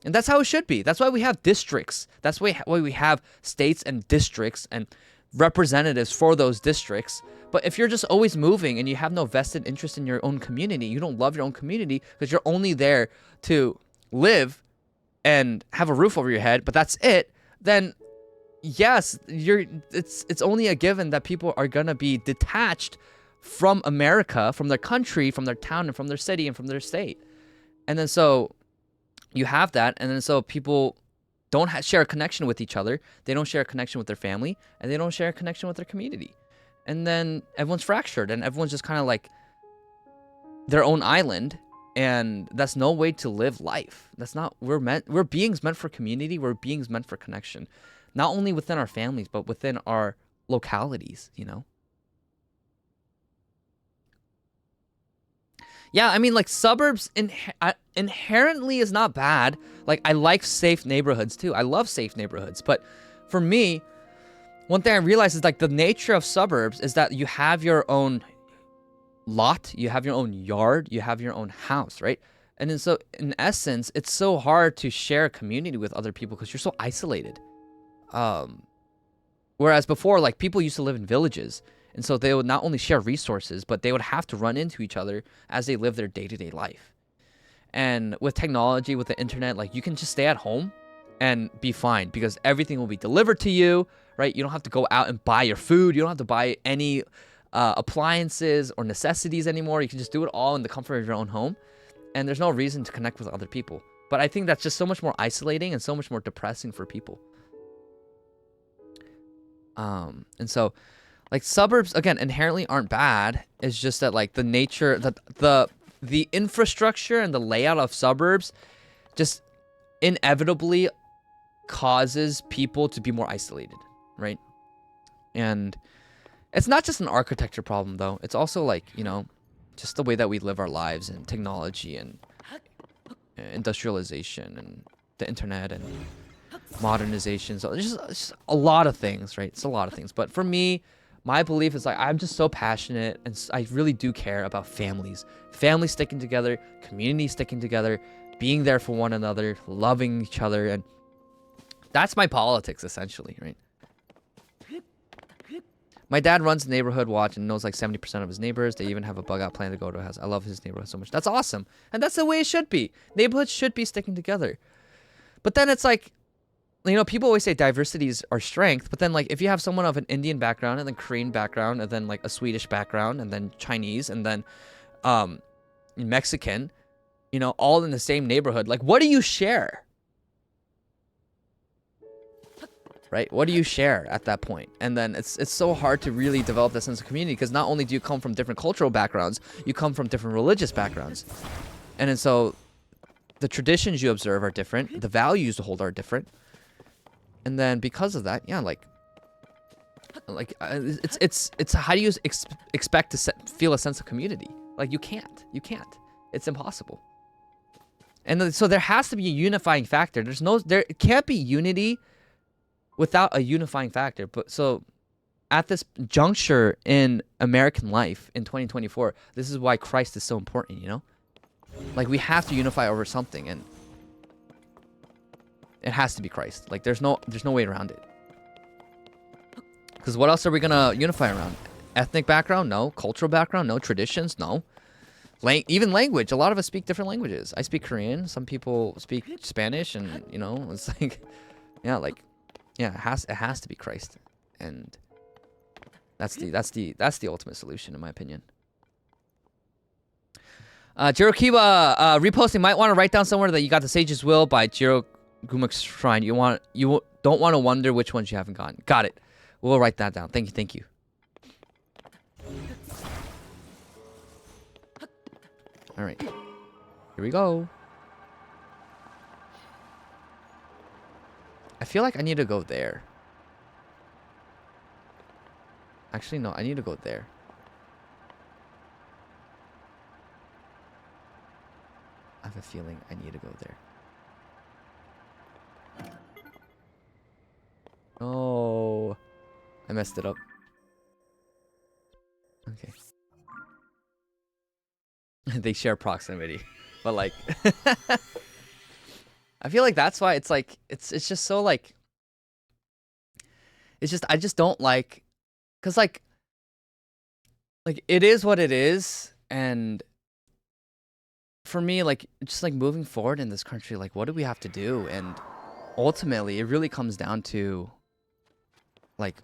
And that's how it should be. That's why we have districts. That's why we have states and districts and representatives for those districts. But if you're just always moving and you have no vested interest in your own community, you don't love your own community because you're only there to live and have a roof over your head, but that's it, then yes, it's only a given that people are gonna be detached from America, from their country, from their town, and from their city, and from their state. And then so you have that, and then so people don't share a connection with each other. They don't share a connection with their family, and they don't share a connection with their community. And then everyone's fractured, and everyone's just kind of like their own island, and that's no way to live life. That's not, we're beings meant for community. We're beings meant for connection, not only within our families, but within our localities, you know? Yeah, I mean, like, suburbs inherently is not bad. Like, I like safe neighborhoods, too. I love safe neighborhoods. But for me, one thing I realized is, like, the nature of suburbs is that you have your own lot, you have your own yard, you have your own house, right? And then so, in essence, it's so hard to share a community with other people because you're so isolated. Whereas before, like, people used to live in villages. And so they would not only share resources, but they would have to run into each other as they live their day-to-day life. And with technology, with the internet, like, you can just stay at home and be fine because everything will be delivered to you, right? You don't have to go out and buy your food. You don't have to buy any appliances or necessities anymore. You can just do it all in the comfort of your own home. And there's no reason to connect with other people. But I think that's just so much more isolating and so much more depressing for people. And so, like, suburbs, again, inherently aren't bad. It's just that, like, the nature, the infrastructure and the layout of suburbs just inevitably causes people to be more isolated, right? And it's not just an architecture problem, though. It's also, like, you know, just the way that we live our lives and technology and industrialization and the internet and modernization. So it's just a lot of things, right? It's a lot of things. But for me, my belief is, like, I'm just so passionate and I really do care about families. Families sticking together, communities sticking together, being there for one another, loving each other. And that's my politics, essentially, right? My dad runs a neighborhood watch and knows like 70% of his neighbors. They even have a bug out plan to go to a house. I love his neighborhood so much. That's awesome. And that's the way it should be. Neighborhoods should be sticking together. But then it's like, you know, people always say diversity is our strength, but then, like, if you have someone of an Indian background and then Korean background and then, like, a Swedish background and then Chinese and then Mexican, you know, all in the same neighborhood, like, what do you share? Right? What do you share at that point? And then it's so hard to really develop that sense of community because not only do you come from different cultural backgrounds, you come from different religious backgrounds. And then so the traditions you observe are different, the values you hold are different. And then because of that, yeah, it's how do you expect to feel a sense of community? Like, you can't. It's impossible. And so there has to be a unifying factor. There can't be unity without a unifying factor. But so at this juncture in American life in 2024, this is why Christ is so important, you know? Like, we have to unify over something, and it has to be Christ. Like, there's no way around it. Because what else are we gonna unify around? Ethnic background? No. Cultural background? No. Traditions? No. Even language. A lot of us speak different languages. I speak Korean. Some people speak Spanish, and, you know, it's like, yeah, it has to be Christ, and that's the ultimate solution, in my opinion. Jiro Kiba reposting. Might want to write down somewhere that you got the Sage's Will by Jiro Gumuk's Shrine. You don't want to wonder which ones you haven't gotten. Got it. We'll write that down. Thank you. All right. Here we go. I feel like I need to go there. Actually, no. I need to go there. I have a feeling I need to go there. Oh, I messed it up. Okay. They share proximity, but like, I feel like that's why it's like it's just so like. It's just I just don't like, cause like it is what it is, and for me, like, just like moving forward in this country, like, what do we have to do? And ultimately, it really comes down to like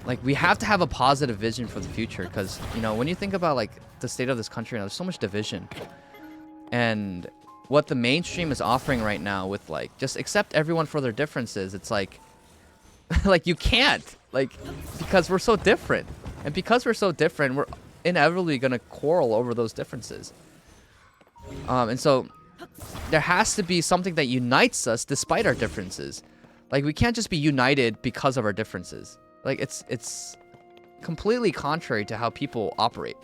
like we have to have a positive vision for the future, because you know, when you think about like the state of this country now, there's so much division. And what the mainstream is offering right now with like just accept everyone for their differences, it's like like you can't, like, because we're so different. And because we're so different, we're inevitably going to quarrel over those differences. And so there has to be something that unites us despite our differences. Like, we can't just be united because of our differences. Like, it's completely contrary to how people operate.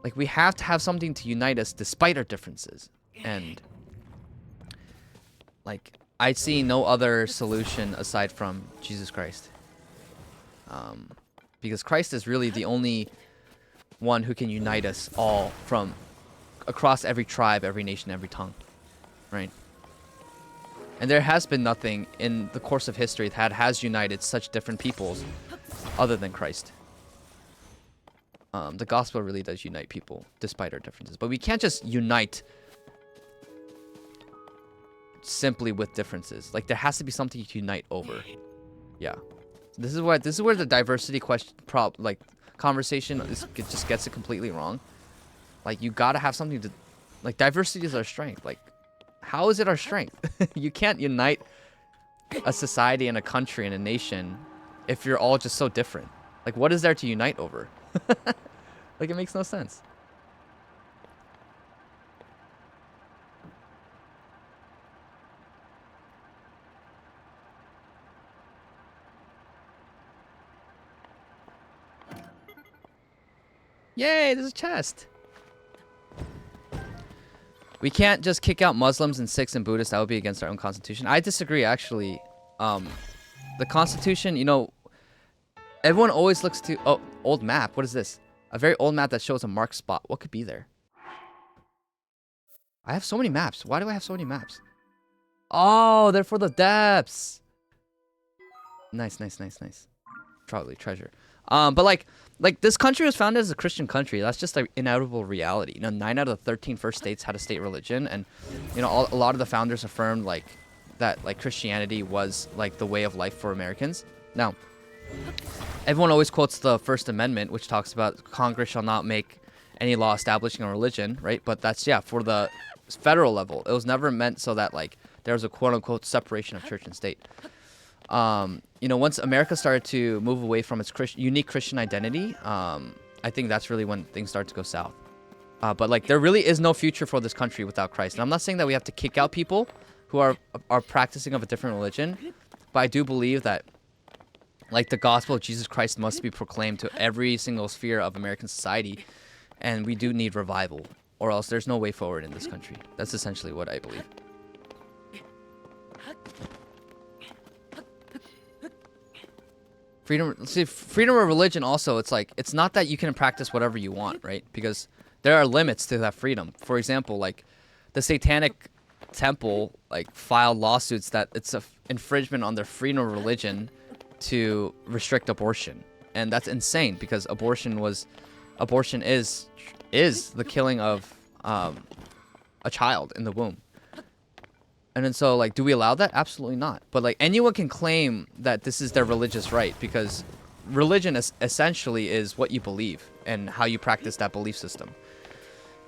Like, we have to have something to unite us despite our differences. And like, I see no other solution aside from Jesus Christ. Because Christ is really the only one who can unite us all from across every tribe, every nation, every tongue. Right? And there has been nothing in the course of history that has united such different peoples other than Christ. The gospel really does unite people despite our differences. But we can't just unite simply with differences. Like, there has to be something to unite over. Yeah. This is where the diversity conversation just gets it completely wrong. Like, you gotta have something to, like, diversity is our strength. Like, how is it our strength? You can't unite a society and a country and a nation if you're all just so different. Like, what is there to unite over? Like, it makes no sense. Yay, there's a chest. We can't just kick out Muslims and Sikhs and Buddhists. That would be against our own constitution. I disagree, actually. The constitution, you know, everyone always looks to... Oh, old map. What is this? A very old map that shows a marked spot. What could be there? I have so many maps. Why do I have so many maps? Oh, they're for the depths. Nice, nice, nice, nice. Probably treasure. But like this country was founded as a Christian country. That's just an inevitable reality. You know, 9 out of the 13 first states had a state religion, and you know, a lot of the founders affirmed like that, like Christianity was like the way of life for Americans. Now, everyone always quotes the First Amendment, which talks about Congress shall not make any law establishing a religion, right? But that's, yeah, for the federal level. It was never meant so that like there was a quote unquote separation of church and state. You know, once America started to move away from its unique Christian identity, I think that's really when things start to go south. But like, there really is no future for this country without Christ. And I'm not saying that we have to kick out people who are practicing of a different religion, but I do believe that like the gospel of Jesus Christ must be proclaimed to every single sphere of American society, and we do need revival, or else there's no way forward in this country. That's essentially what I believe. Freedom of religion also, it's like, it's not that you can practice whatever you want, right? Because there are limits to that freedom. For example, like the Satanic Temple like filed lawsuits that it's a infringement on their freedom of religion to restrict abortion. And that's insane, because abortion is the killing of a child in the womb. And then so, like, do we allow that? Absolutely not. But, like, anyone can claim that this is their religious right, because religion essentially is what you believe and how you practice that belief system.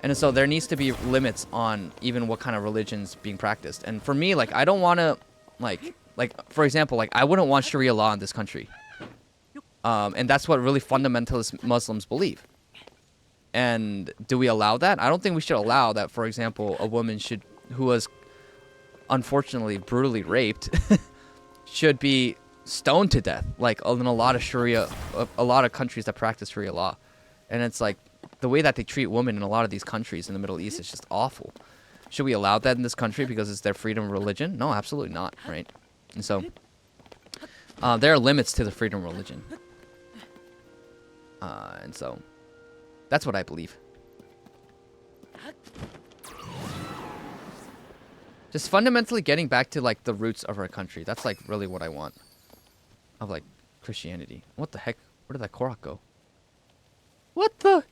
And so there needs to be limits on even what kind of religion's being practiced. And for me, like, I don't want to, like, for example, like, I wouldn't want Sharia law in this country. And that's what really fundamentalist Muslims believe. And do we allow that? I don't think we should allow that, for example, a woman who was unfortunately brutally raped should be stoned to death, like in a lot of countries that practice Sharia law. And it's like the way that they treat women in a lot of these countries in the Middle East is just awful. Should we allow that in this country because it's their freedom of religion? No, absolutely not, right? And so there are limits to the freedom of religion. And so that's what I believe. Just fundamentally getting back to like the roots of our country. That's like really what I want. Of like Christianity. What the heck? Where did that Korok go? What the?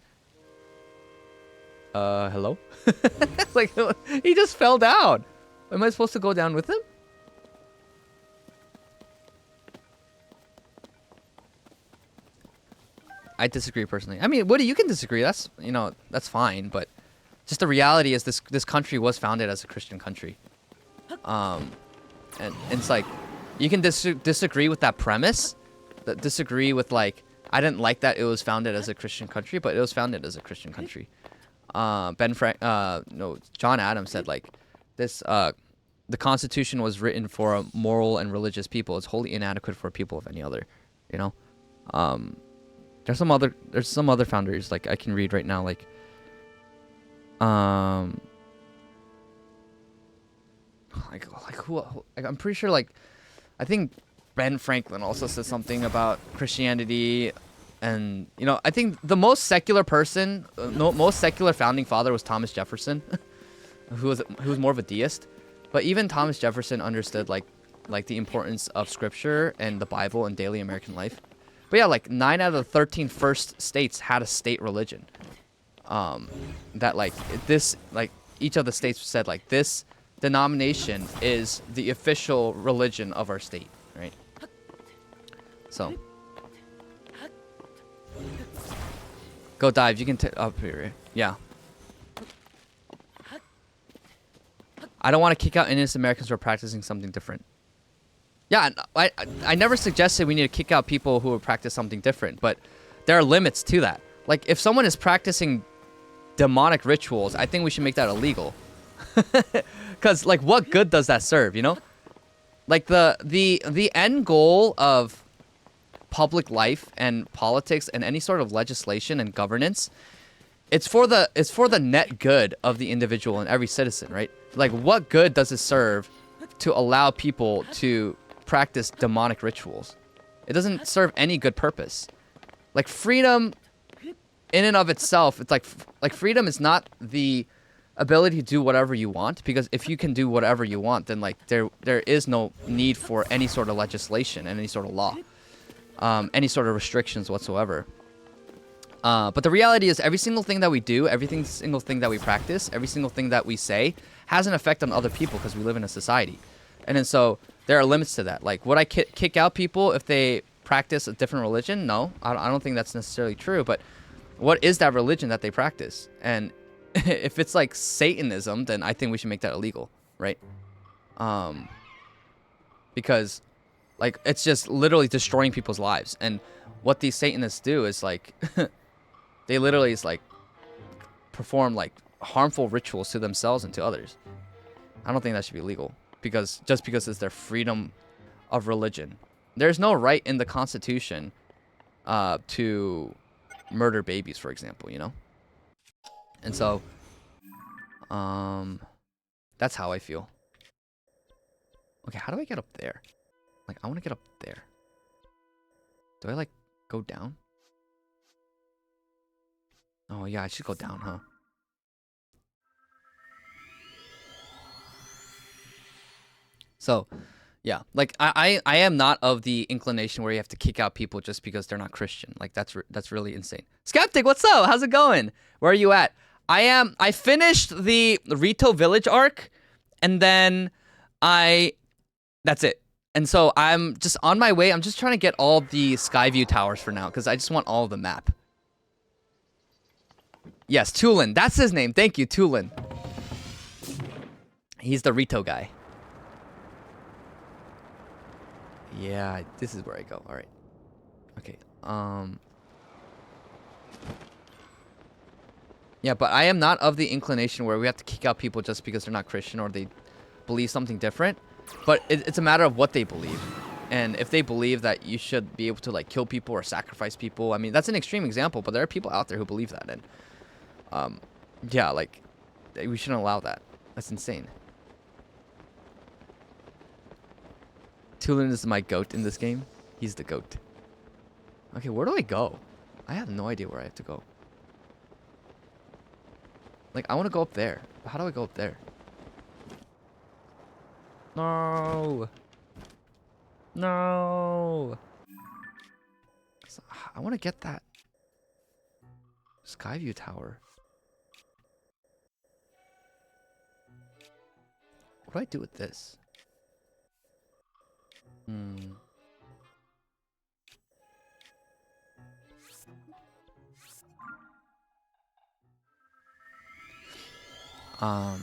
Hello? Like, he just fell down. Am I supposed to go down with him? I disagree personally. I mean, Woody, you can disagree. That's that's fine. But just the reality is this country was founded as a Christian country. And it's like you can disagree with that premise. Disagree with like I didn't like that it was founded as a Christian country, but it was founded as a Christian country. John Adams said like this. The Constitution was written for a moral and religious people. It's wholly inadequate for a people of any other. You know, there's some other founders like I can read right now like, like who like, I'm pretty sure like, I think Ben Franklin also said something about Christianity, and I think the most secular person, most secular founding father was Thomas Jefferson, who was more of a deist. But even Thomas Jefferson understood like the importance of scripture and the Bible in daily American life. But yeah, like 9 out of the 13 first states had a state religion. That like this, like each of the states said like this denomination is the official religion of our state, right? So go dive. You can up here. Yeah. I don't want to kick out innocent Americans who are practicing something different. Yeah, I never suggested we need to kick out people who practice something different, but there are limits to that. Like, if someone is practicing demonic rituals, I think we should make that illegal. Because, like, what good does that serve, Like, the end goal of public life and politics and any sort of legislation and governance, it's for the net good of the individual and every citizen, right? Like, what good does it serve to allow people to practice demonic rituals? It doesn't serve any good purpose. Like, freedom in and of itself, it's like freedom is not the ability to do whatever you want, because if you can do whatever you want, then like there is no need for any sort of legislation and any sort of law, any sort of restrictions whatsoever. But the reality is every single thing that we do, every single thing that we practice, every single thing that we say has an effect on other people because we live in a society. And then so there are limits to that. Like, would I kick out people if they practice a different religion? No, I don't think that's necessarily true. But what is that religion that they practice? And if it's like Satanism, then I think we should make that illegal, right? Because like it's just literally destroying people's lives. And what these Satanists do is like they literally is like perform like harmful rituals to themselves and to others. I don't think that should be legal because it's their freedom of religion. There's no right in the Constitution to murder babies, for example, And so that's how I feel. Okay, how do I get up there? Like, I want to get up there. Do I like go down? Oh yeah, I should go down, huh? So, yeah, like I am not of the inclination where you have to kick out people just because they're not Christian. Like that's really insane. Skeptic, what's up? How's it going? Where are you at? I finished the Rito Village arc, and then that's it. And so I'm just on my way. I'm just trying to get all the Skyview towers for now because I just want all of the map. Yes, Tulin. That's his name. Thank you, Tulin. He's the Rito guy. Yeah, this is where I go. All right. Okay. Yeah, but I am not of the inclination where we have to kick out people just because they're not Christian or they believe something different. But it's a matter of what they believe. And if they believe that you should be able to like kill people or sacrifice people, I mean, that's an extreme example, but there are people out there who believe that. And yeah, like we shouldn't allow that. That's insane. Tulin is my goat in this game. He's the goat. Okay, where do I go? I have no idea where I have to go. Like, I want to go up there. But how do I go up there? No. No. So, I want to get that Skyview tower. What do I do with this? But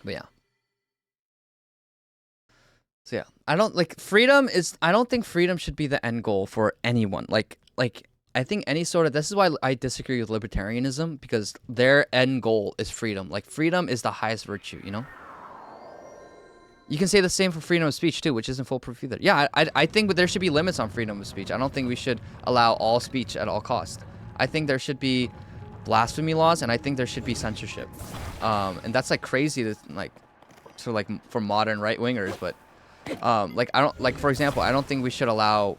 yeah. So yeah, I don't think freedom should be the end goal for anyone. Like I think any sort of, this is why I disagree with libertarianism, because their end goal is freedom. Like freedom is the highest virtue, you know? You can say the same for freedom of speech too, which isn't foolproof either. Yeah, I think there should be limits on freedom of speech. I don't think we should allow all speech at all costs. I think there should be blasphemy laws, and I think there should be censorship. And that's like crazy to for modern right wingers, but like I don't, like for example, I don't think we should allow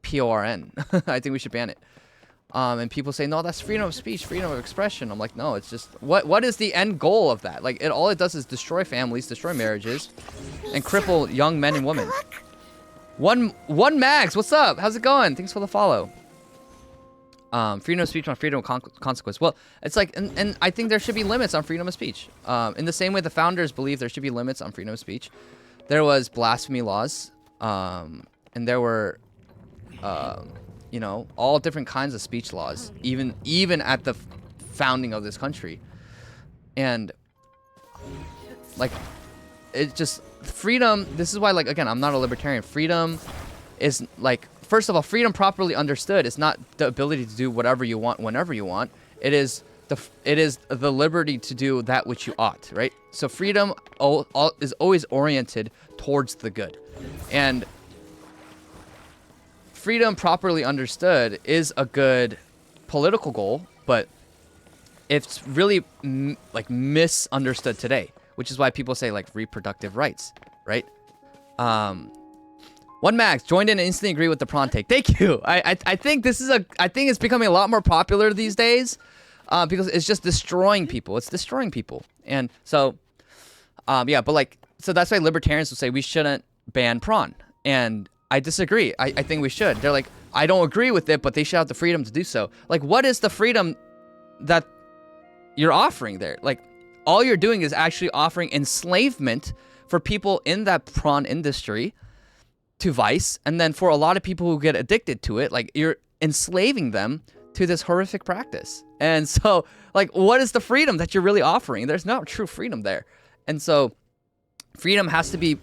PORN. I think we should ban it. And people say, no, that's freedom of speech, freedom of expression. I'm like, no, it's just, what is the end goal of that? Like, all it does is destroy families, destroy marriages, and cripple young men and women. One Mags, what's up? How's it going? Thanks for the follow. Freedom of speech on freedom of consequence. Well, it's like, and I think there should be limits on freedom of speech. In the same way the founders believe there should be limits on freedom of speech. There was blasphemy laws, and there were, you know, all different kinds of speech laws, even at the founding of this country. And like, it just, freedom, this is why, like, again, I'm not a libertarian. Freedom is like, first of all, freedom properly understood is not the ability to do whatever you want whenever you want. It is the liberty to do that which you ought, right? So freedom is always oriented towards the good. And freedom properly understood is a good political goal, but it's really like misunderstood today, which is why people say like reproductive rights, right? One Max joined in and instantly agree with the prawn take. Thank you. I think I think it's becoming a lot more popular these days, because it's just destroying people. It's destroying people. And so, yeah, but like, so that's why libertarians will say we shouldn't ban prawn. And I disagree. I think we should. They're like, I don't agree with it, but they should have the freedom to do so. Like, what is the freedom that you're offering there? Like, all you're doing is actually offering enslavement for people in that prawn industry to vice. And then for a lot of people who get addicted to it, like, you're enslaving them to this horrific practice. And so, like, what is the freedom that you're really offering? There's no true freedom there. And so freedom has to be,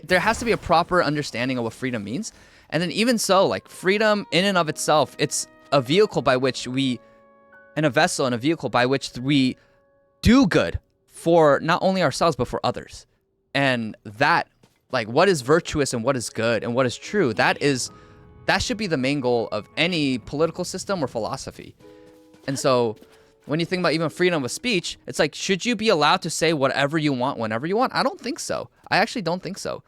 there has to be a proper understanding of what freedom means. And then even so, like, freedom in and of itself, it's a vehicle by which we, and a vessel and a vehicle by which we do good for not only ourselves, but for others. And that, like, what is virtuous and what is good and what is true, that should be the main goal of any political system or philosophy. And so when you think about even freedom of speech, it's like, should you be allowed to say whatever you want whenever you want? I don't think so. I actually don't think so.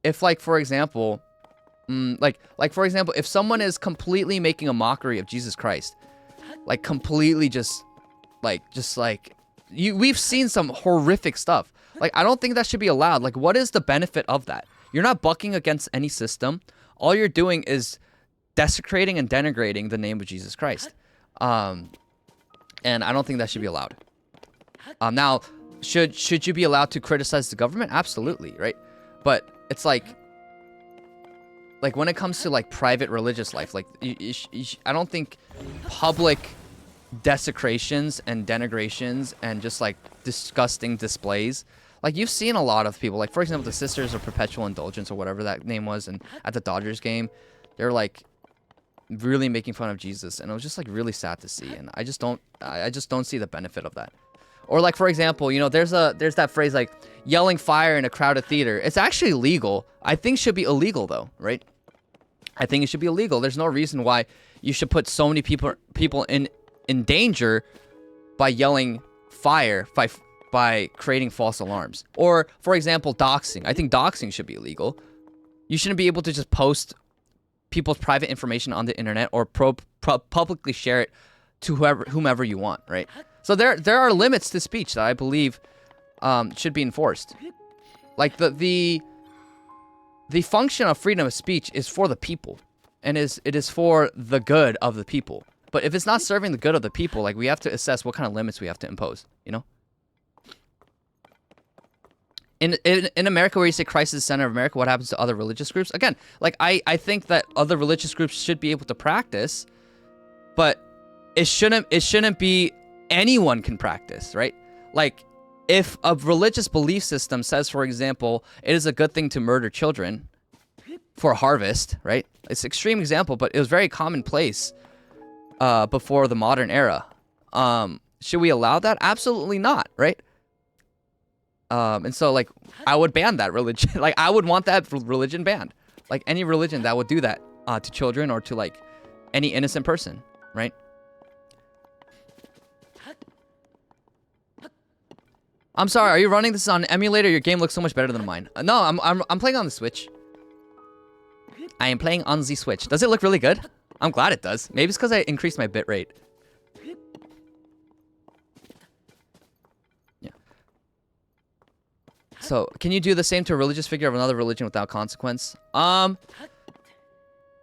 If, like, for example, for example, if someone is completely making a mockery of Jesus Christ, like, completely we've seen some horrific stuff. Like, I don't think that should be allowed. Like, what is the benefit of that? You're not bucking against any system. All you're doing is desecrating and denigrating the name of Jesus Christ. And I don't think that should be allowed. Now, should you be allowed to criticize the government? Absolutely, right? But it's like when it comes to, like, private religious life, like, I don't think public desecrations and denigrations and just, like, disgusting displays, like, you've seen a lot of people, like, for example, the Sisters of Perpetual Indulgence or whatever that name was, and at the Dodgers game, they're, like, really making fun of Jesus, and it was just, like, really sad to see. And I just don't see the benefit of that. Or, like, for example, you know, there's that phrase, like, yelling fire in a crowded theater. It's actually legal. I think should be illegal, though, right? I think it should be illegal. There's no reason why you should put so many people in danger by yelling fire, by creating false alarms. Or, for example, doxing. I think doxing should be illegal. You shouldn't be able to just post people's private information on the internet or publicly share it to whomever you want, right? So there are limits to speech that I believe should be enforced. Like, the function of freedom of speech is for the people, and it is for the good of the people. But if it's not serving the good of the people, like, we have to assess what kind of limits we have to impose, you know? In America, where you say Christ is the center of America, what happens to other religious groups? Again, like, I think that other religious groups should be able to practice, but it shouldn't be anyone can practice, right? Like, if a religious belief system says, for example, it is a good thing to murder children for harvest, right? It's an extreme example, but it was very commonplace before the modern era. Should we allow that? Absolutely not, right? And so, like, I would ban that religion. Like, I would want that religion banned. Like, any religion that would do that to children or to, like, any innocent person, right? I'm sorry, are you running this on an emulator? Your game looks so much better than mine. No, I'm playing on the Switch. I am playing on the Switch. Does it look really good? I'm glad it does. Maybe it's because I increased my bitrate. Yeah. So, can you do the same to a religious figure of another religion without consequence? I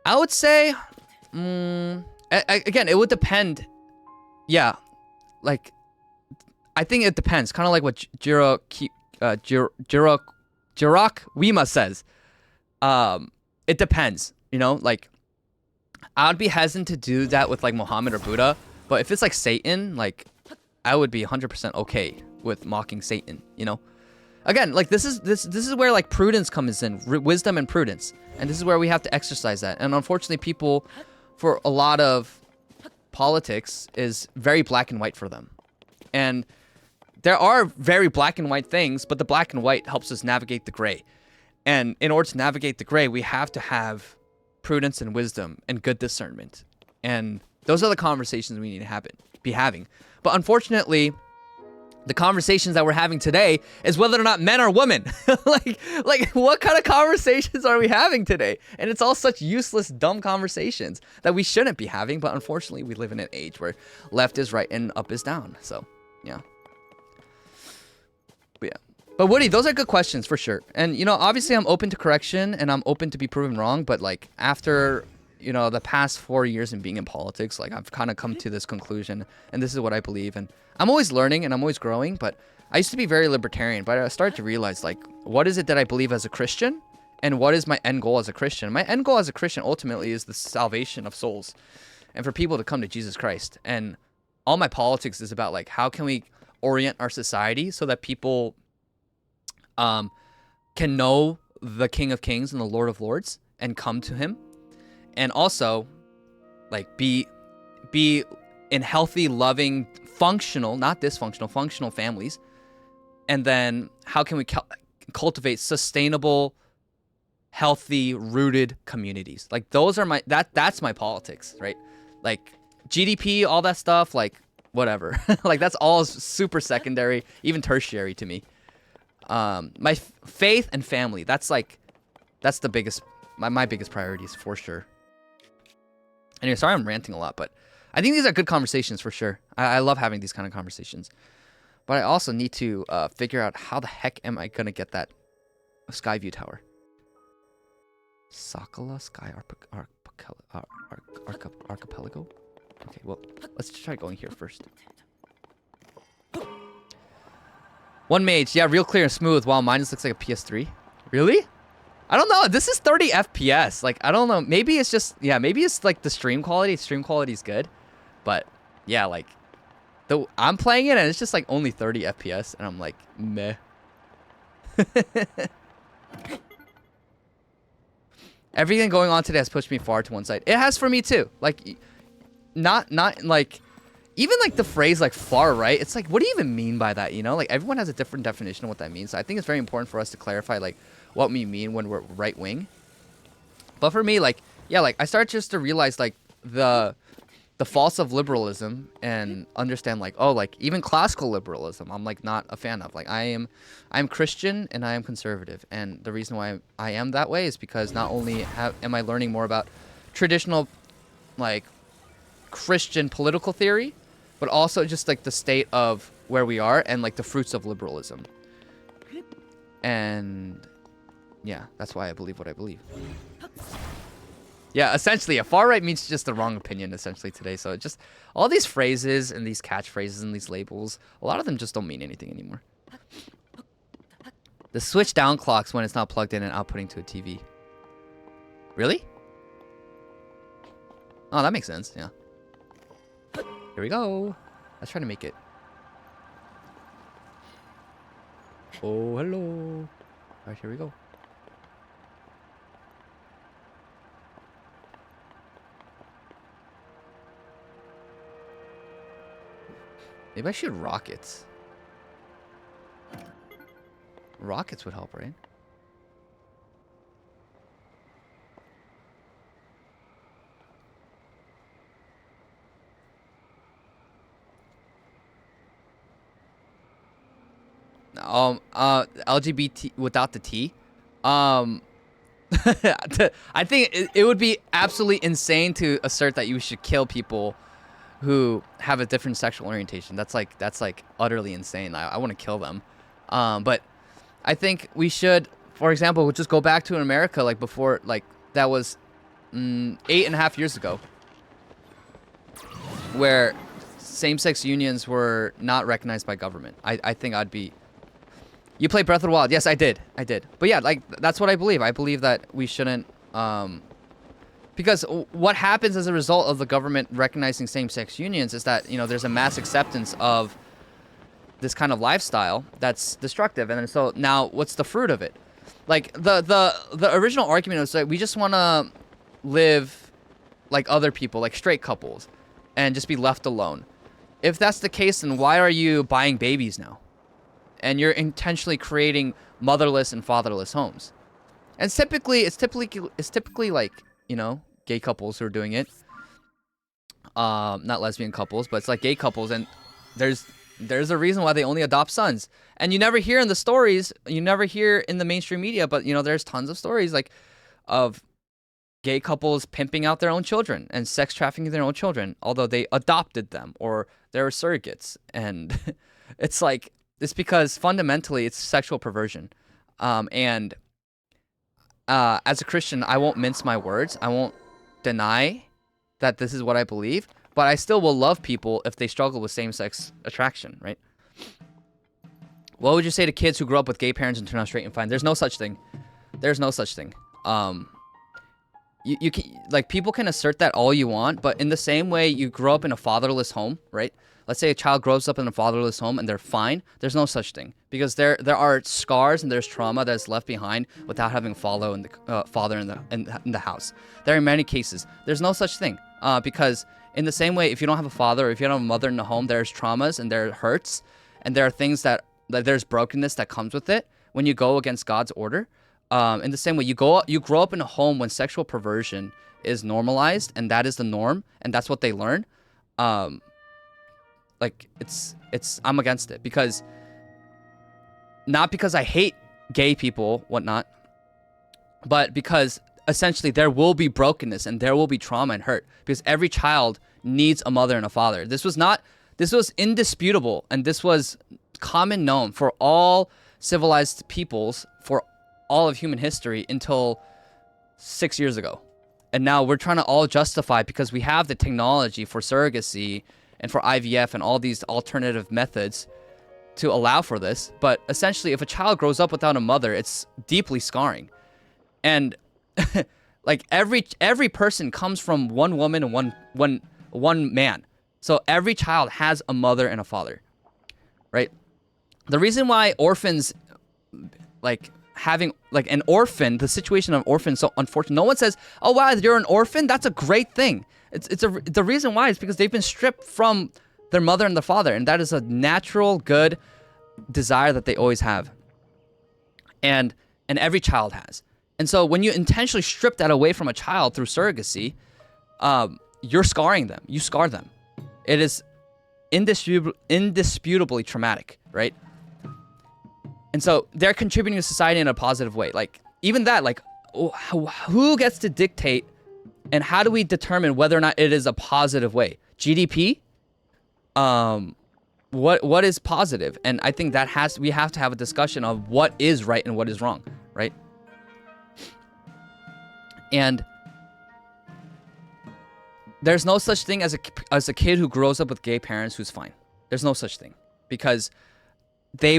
would say, again, it would depend. Yeah, like, I think it depends. Kind of like what Jirok Wima says. It depends, you know? Like, I would be hesitant to do that with, like, Muhammad or Buddha. But if it's, like, Satan, like, I would be 100% okay with mocking Satan, you know? Again, like, this is where, like, prudence comes in. Wisdom and prudence. And this is where we have to exercise that. And unfortunately, people, for a lot of politics, is very black and white for them. And there are very black and white things, but the black and white helps us navigate the gray. And in order to navigate the gray, we have to have prudence and wisdom and good discernment. And those are the conversations we need to be having. But unfortunately, the conversations that we're having today is whether or not men are women. like what kind of conversations are we having today? And it's all such useless, dumb conversations that we shouldn't be having. But unfortunately, we live in an age where left is right and up is down. So, yeah. But Woody, those are good questions for sure. And, you know, obviously I'm open to correction and I'm open to be proven wrong. But, like, after, you know, the past 4 years in being in politics, like, I've kind of come to this conclusion. And this is what I believe. And I'm always learning and I'm always growing. But I used to be very libertarian. But I started to realize, like, what is it that I believe as a Christian? And what is my end goal as a Christian? My end goal as a Christian ultimately is the salvation of souls. And for people to come to Jesus Christ. And all my politics is about, like, how can we orient our society so that people can know the King of Kings and the Lord of Lords and come to him, and also, like, be in healthy, loving, functional, not dysfunctional, functional families. And then how can we cultivate sustainable, healthy, rooted communities? Like, those are that's my politics, right? Like, GDP, all that stuff, like, whatever. Like, that's all super secondary, even tertiary to me. My faith and family, that's the biggest, my biggest priorities for sure. Anyway, sorry I'm ranting a lot, but I think these are good conversations for sure. I love having these kind of conversations. But I also need to figure out how the heck am I going to get that Skyview Tower. Sakala Sky Archipelago? Okay, well, let's try going here first. One mage, yeah, real clear and smooth, while mine just looks like a PS3. Really? I don't know. This is 30 FPS. Like, I don't know. Maybe it's just, yeah, maybe it's like the stream quality. Stream quality is good. But, yeah, like, I'm playing it and it's just like only 30 FPS. And I'm like, meh. Everything going on today has pushed me far to one side. It has for me too. Like, not like... Even, like, the phrase, like, far right, it's like, what do you even mean by that, you know? Like, everyone has a different definition of what that means. So I think it's very important for us to clarify, like, what we mean when we're right-wing. But for me, like, yeah, like, I started just to realize, like, the faults of liberalism and understand, like, oh, like, even classical liberalism, I'm, like, not a fan of. Like, I'm Christian and I am conservative. And the reason why I am that way is because not only am I learning more about traditional, like, Christian political theory, but also just, like, the state of where we are and, like, the fruits of liberalism. And yeah, that's why I believe what I believe. Yeah, essentially, a far right means just the wrong opinion, essentially, today. So it just, all these phrases and these catchphrases and these labels, a lot of them just don't mean anything anymore. The switch down clocks when it's not plugged in and outputting to a TV. Really? Oh, that makes sense, yeah. Here we go. Let's try to make it. Oh, hello. All right, here we go. Maybe I should rockets. Rockets would help, right? LGBT without the T. I think it would be absolutely insane to assert that you should kill people who have a different sexual orientation. That's like utterly insane. I want to kill them. But I think we should, for example, we'll just go back to America like before, like that was 8.5 years ago, where same-sex unions were not recognized by government. I think I'd be. You played Breath of the Wild? Yes, I did. But yeah, like that's what I believe. I believe that we shouldn't, because what happens as a result of the government recognizing same-sex unions is that, you know, there's a mass acceptance of this kind of lifestyle that's destructive, and then so now what's the fruit of it? Like the original argument was that we just want to live like other people, like straight couples, and just be left alone. If that's the case, then why are you buying babies now? And you're intentionally creating motherless and fatherless homes. And it's typically like, you know, gay couples who are doing it. Not lesbian couples, but it's like gay couples, and there's a reason why they only adopt sons. And you never hear in the stories, you never hear in the mainstream media, but you know, there's tons of stories like of gay couples pimping out their own children and sex trafficking their own children, although they adopted them or they're surrogates. And it's like, it's because fundamentally it's sexual perversion. And as a Christian, I won't mince my words. I won't deny that this is what I believe, but I still will love people if they struggle with same-sex attraction, right? What would you say to kids who grew up with gay parents and turn out straight and fine? There's no such thing. There's no such thing. You can, like, people can assert that all you want, but in the same way you grow up in a fatherless home, right? Let's say a child grows up in a fatherless home and they're fine. There's no such thing, because there are scars and there's trauma that's left behind without having father in the house. There are many cases. There's no such thing, because in the same way, if you don't have a father or if you don't have a mother in the home, there's traumas and there are hurts and there are things that there's brokenness that comes with it when you go against God's order. In the same way, you grow up in a home when sexual perversion is normalized, and that is the norm, and that's what they learn. Like I'm against it, because not because I hate gay people, whatnot, but because essentially there will be brokenness and there will be trauma and hurt, because every child needs a mother and a father. This was indisputable, and this was common known for all civilized peoples for all of human history until 6 years ago. And now we're trying to all justify, because we have the technology for surrogacy and for IVF and all these alternative methods to allow for this. But essentially, if a child grows up without a mother, it's deeply scarring. And like every person comes from one woman and one man. So every child has a mother and a father, right? The reason why orphans, like having like an orphan, the situation of orphans so unfortunate. No one says, "Oh wow, you're an orphan. That's a great thing." The reason why is because they've been stripped from their mother and their father, and that is a natural good desire that they always have, and every child has. And so when you intentionally strip that away from a child through surrogacy, you're scarring them. You scar them. It is indisputably traumatic, right? And so they're contributing to society in a positive way. Like even that, like who gets to dictate, and how do we determine whether or not it is a positive way? GDP? What is positive? And I think that we have to have a discussion of what is right and what is wrong, right? And there's no such thing as a kid who grows up with gay parents who's fine. There's no such thing, because they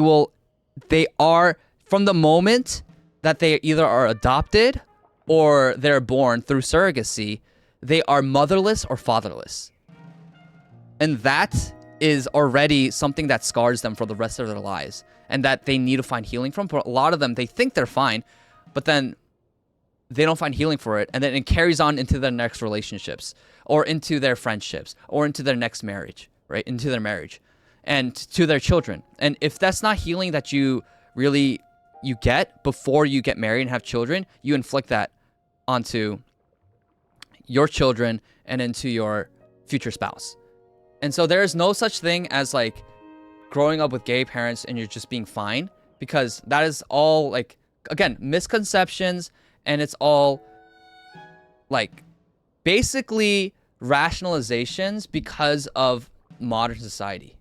are, from the moment that they either are adopted or they're born through surrogacy, they are motherless or fatherless. And that is already something that scars them for the rest of their lives and that they need to find healing from. For a lot of them, they think they're fine, but then they don't find healing for it, and then it carries on into their next relationships or into their friendships or into their next marriage, right? Into their marriage and to their children. And if that's not healing that you get before you get married and have children, you inflict that onto your children and into your future spouse. And so there is no such thing as like growing up with gay parents and you're just being fine, because that is all like, again, misconceptions, and it's all like basically rationalizations because of modern society.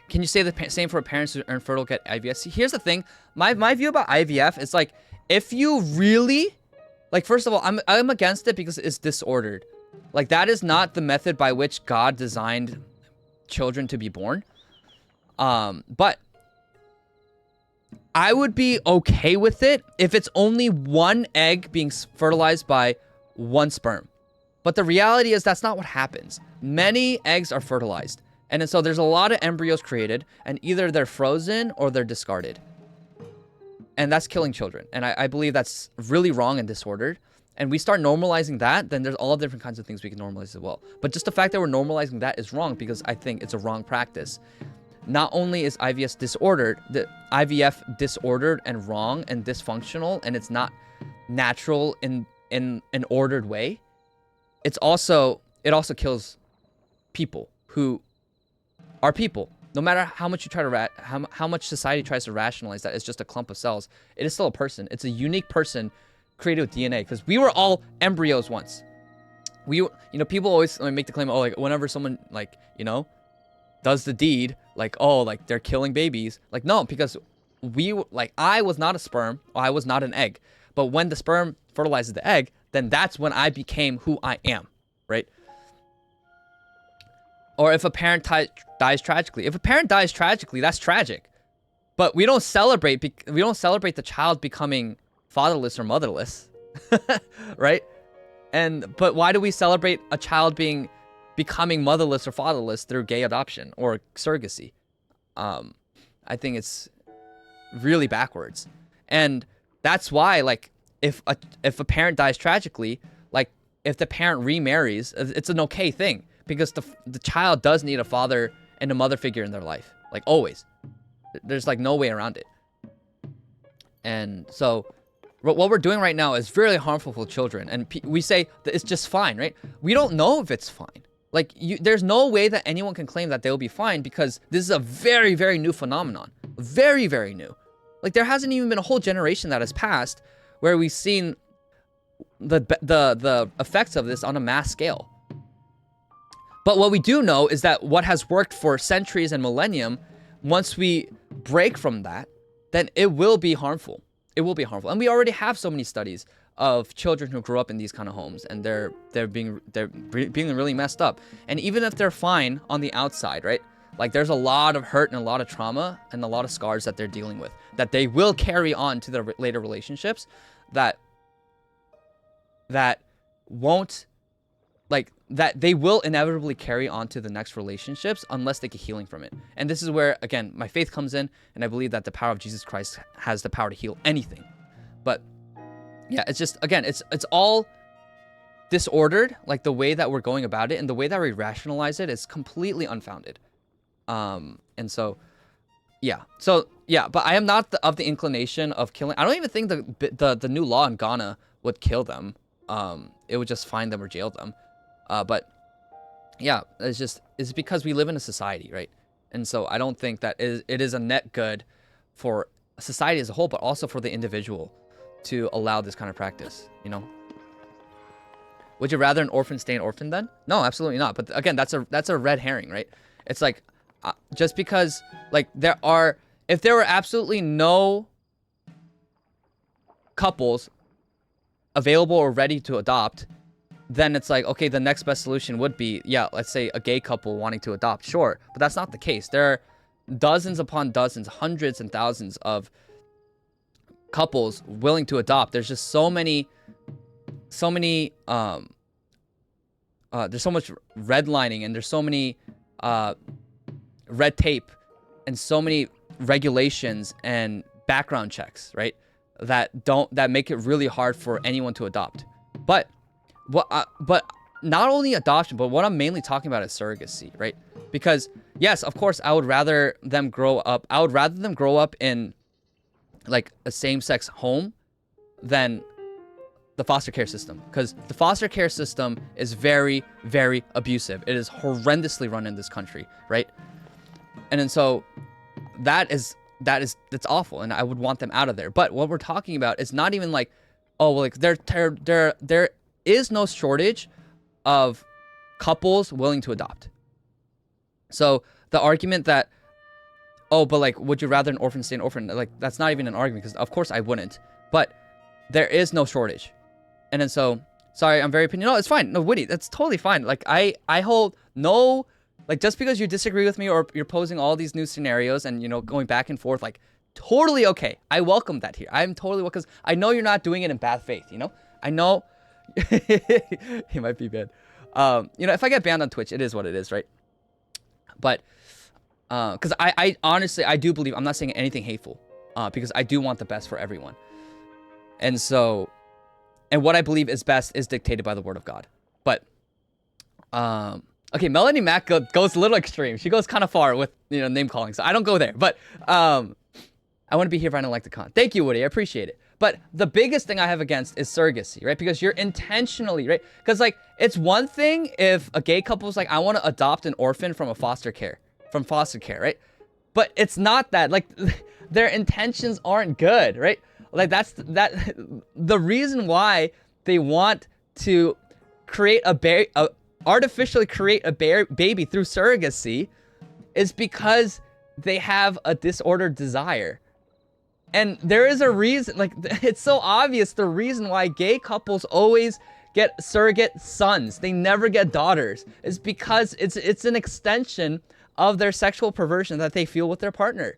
Can you say the same for parents who are infertile get IVF? See, here's the thing. My view about IVF is like, if you really, like, first of all, I'm against it because it's disordered. Like, that is not the method by which God designed children to be born. But I would be okay with it if it's only one egg being fertilized by one sperm. But the reality is that's not what happens. Many eggs are fertilized. And so there's a lot of embryos created, and either they're frozen or they're discarded. And that's killing children. And I believe that's really wrong and disordered. And we start normalizing that, then there's all different kinds of things we can normalize as well. But just the fact that we're normalizing that is wrong, because I think it's a wrong practice. Not only is IVF disordered and wrong and dysfunctional, and it's not natural in an ordered way, it also kills people who are people. No matter how much you try to how much society tries to rationalize that it's just a clump of cells, it is still a person. It's a unique person created with DNA, because we were all embryos once. People always make the claim, oh, like, whenever someone, like, does the deed, like, oh, like, they're killing babies. Like, no, because I was not a sperm, or I was not an egg. But when the sperm fertilizes the egg, then that's when I became who I am, right? Or if a parent dies tragically. If a parent dies tragically, that's tragic. But we don't celebrate the child becoming fatherless or motherless, right? But why do we celebrate a child becoming motherless or fatherless through gay adoption or surrogacy? I think it's really backwards. And that's why, like, if a parent dies tragically, like, if the parent remarries, it's an okay thing, because the child does need a father and a mother figure in their life, like, always. There's like no way around it. And so what we're doing right now is really harmful for children. And we say that it's just fine, right? We don't know if it's fine. Like, there's no way that anyone can claim that they'll be fine, because this is a very, very new phenomenon. Very, very new. Like, there hasn't even been a whole generation that has passed where we've seen the effects of this on a mass scale. But what we do know is that what has worked for centuries and millennium, once we break from that, then it will be harmful. It will be harmful. And we already have so many studies of children who grew up in these kind of homes, and they're being really messed up. And even if they're fine on the outside, right? Like, there's a lot of hurt and a lot of trauma and a lot of scars that they're dealing with, that they will carry on to their later relationships, that won't, like, that they will inevitably carry on to the next relationships unless they get healing from it. And this is where, again, my faith comes in, and I believe that the power of Jesus Christ has the power to heal anything. But yeah, it's just, again, it's all disordered, like the way that we're going about it and the way that we rationalize it is completely unfounded. And so, yeah. So, yeah, but I am not of the inclination of killing. I don't even think the new law in Ghana would kill them. It would just fine them or jail them. But yeah, it's because we live in a society, right? And so I don't think that it is a net good for society as a whole, but also for the individual to allow this kind of practice, Would you rather an orphan stay an orphan then? No, absolutely not. But again, that's a red herring, right? It's like, just because, like, if there were absolutely no couples available or ready to adopt, then it's like, okay, the next best solution would be, yeah, let's say a gay couple wanting to adopt, sure. But that's not the case. There are dozens upon dozens, hundreds and thousands of couples willing to adopt. There's just so many redlining, and there's so many red tape and so many regulations and background checks, right? That make it really hard for anyone to adopt. But not only adoption, but what I'm mainly talking about is surrogacy, right? Because yes, of course, I would rather them grow up. I would rather them grow up in like a same-sex home than the foster care system, because the foster care system is very, very abusive. It is horrendously run in this country, right? And then so that's awful, and I would want them out of there. But what we're talking about is not even like, oh, well, like there is no shortage of couples willing to adopt. So the argument that, oh, but like, would you rather an orphan stay an orphan? Like, that's not even an argument, because of course I wouldn't. But there is no shortage. And then so, sorry, I'm very opinion. No, it's fine. No, Woody, that's totally fine. Like, I hold no, like, just because you disagree with me or you're posing all these new scenarios and, you know, going back and forth, like, totally okay. I welcome that here. I'm totally, because I know you're not doing it in bad faith, you know? I know he might be bad. You know, if I get banned on Twitch, it is what it is, right? But, because I honestly, I do believe, I'm not saying anything hateful, because I do want the best for everyone. And so, and what I believe is best is dictated by the word of God. But, okay, Melanie Mack goes a little extreme. She goes kind of far with, you know, name calling. So I don't go there. But, I want to be here if I don't like the con. Thank you, Woody. I appreciate it. But the biggest thing I have against is surrogacy, right? Because you're intentionally, right? Because, like, it's one thing if a gay couple is like, I want to adopt an orphan from foster care, right? But it's not that. Like, their intentions aren't good, right? Like, the reason why they want to create artificially create a baby through surrogacy is because they have a disordered desire. And there is a reason, like, it's so obvious the reason why gay couples always get surrogate sons. They never get daughters. Is because it's an extension of their sexual perversion that they feel with their partner.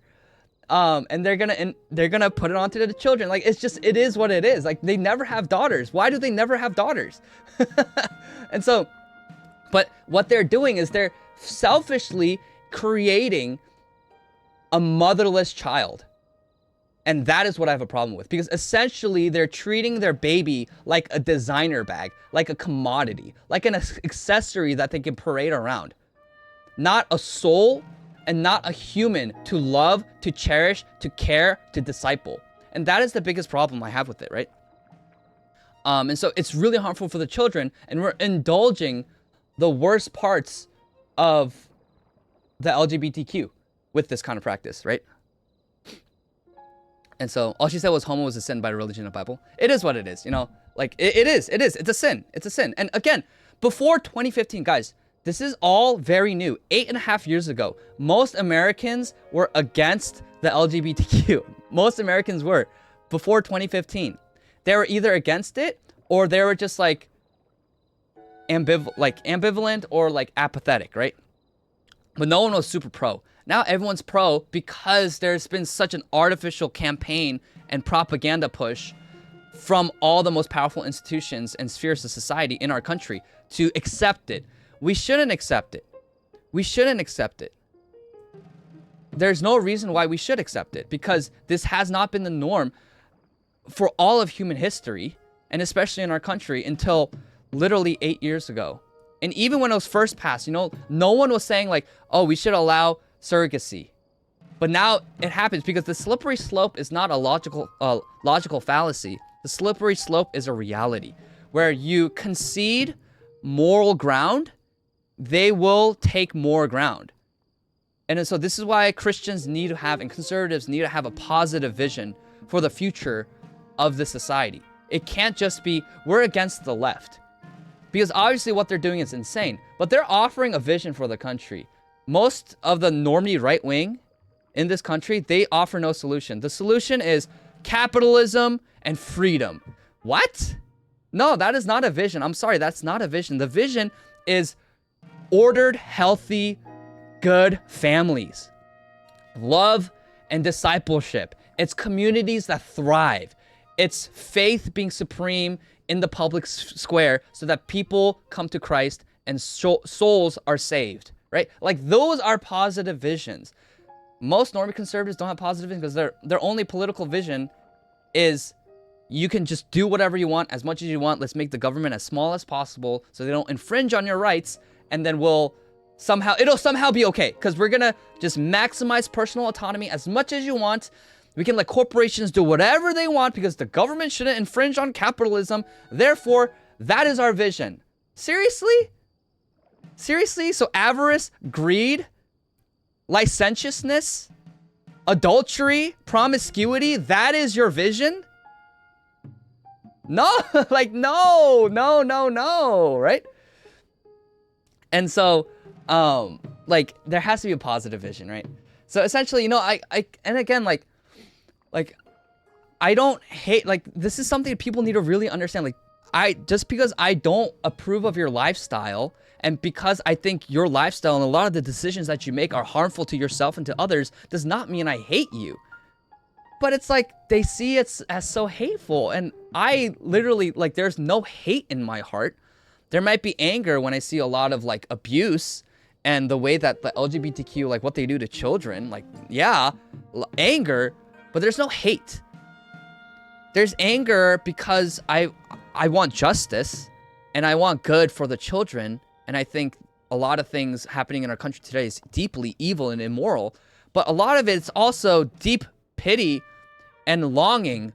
And they're gonna put it onto the children. Like, it is what it is. Like, they never have daughters. Why do they never have daughters? And so, but what they're doing is they're selfishly creating a motherless child. And that is what I have a problem with, because essentially they're treating their baby like a designer bag, like a commodity, like an accessory that they can parade around. Not a soul and not a human to love, to cherish, to care, to disciple. And that is the biggest problem I have with it, right? And so it's really harmful for the children, and we're indulging the worst parts of the LGBTQ with this kind of practice, right? And so all she said was homo was a sin by the religion of the Bible. It is what it is, you know? Like, it is. It's a sin. It's a sin. And again, before 2015, guys, this is all very new. 8.5 years ago, most Americans were against the LGBTQ. Most Americans were before 2015. They were either against it or they were just like ambivalent or like apathetic, right? But no one was super pro. Now everyone's pro because there's been such an artificial campaign and propaganda push from all the most powerful institutions and spheres of society in our country to accept it. We shouldn't accept it. We shouldn't accept it. There's no reason why we should accept it, because this has not been the norm for all of human history, and especially in our country, until literally 8 years ago. And even when it was first passed, you know, no one was saying like, oh, we should allow surrogacy. But now it happens because the slippery slope is not a logical fallacy. The slippery slope is a reality where you concede moral ground, they will take more ground. And so this is why Christians need to have, and conservatives need to have, a positive vision for the future of this society. It can't just be, we're against the left. Because obviously what they're doing is insane. But they're offering a vision for the country. Most of the normie right wing in this country, they offer no solution. The solution is capitalism and freedom. What? No, that is not a vision. I'm sorry, that's not a vision. The vision is ordered, healthy, good families, love and discipleship. It's communities that thrive. It's faith being supreme in the public square so that people come to Christ and souls are saved, right? Like, those are positive visions. Most normie conservatives don't have positive vision because their only political vision is you can just do whatever you want, as much as you want. Let's make the government as small as possible so they don't infringe on your rights, and then it'll somehow be okay because we're gonna just maximize personal autonomy as much as you want. We can let corporations do whatever they want because the government shouldn't infringe on capitalism. Therefore, that is our vision. Seriously? Seriously? So avarice, greed, licentiousness, adultery, promiscuity, that is your vision? No, like, no, right? And so, like, there has to be a positive vision, right? So essentially, you know, and again, like, I don't hate, like, this is something that people need to really understand. Like, just because I don't approve of your lifestyle, and because I think your lifestyle and a lot of the decisions that you make are harmful to yourself and to others, does not mean I hate you. But it's like, they see it as so hateful, and I literally, like, there's no hate in my heart. There might be anger when I see a lot of, like, abuse and the way that the LGBTQ, like, what they do to children, like, yeah, anger, but there's no hate. There's anger because I want justice, and I want good for the children, and I think a lot of things happening in our country today is deeply evil and immoral, but a lot of it's also deep pity and longing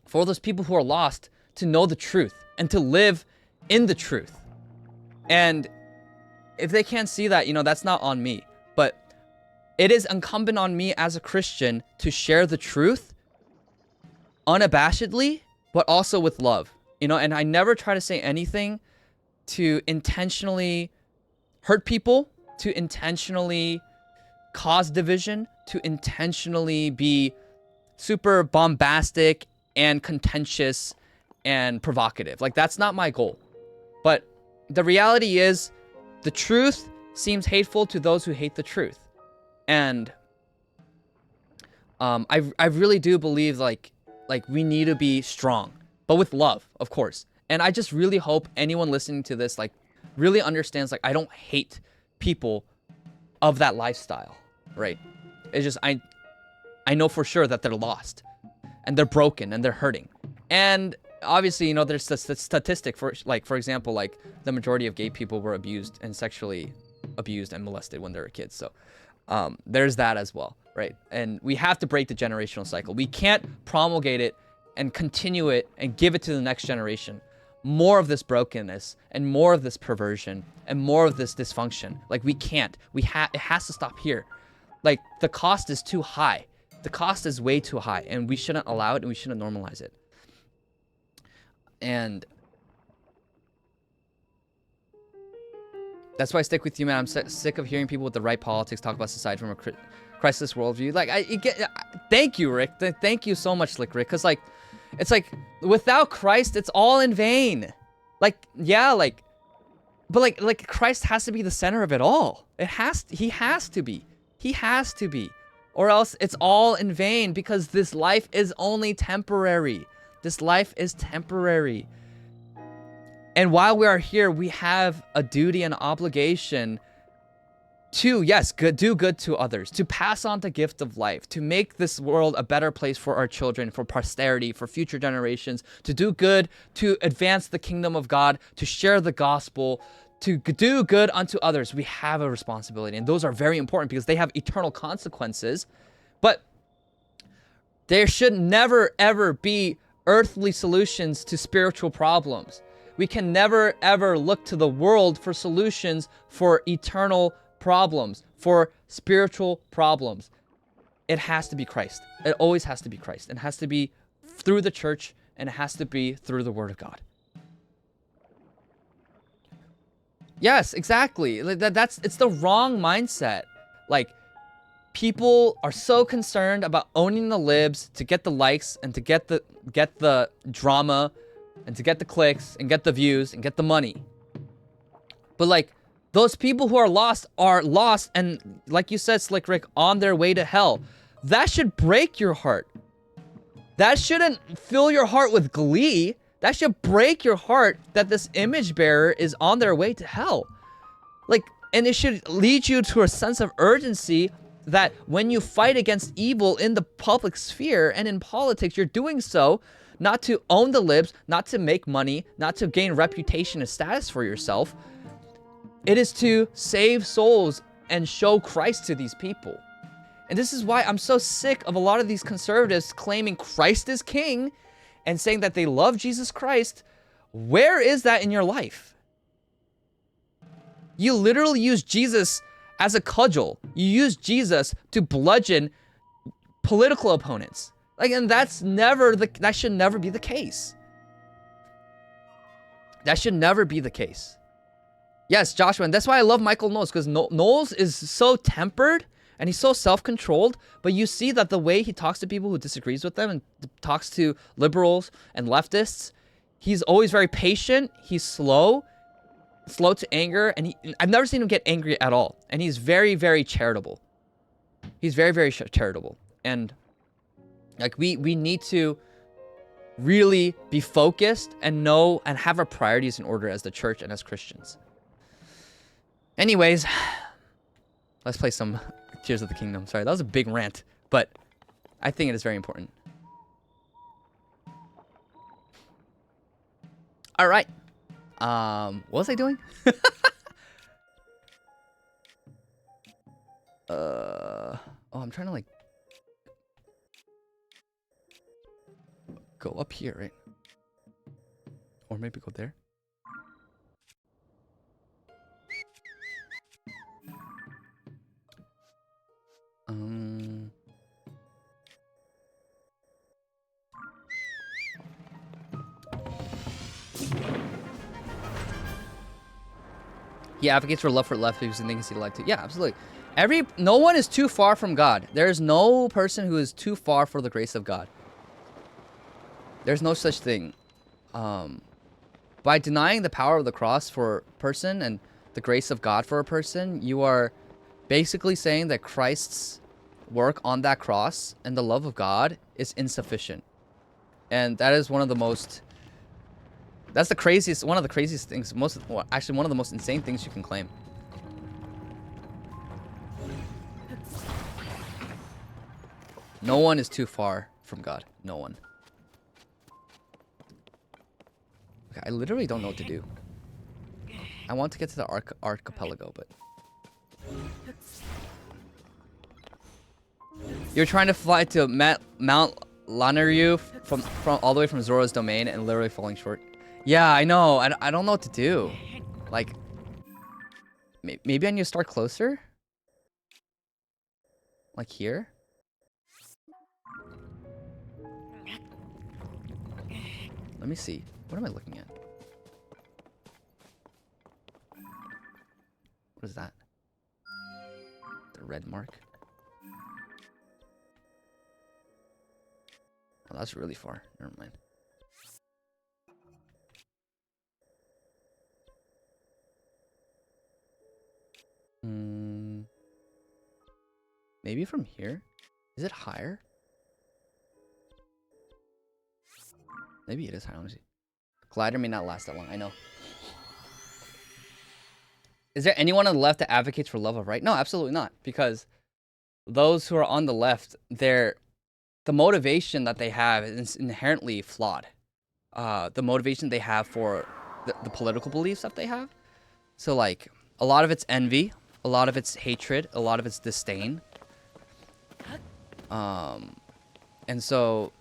for those people who are lost to know the truth and to live in the truth. And if they can't see that, you know, that's not on me. But it is incumbent on me as a Christian to share the truth unabashedly, but also with love. You know, and I never try to say anything to intentionally hurt people, to intentionally cause division, to intentionally be super bombastic and contentious and provocative. Like, that's not my goal. But the reality is, the truth seems hateful to those who hate the truth. And I really do believe, like we need to be strong, but with love, of course. And I just really hope anyone listening to this, like, really understands, like, I don't hate people of that lifestyle, right? It's just, I know for sure that they're lost and they're broken and they're hurting. And obviously, you know, there's the statistic for, like, for example, like, the majority of gay people were abused and sexually abused and molested when they were kids. So there's that as well, right? And we have to break the generational cycle. We can't promulgate it and continue it and give it to the next generation. More of this brokenness and more of this perversion and more of this dysfunction. Like, we can't. It has to stop here. Like, the cost is too high. The cost is way too high, and we shouldn't allow it, and we shouldn't normalize it. And that's why I stick with you, man. I'm sick of hearing people with the right politics talk about society from a crisis worldview. Like, thank you, Rick. Thank you so much, Rick. Because, like, it's like, without Christ, it's all in vain. Like, yeah, like, but like Christ has to be the center of it all. He has to be. He has to be. Or else it's all in vain, because this life is only temporary. This life is temporary. And while we are here, we have a duty and obligation to, yes, do good to others, to pass on the gift of life, to make this world a better place for our children, for posterity, for future generations, to do good, to advance the kingdom of God, to share the gospel, to do good unto others. We have a responsibility, and those are very important because they have eternal consequences. But there should never, ever be earthly solutions to spiritual problems. We can never, ever look to the world for solutions for eternal problems, for spiritual problems. It has to be Christ. It always has to be Christ. It has to be through the church, and it has to be through the Word of God. Yes, exactly. It's the wrong mindset. Like, people are so concerned about owning the libs to get the likes and to get the drama and to get the clicks and get the views and get the money. But, like, those people who are lost and, like you said, Slick Rick, on their way to hell. That should break your heart. That shouldn't fill your heart with glee. That should break your heart that this image bearer is on their way to hell. Like, and it should lead you to a sense of urgency that when you fight against evil in the public sphere and in politics, you're doing so not to own the libs, not to make money, not to gain reputation and status for yourself. It is to save souls and show Christ to these people. And this is why I'm so sick of a lot of these conservatives claiming Christ is king and saying that they love Jesus Christ. Where is that in your life? You literally use Jesus as a cudgel. You use Jesus to bludgeon political opponents. Like, and that should never be the case. That should never be the case. Yes, Joshua, and that's why I love Michael Knowles, because Knowles is so tempered and he's so self-controlled, but you see that the way he talks to people who disagrees with them and talks to liberals and leftists, he's always very patient, he's slow to anger, and I've never seen him get angry at all. And he's very, very charitable. He's very, very charitable. And like we need to really be focused and know and have our priorities in order as the church and as Christians. Anyways, let's play some Tears of the Kingdom. Sorry, that was a big rant, but I think it is very important. All right. What was I doing? Oh, I'm trying to like go up here, right? Or maybe go there. He advocates for love for left because he thinks he'd like to. Yeah, absolutely. No one is too far from God. There's no person who is too far for the grace of God. There's no such thing. By denying the power of the cross for a person and the grace of God for a person, you are basically saying that Christ's work on that cross and the love of God is insufficient. And that is one of the most... That's the craziest, one of the craziest things, actually one of the most insane things you can claim. No one is too far from God. No one. Okay, I literally don't know what to do. I want to get to the archipelago, but... You're trying to fly to Mount Lanaryu from all the way from Zora's domain and literally falling short. Yeah, I know. I don't know what to do. Like, maybe I need to start closer? Like here? Let me see. What am I looking at? What is that? The red mark? Oh, that's really far. Never mind. Maybe from here? Is it higher? Maybe it is higher. Let me see. Glider may not last that long. I know. Is there anyone on the left that advocates for love of right? No, absolutely not. Because those who are on the left, the motivation that they have is inherently flawed. The motivation they have for the political beliefs that they have. So, like, a lot of it's envy. A lot of it's hatred. A lot of it's disdain. And so,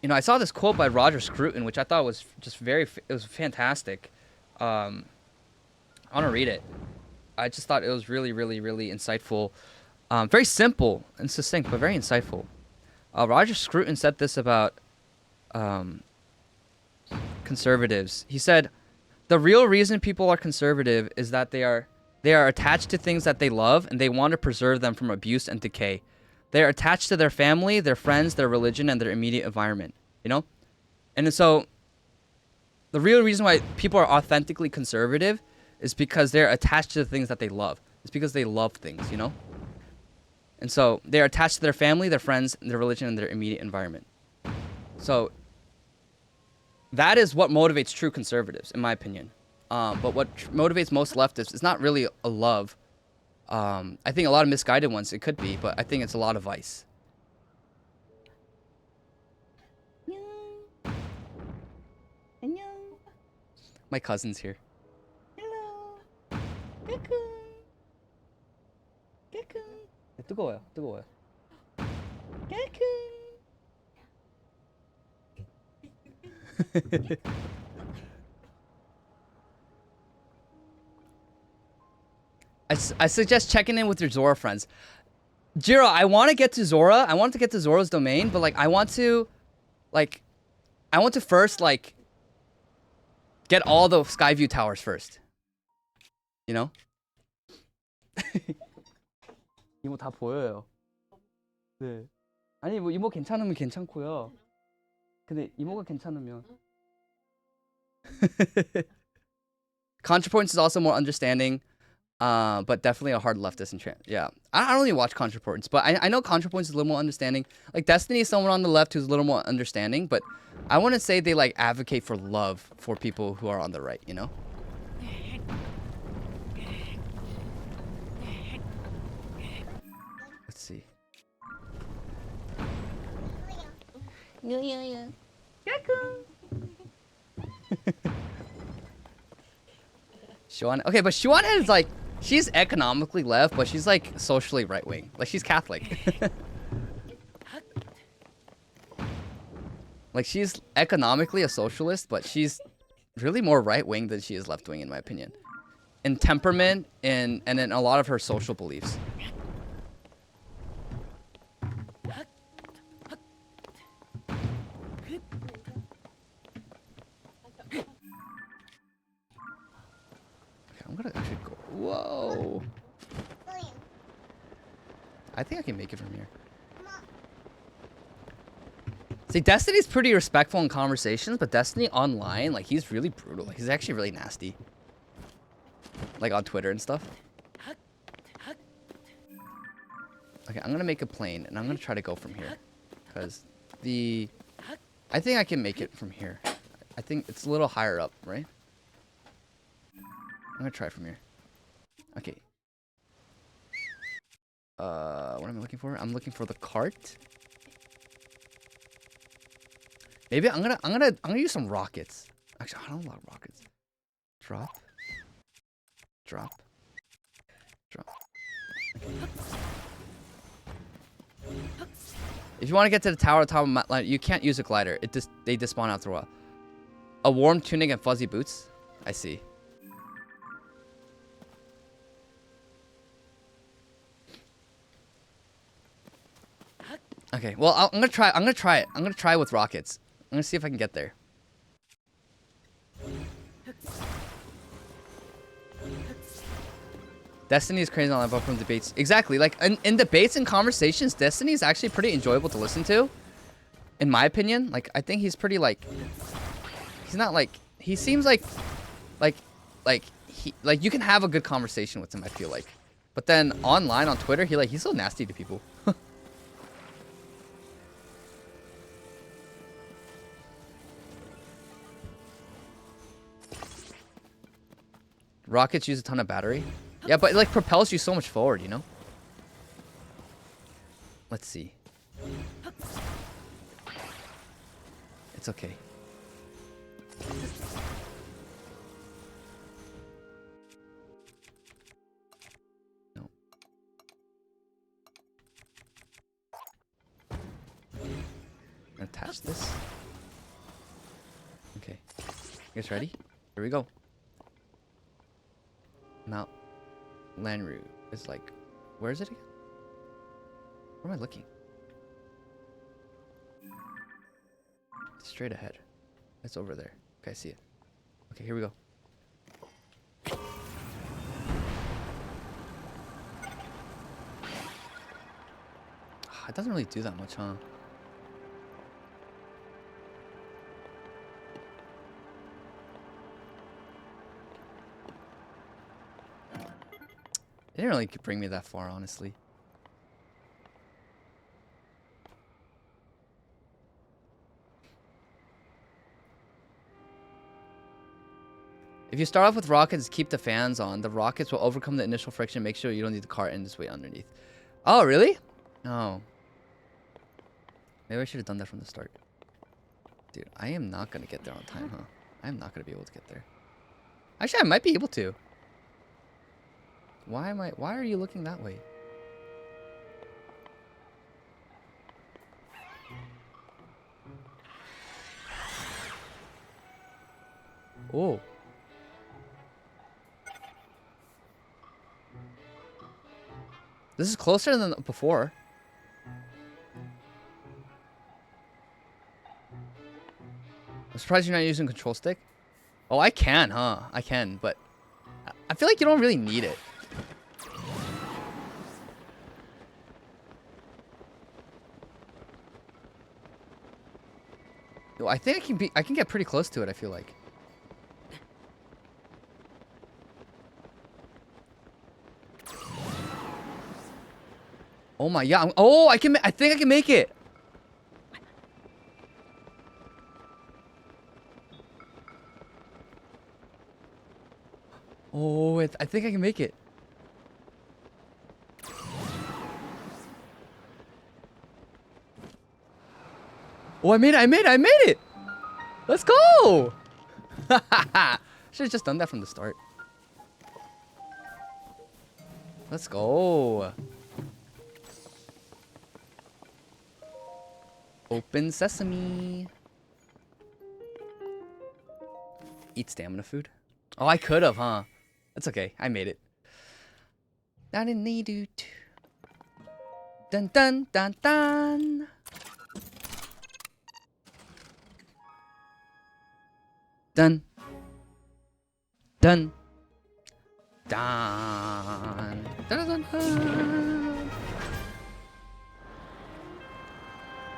you know, I saw this quote by Roger Scruton, which I thought was just it was fantastic. I want to read it. I just thought it was really, really, really insightful. Very simple and succinct, but very insightful. Roger Scruton said this about conservatives. He said, the real reason people are conservative is that they are attached to things that they love and they want to preserve them from abuse and decay. They are attached to their family, their friends, their religion, and their immediate environment, you know? And so the real reason why people are authentically conservative is because they're attached to the things that they love. It's because they love things, you know? And so they're attached to their family, their friends, their religion, and their immediate environment. So That is what motivates true conservatives, in my opinion. But what motivates most leftists is not really a love. I think a lot of misguided ones it could be, but I think it's a lot of vice. My cousin's here. Hello. 뜨거워요. 뜨거워요. I suggest checking in with your Zora friends. Jiro, I want to get to Zora. I want to get to Zora's domain, but like I want to first like get all the Skyview towers first. You know? 이모 다 보여요. 네. 아니 뭐 이모 괜찮으면 괜찮고요. 근데 이모가 괜찮으면. ContraPoints is also more understanding, but definitely a hard leftist and yeah. I don't really watch ContraPoints, but I know ContraPoints is a little more understanding. Like Destiny is someone on the left who's a little more understanding, but I wouldn't say they like advocate for love for people who are on the right, you know? Let's see. Shuan. Okay, but Shuan is like, she's economically left, but she's like socially right wing. Like she's Catholic. Like she's economically a socialist, but she's really more right wing than she is left wing, in my opinion. In temperament and in a lot of her social beliefs. I'm gonna actually go. Whoa! I think I can make it from here. See, Destiny's pretty respectful in conversations, but Destiny online, like, he's really brutal. He's actually really nasty. Like, on Twitter and stuff. Okay, I'm gonna make a plane, and I'm gonna try to go from here. Because I think I can make it from here. I think it's a little higher up, right? I'm gonna try from here. Okay. What am I looking for? I'm looking for the cart. Maybe I'm gonna use some rockets. Actually, I don't have a lot of rockets. Drop. Drop. Drop. Okay. If you want to get to the tower, top of line, you can't use a glider. They despawn after a while. A warm tunic and fuzzy boots. I see. Okay, well, I'm gonna try it. I'm gonna try with rockets. I'm gonna see if I can get there. Destiny is crazy online from debates. Exactly, like in debates and conversations, Destiny is actually pretty enjoyable to listen to. In my opinion, like I think he's pretty like. He's not like he seems like you can have a good conversation with him. I feel like, but then online on Twitter, he's so nasty to people. Rockets use a ton of battery. Yeah, but it like propels you so much forward, you know? Let's see. It's okay. No. Attach this. Okay. You guys ready? Here we go. Mount Lanru is like, where is it again? Where am I looking? Straight ahead. It's over there. Okay, I see it. Okay, here we go. It doesn't really do that much, huh? It didn't really bring me that far, honestly. If you start off with rockets, keep the fans on. The rockets will overcome the initial friction. Make sure you don't need the cart and just wait underneath. Oh, really? Oh. Maybe I should have done that from the start. Dude, I am not going to get there on time, huh? I am not going to be able to get there. Actually, I might be able to. Why are you looking that way? Oh. This is closer than before. I'm surprised you're not using control stick. Oh, I can, huh? I can, but I feel like you don't really need it. Yo, I think I can get pretty close to it, I feel like. Oh my, yeah. Oh, I think I can make it. Oh, I think I can make it. Oh, I made it. Let's go. Should have just done that from the start. Let's go. Open sesame. Eat stamina food. Oh, I could have, huh? That's okay. I made it. Dun dun dun dun. Dun. Dun. Dun. Dun dun dun.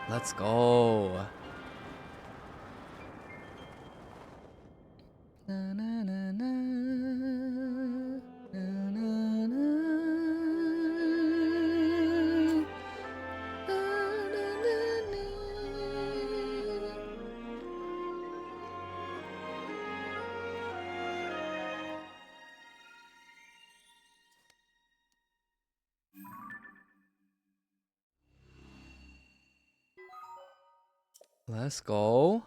Let's go. Na, na, na, na. Na, na, na. Na, na, na, na. Let's go.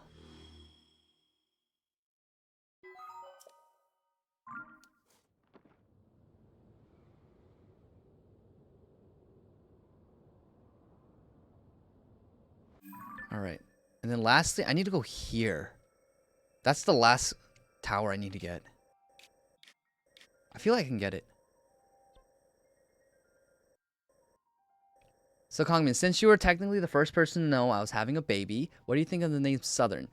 All right. And then lastly, I need to go here. That's the last tower I need to get. I feel like I can get it. So, Kongmin, since you were technically the first person to know I was having a baby, what do you think of the name Southern?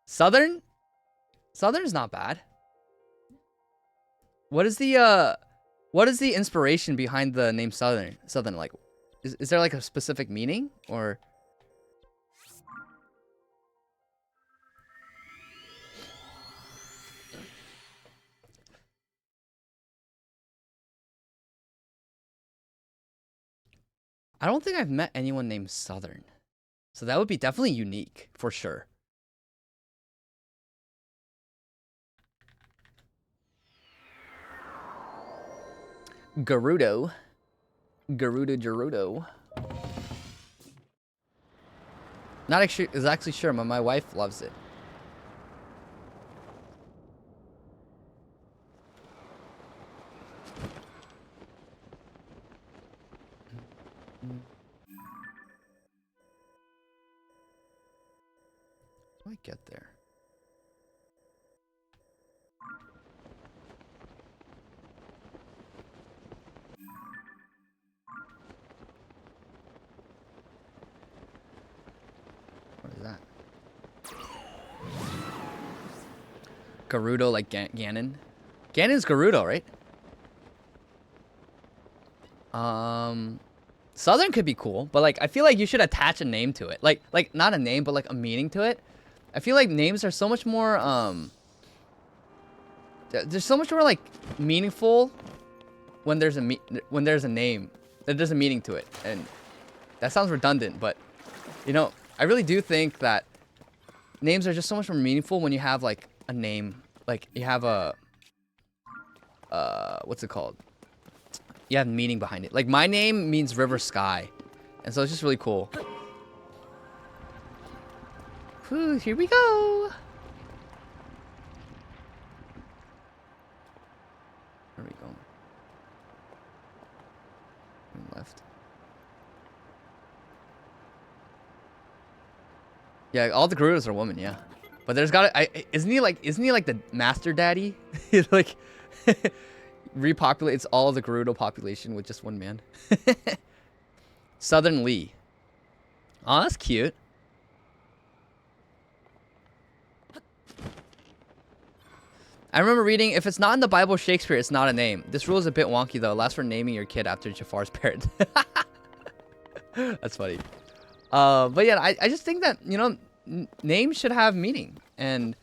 Southern? Southern's not bad. What is the inspiration behind the name Southern? Southern, like, is there like a specific meaning or? I don't think I've met anyone named Southern. So that would be definitely unique, for sure. Gerudo. Gerudo. Not exactly sure, but my wife loves it. How do I get there? What is that? Gerudo, like Ganon? Ganon's Gerudo, right? Southern could be cool, but like I feel like you should attach a name to it. Like not a name, but like a meaning to it. I feel like names are so much more there's so much more like meaningful when there's a name. There's a meaning to it. And that sounds redundant, but you know, I really do think that names are just so much more meaningful when you have like a name like you have a what's it called? You have meaning behind it. Like my name means river sky, and so it's just really cool. Whew, here we go. Where are we going? Left. Yeah, all the Gerudos are women, yeah. But there's isn't he like the master daddy? He like repopulates all of the Gerudo population with just one man. Southern Lee. Oh, that's cute. I remember reading, if it's not in the Bible or Shakespeare, it's not a name. This rule is a bit wonky, though. It allows for naming your kid after Jafar's parent. That's funny. But yeah, I just think that, you know, names should have meaning. And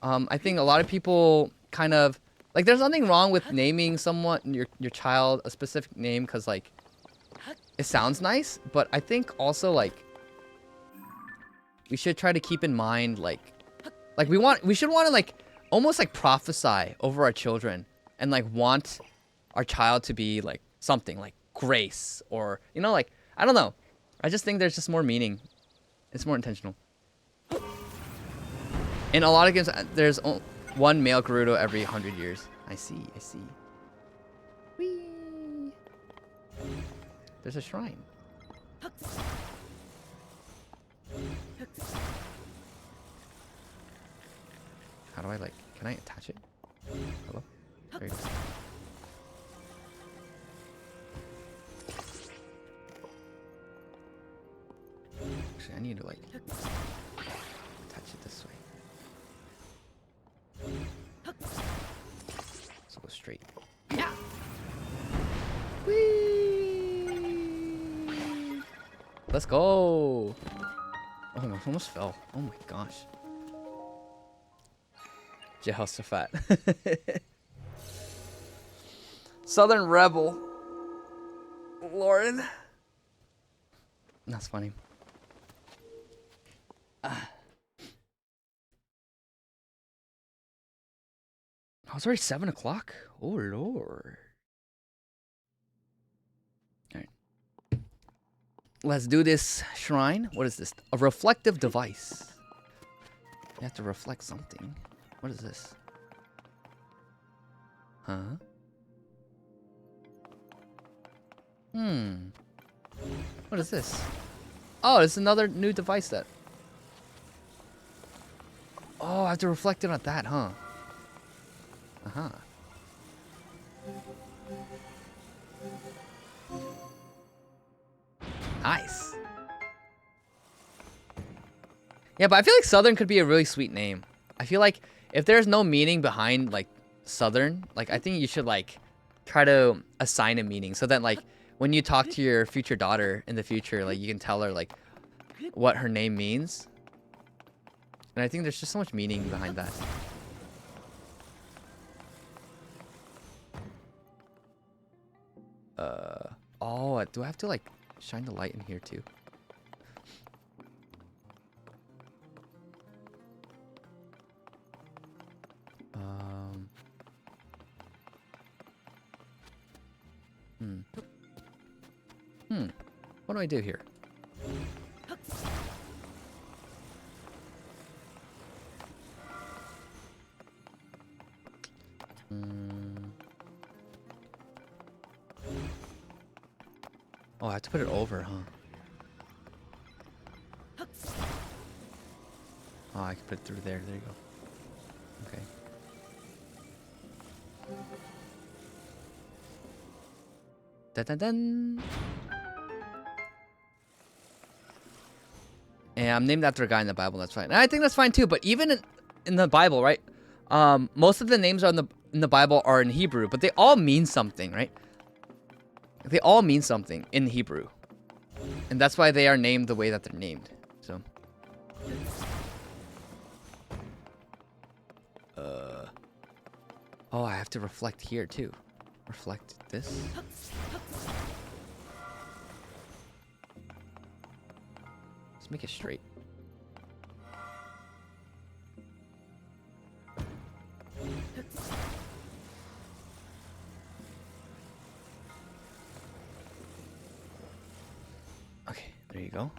I think a lot of people kind of... Like, there's nothing wrong with naming someone, your child, a specific name because, like, it sounds nice. But I think also, like, we should try to keep in mind, like we should want to, like, almost like prophesy over our children and like want our child to be like something like Grace or, you know, like, I don't know. I just think there's just more meaning. It's more intentional. In a lot of games, there's one male Gerudo every 100 years. I see. Whee! There's a shrine. How do I, like, can I attach it? Hello? There you go. Actually, I need to, like, attach it this way. So go straight. Whee! Let's go! Oh, I almost fell. Oh my gosh. Jehoshaphat. Southern Rebel. Lauren. That's funny. Oh, it's already 7 o'clock? Oh, Lord. Alright. Let's do this shrine. What is this? A reflective device. You have to reflect something. What is this? Huh? What is this? Oh, it's another new device that... Oh, I have to reflect it on that, huh? Uh-huh. Nice. Yeah, but I feel like Southern could be a really sweet name. I feel like if there's no meaning behind, like, Southern, like, I think you should, like, try to assign a meaning so that, like, when you talk to your future daughter in the future, like, you can tell her, like, what her name means. And I think there's just so much meaning behind that. Oh, do I have to, like, shine the light in here, too? What do I do here? Oh, I have to put it over, huh? Oh, I can put it through there. There you go. Okay. Dun dun dun. And I'm named after a guy in the Bible. That's fine. And I think that's fine too. But even in the Bible, right? Most of the names are in the Bible are in Hebrew, but they all mean something, right? They all mean something in Hebrew, and that's why they are named the way that they're named. So. Oh, I have to reflect here too. Reflect this. Let's make it straight. There you go.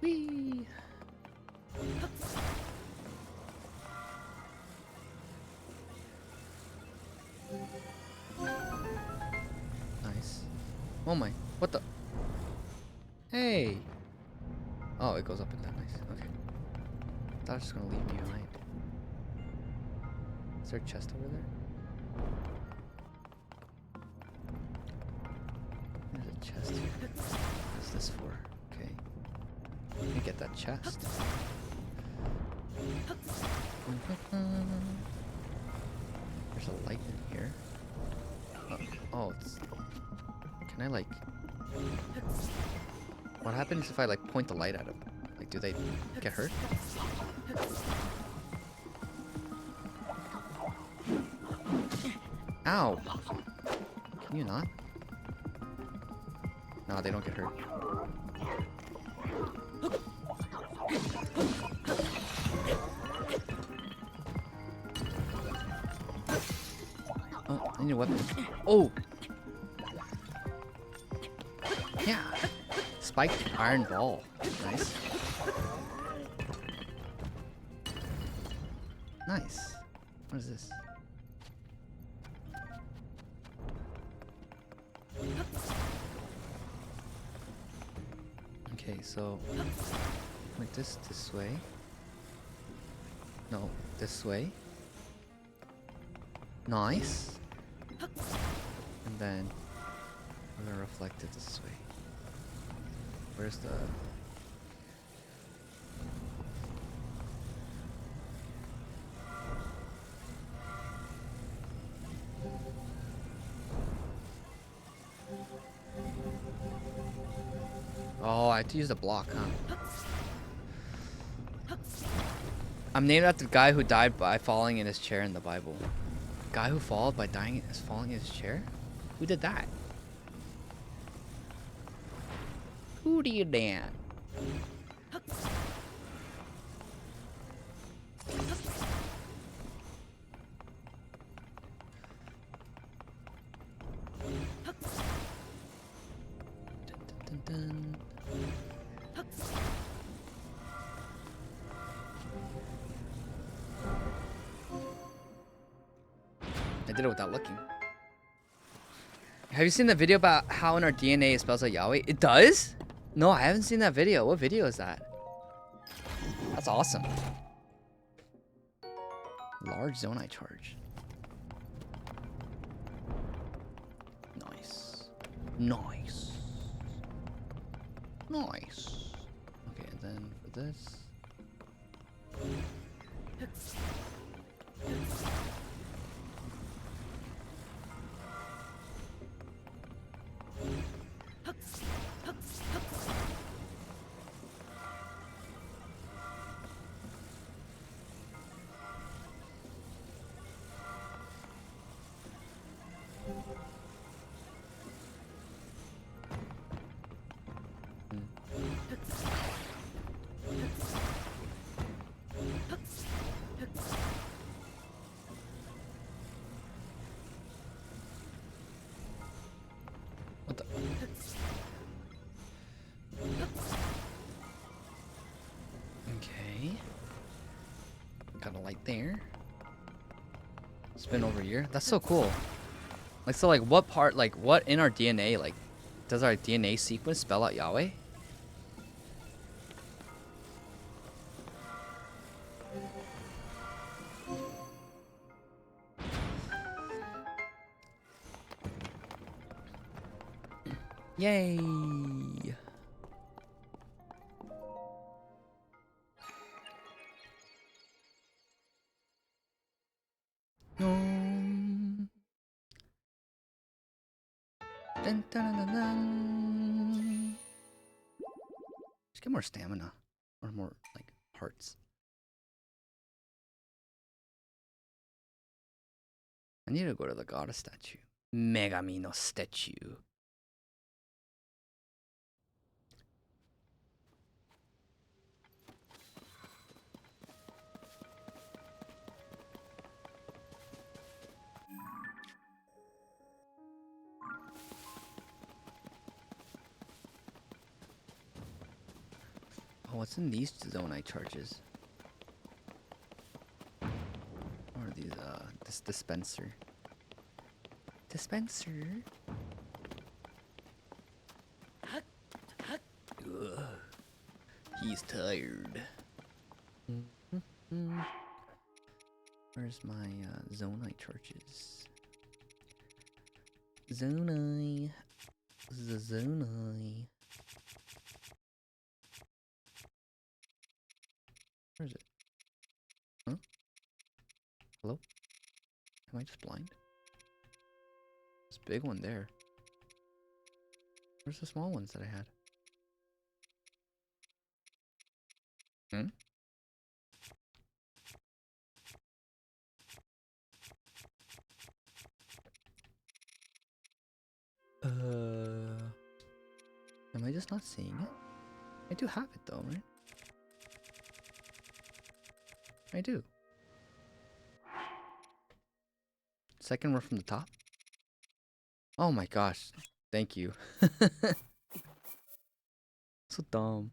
Whee! Nice. Oh my, what the? Hey! Oh, it goes up and down. Nice. Okay. I thought it was just gonna leave me behind. Is there a chest over there? There's a chest here. What's this for? Okay. Let me get that chest. There's a light in here. Oh, it's... Can I like... What happens if I like point the light at them? Like, do they get hurt? Ow! Can you not? No, they don't get hurt. Oh, I need a weapon. Oh! Yeah! Spiked iron ball. Nice. Nice. What is this? Okay, so like this way. No, this way. Nice. And then we're gonna reflect it this way. Where's the... Oh, I have to use the block, huh? I'm named after the guy who died by falling in his chair in the Bible. Guy who falls by falling in his chair? Who did that? Who did that? Dun, dun, dun. I did it without looking. Have you seen the video about how in our DNA it spells out Yahweh? It does? No, I haven't seen that video. What video is that? That's awesome. Large zonite charge. Nice. Nice. Nice. Okay, and then for this. What the? Okay. Got a light there. Spin over here. That's so cool. Like, so, like, what part, like, what in our DNA, like, does our DNA sequence spell out Yahweh? Yay! Dun, dun, dun, dun. Just get more stamina. Or more, like, hearts. I need to go to the goddess statue. Megami no statue. Oh, what's in these zonite charges? Or are these this dispenser? Dispenser. Ugh. He's tired. Where's my zonite charges? Zonite. Zonite. Where is it? Huh? Hello? Am I just blind? This big one there. Where's the small ones that I had? Hmm? Am I just not seeing it? I do have it though, right? I do. Second one from the top? Oh my gosh. Thank you. So dumb.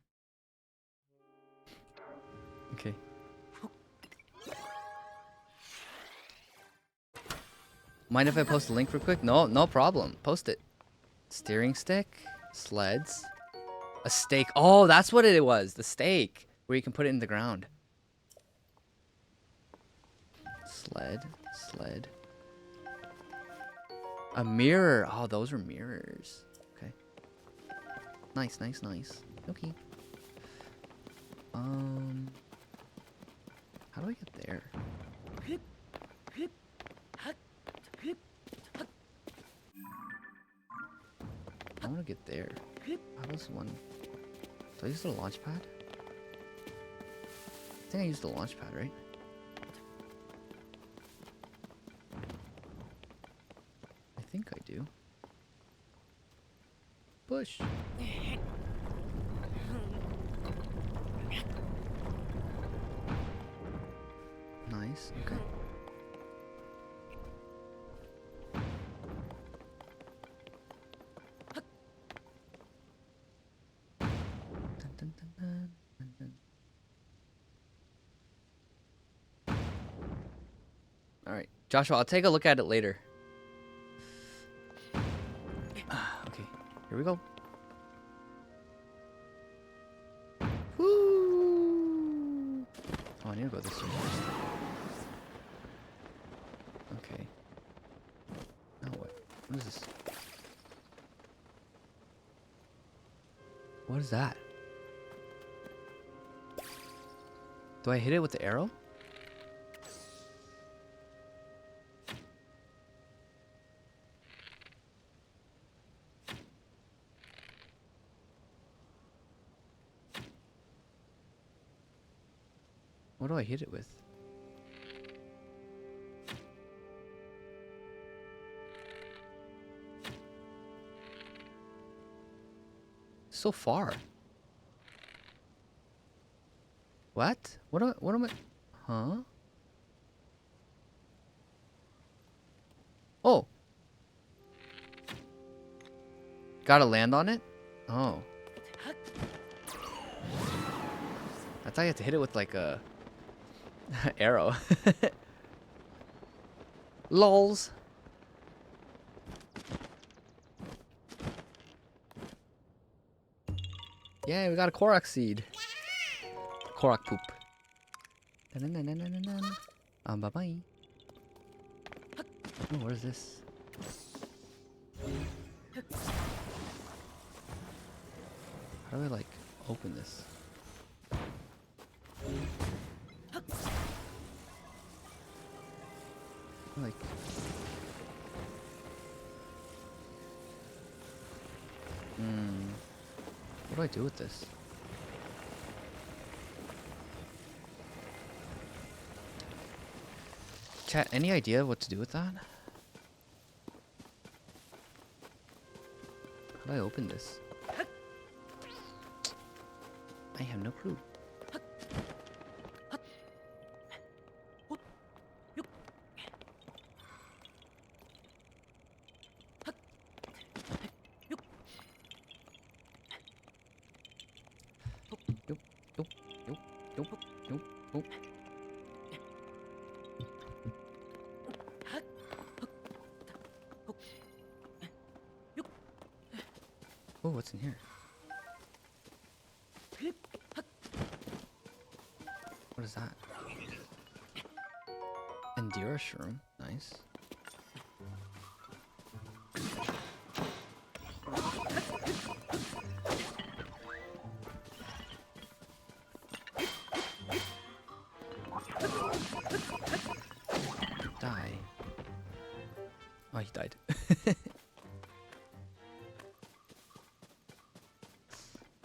Okay. Mind if I post a link real quick? No, no problem. Post it. Steering stick, sleds, a stake. Oh, that's what it was. The stake where you can put it in the ground. Sled. A mirror. Oh, those are mirrors. Okay. Nice. Okay. How do I get there? I want to get there. How does one... Do I use the launch pad? I think I used the launch pad, right? I think I do. Push. Nice, okay. Alright, Joshua, I'll take a look at it later. Okay, here we go. Woo! Oh, I need to go this way first. Okay. Now what? What is this? What is that? Do I hit it with the arrow? What do I hit it with? So far. What? What am I? Huh? Oh. Gotta land on it? Oh. I thought you had to hit it with like a arrow. Lols. Yeah, we got a Korok seed. Korok poop. Bye bye. Oh, what is this? How do I like open this? Like, what do I do with this? Chat, any idea what to do with that? How do I open this? I have no clue. Oh. Oh, what's in here? What is that? Endura shroom. Nice. Die. Oh, he died.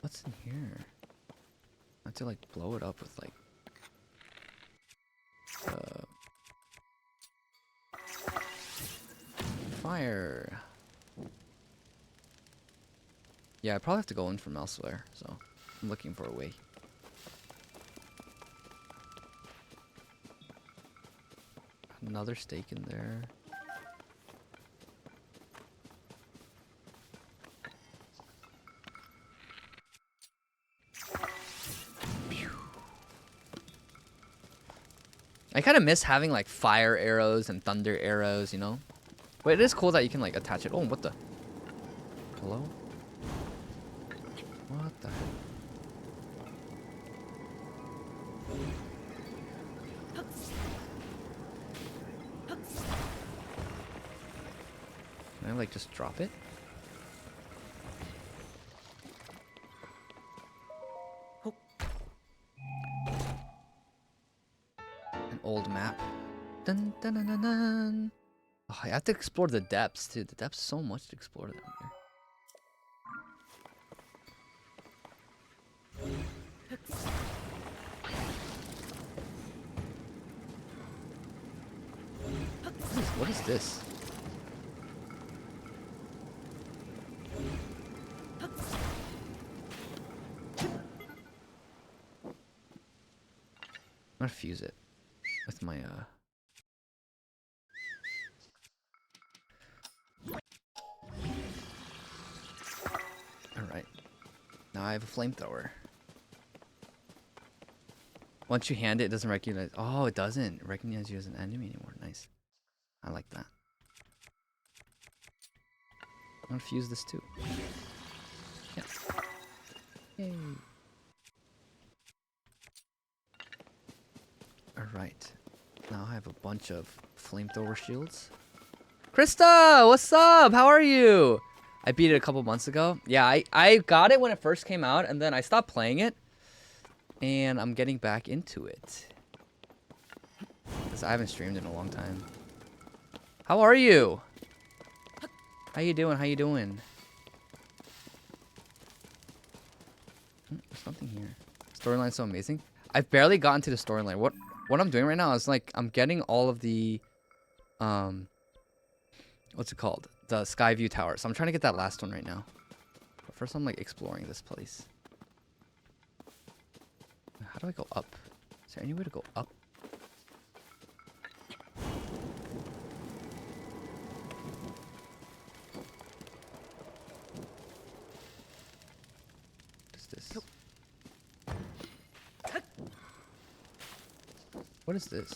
What's in here? I have to like blow it up with like fire. Yeah, I probably have to go in from elsewhere, so I'm looking for a way. Another steak in there. I kind of miss having like fire arrows and thunder arrows, you know? But it is cool that you can like attach it. Oh, what the? Hello? What the heck? Can I like just drop it? An old map. Dun, dun, dun, dun, dun. Oh, I have to explore the depths too. The depths, so much to explore down here. What is this? I'm gonna fuse it with my Alright. Now I have a flamethrower. Once you hand it, it doesn't recognize. Oh, it doesn't recognize you as an enemy anymore. Nice. I like that. I'm gonna fuse this too. Yeah. Yay. Alright. Now I have a bunch of flamethrower shields. Krista! What's up? How are you? I beat it a couple months ago. Yeah, I got it when it first came out, and then I stopped playing it. And I'm getting back into it. Because I haven't streamed in a long time. How are you? How you doing? How you doing? There's something here. Storyline's so amazing. I've barely gotten to the storyline. What I'm doing right now is like I'm getting all of the what's it called? The Skyview Tower. So I'm trying to get that last one right now. But first I'm like exploring this place. How do I go up? Is there any way to go up? What is this? What is this?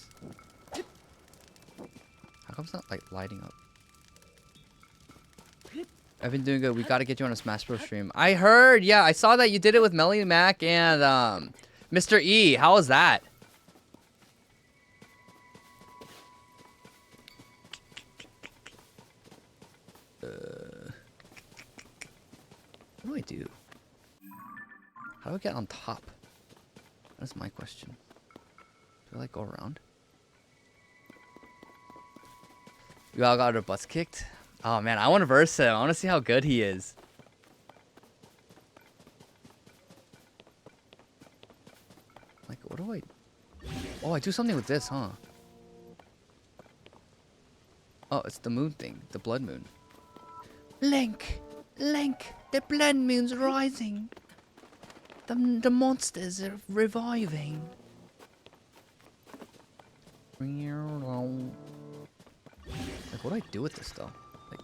How come it's not like lighting up? I've been doing good. We gotta get you on a Smash Bros stream. I heard, yeah, I saw that you did it with Melly Mac and Mr. E. How was that? What do I do? How do I get on top? That's my question. Do I like go around? We all got our butts kicked. Oh man, I want to verse him. I want to see how good he is. Like, what do I... Oh, I do something with this, huh? Oh, it's the moon thing. The blood moon. Link! Link! The blood moon's rising. The monsters are reviving. Like, what do I do with this, though? Like...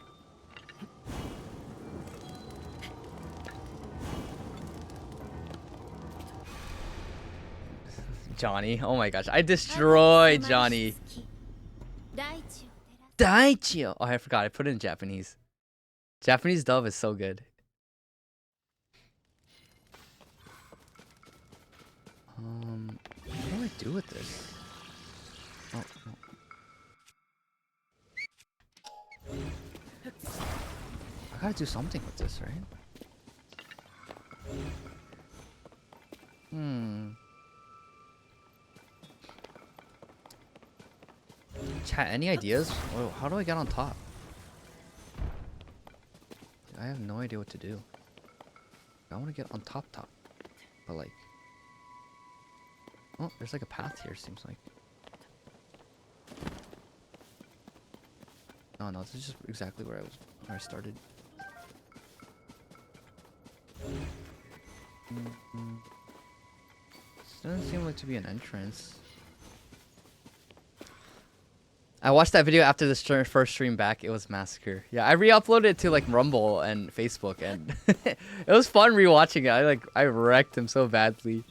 Johnny. Oh my gosh, I destroyed Johnny. Daichio. Oh, I forgot. I put it in Japanese. Japanese dub is so good. What do I do with this? Oh, oh. I gotta do something with this, right? Chat, any ideas? Whoa, how do I get on top? I have no idea what to do. I want to get on top, but like, oh, there's like a path here. Seems like. Oh no, this is just exactly where I started. This doesn't seem like to be an entrance. I watched that video after this first stream back. It was massacre. Yeah, I re-uploaded it to like Rumble and Facebook, and it was fun rewatching it. I wrecked him so badly.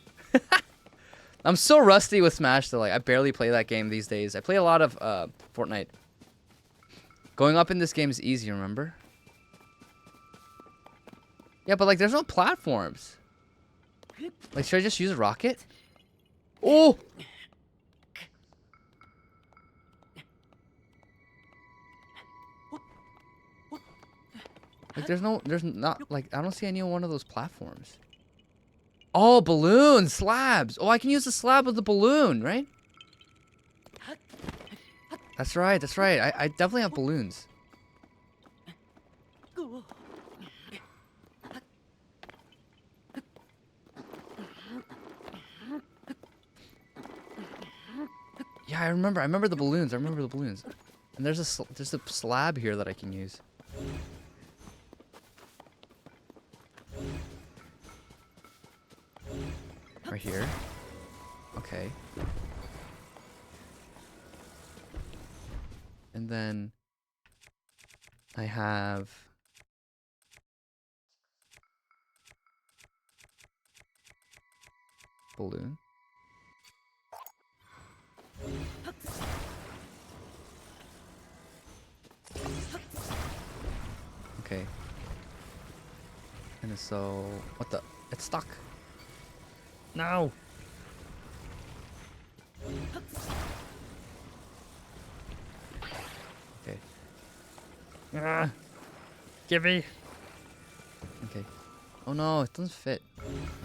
I'm so rusty with Smash though. Like I barely play that game these days. I play a lot of Fortnite. Going up in this game is easy, remember? Yeah, but like there's no platforms. Like should I just use a rocket? Oh! Like there's not like I don't see any one of those platforms. Oh, balloons, slabs. Oh, I can use the slab of the balloon, right? That's right, that's right. I definitely have balloons. Yeah, I remember the balloons. I remember the balloons. And there's a slab here that I can use. Right here. Okay. And then I have balloon. Okay. And so what the? It's stuck. No. Okay. Give me. Okay. Oh no, it doesn't fit.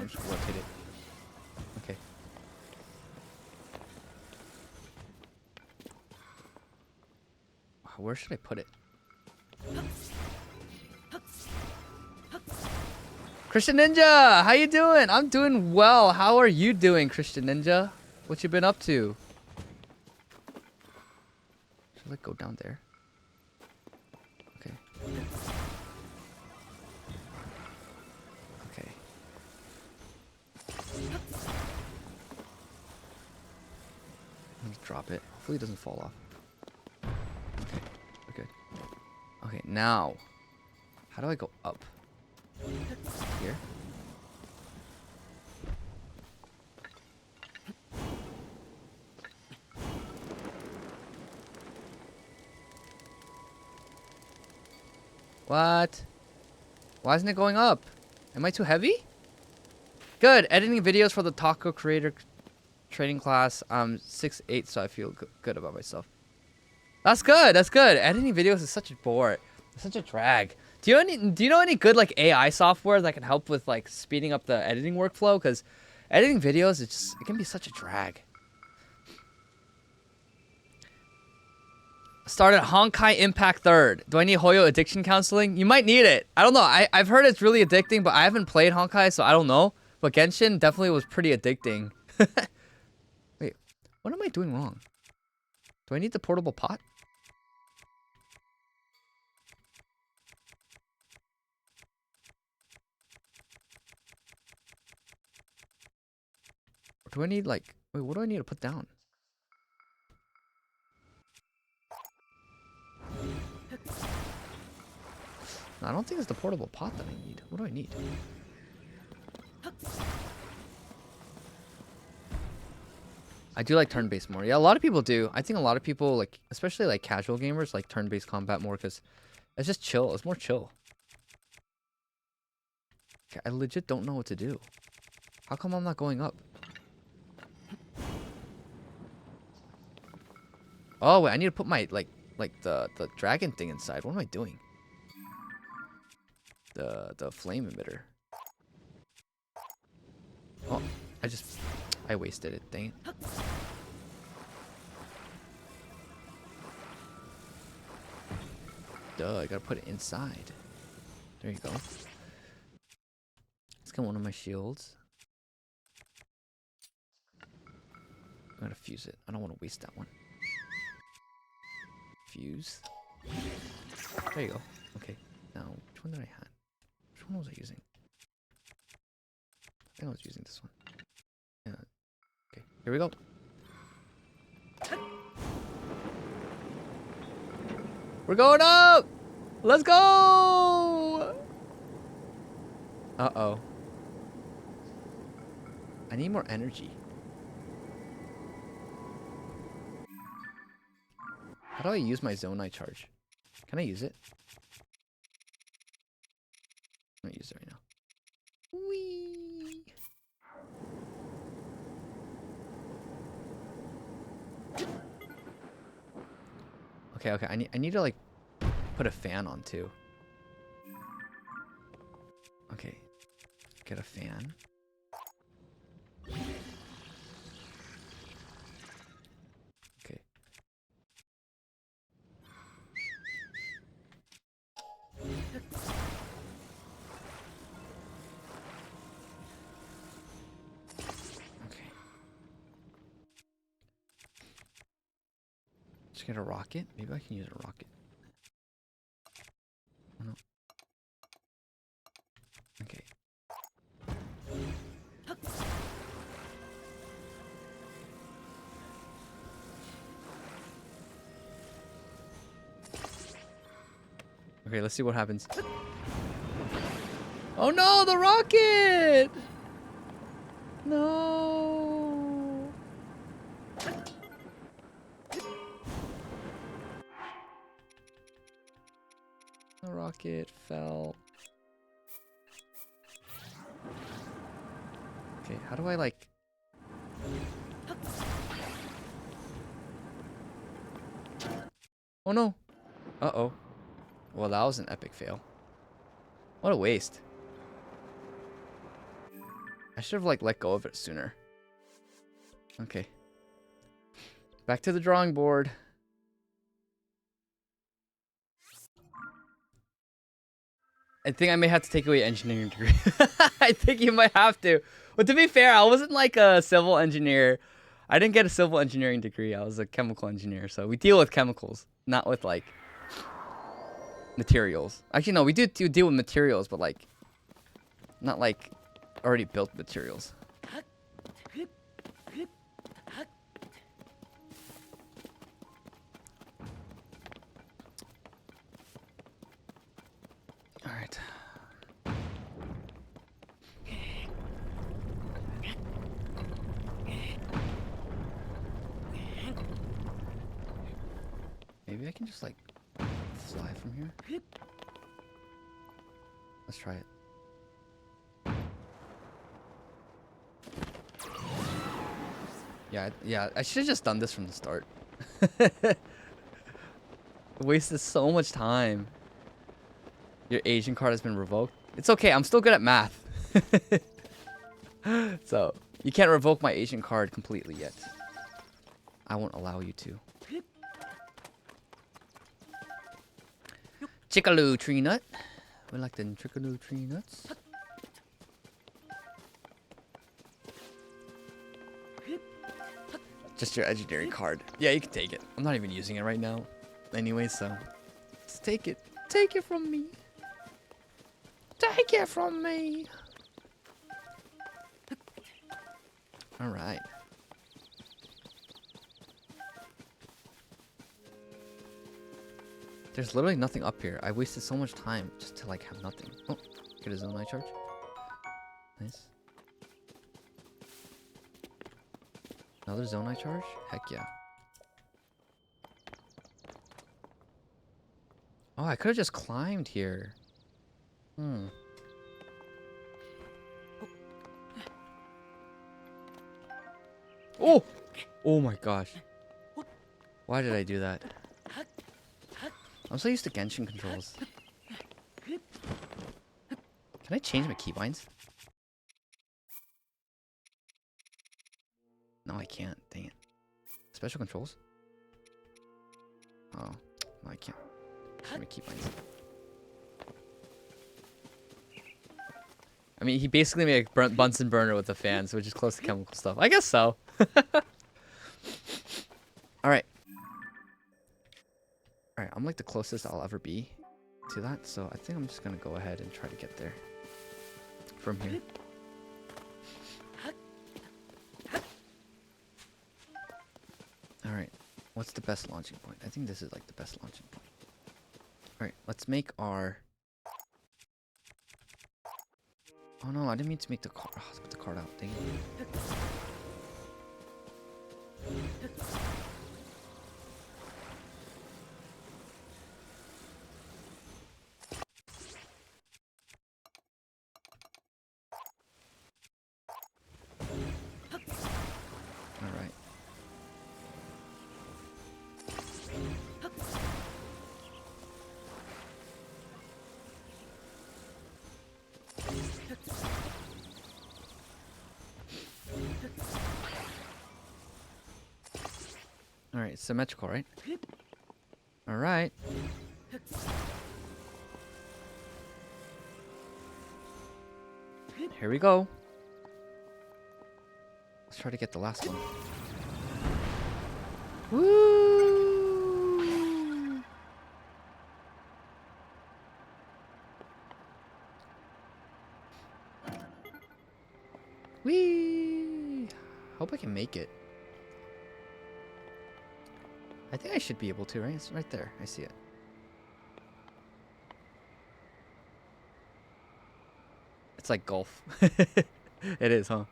I'm just gonna rotate it. Okay. Where should I put it? Christian Ninja, how you doing? I'm doing well. How are you doing, Christian Ninja? What you been up to? Should I go down there? Okay. Okay. Let's drop it. Hopefully it doesn't fall off. Okay, we're good. Okay, now, how do I go up? Here? What? Why isn't it going up? Am I too heavy? Good. Editing videos for the taco creator training class. I'm 6'8", so I feel good about myself. That's good. That's good. Editing videos is such a bore. It's such a drag. Do you know any good like AI software that can help with like speeding up the editing workflow? Because editing videos, it can be such a drag. Started Honkai Impact 3rd. Do I need Hoyo addiction counseling? You might need it. I don't know. I've heard it's really addicting, but I haven't played Honkai, so I don't know. But Genshin definitely was pretty addicting. Wait, what am I doing wrong? Do I need the portable pot? Or do I need like... Wait, what do I need to put down? No, I don't think it's the portable pot that I need. What do I need? I do like turn-based more. Yeah, a lot of people do. I think a lot of people, like, especially like casual gamers, like turn-based combat more because it's just chill. It's more chill. Okay, I legit don't know what to do. How come I'm not going up? Oh wait, I need to put my like the dragon thing inside. What am I doing? The flame emitter. Oh, I wasted it. Dang it. Duh, I gotta put it inside. There you go. Let's get one of my shields. I'm gonna fuse it. I don't want to waste that one. Fuse. There you go. Okay. Now, which one did I have? Which one was I using? I think I was using this one. Yeah. Okay. Here we go. We're going up! Let's go! Uh-oh. I need more energy. How do I use my Zonai charge? Can I use it? I'm gonna use it right now. Whee! Okay. I need to like put a fan on too. Okay. Get a fan. Okay. Okay. Just get a rocket. Maybe I can use a rocket. Oh, no. Okay. Okay, let's see what happens. Oh no, the rocket! No. The rocket fell. Okay, how do I like... Oh no. Uh-oh. Well, that was an epic fail. What a waste. I should have like let go of it sooner. Okay. Back to the drawing board. I think I may have to take away engineering degree. I think you might have to. But to be fair, I wasn't like a civil engineer. I didn't get a civil engineering degree. I was a chemical engineer. So we deal with chemicals, not with like materials. Actually, no, we do deal with materials, but like not like already built materials. All right. Maybe I can just like fly from here. Let's try it. Yeah, I should have just done this from the start. Wasted so much time. Your Asian card has been revoked. It's okay, I'm still good at math. So, you can't revoke my Asian card completely yet. I won't allow you to. Chickaloo tree nut. We like the chickaloo tree nuts. Just your engineering card. Yeah, you can take it. I'm not even using it right now. Anyway, so just take it. Take it from me. Take it from me. All right. There's literally nothing up here. I wasted so much time just to like have nothing. Oh, get a Zonai charge. Nice. Another zonite charge? Heck yeah. Oh, I could have just climbed here. Hmm. Oh! Oh my gosh. Why did I do that? I'm so used to Genshin controls. Can I change my keybinds? No, I can't. Dang it. Special controls? Oh, no, I can't. Change my keybinds. I mean, he basically made a Bunsen burner with the fans, which is close to chemical stuff. I guess so. Alright. Alright, I'm like the closest I'll ever be to that, so I think I'm just gonna go ahead and try to get there from here. Alright, what's the best launching point? I think this is like the best launching point. Alright, let's make our... Oh no, I didn't mean to make the card. Oh, let's put the card out. Dang it. Alright. Alright, symmetrical, right? Alright. Here we go. Let's try to get the last one. Woo! Whee! Hope I can make it. I think I should be able to, right? It's right there. I see it. It's like golf. It is, huh?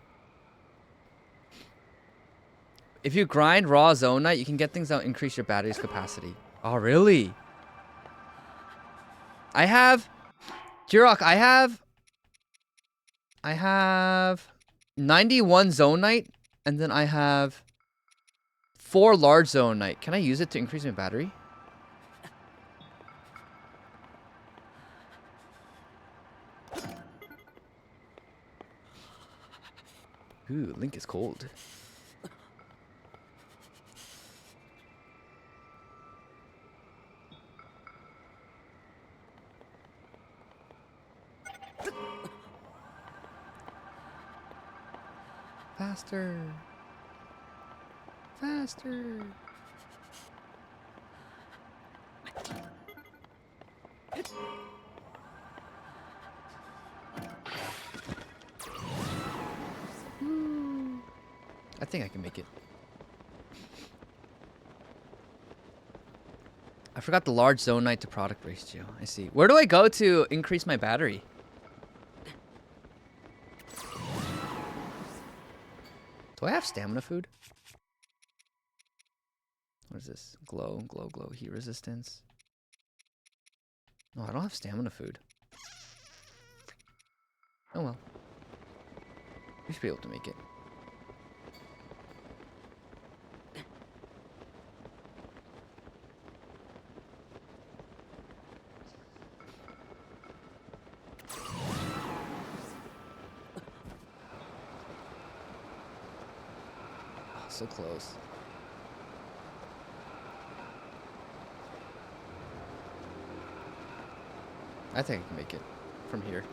If you grind raw zonite, you can get things that increase your battery's capacity. Oh, really? I have... Jirok, I have 91 zonite, and then I have 4 large zonite. Can I use it to increase my battery? Ooh, Link is cold. Faster. Faster. I think I can make it. I forgot the large zonite to product ratio. I see. Where do I go to increase my battery? Do I have stamina food? What is this? Glow, glow, glow, heat resistance. No, I don't have stamina food. Oh well. We should be able to make it. Oh, so close. I think I can make it from here.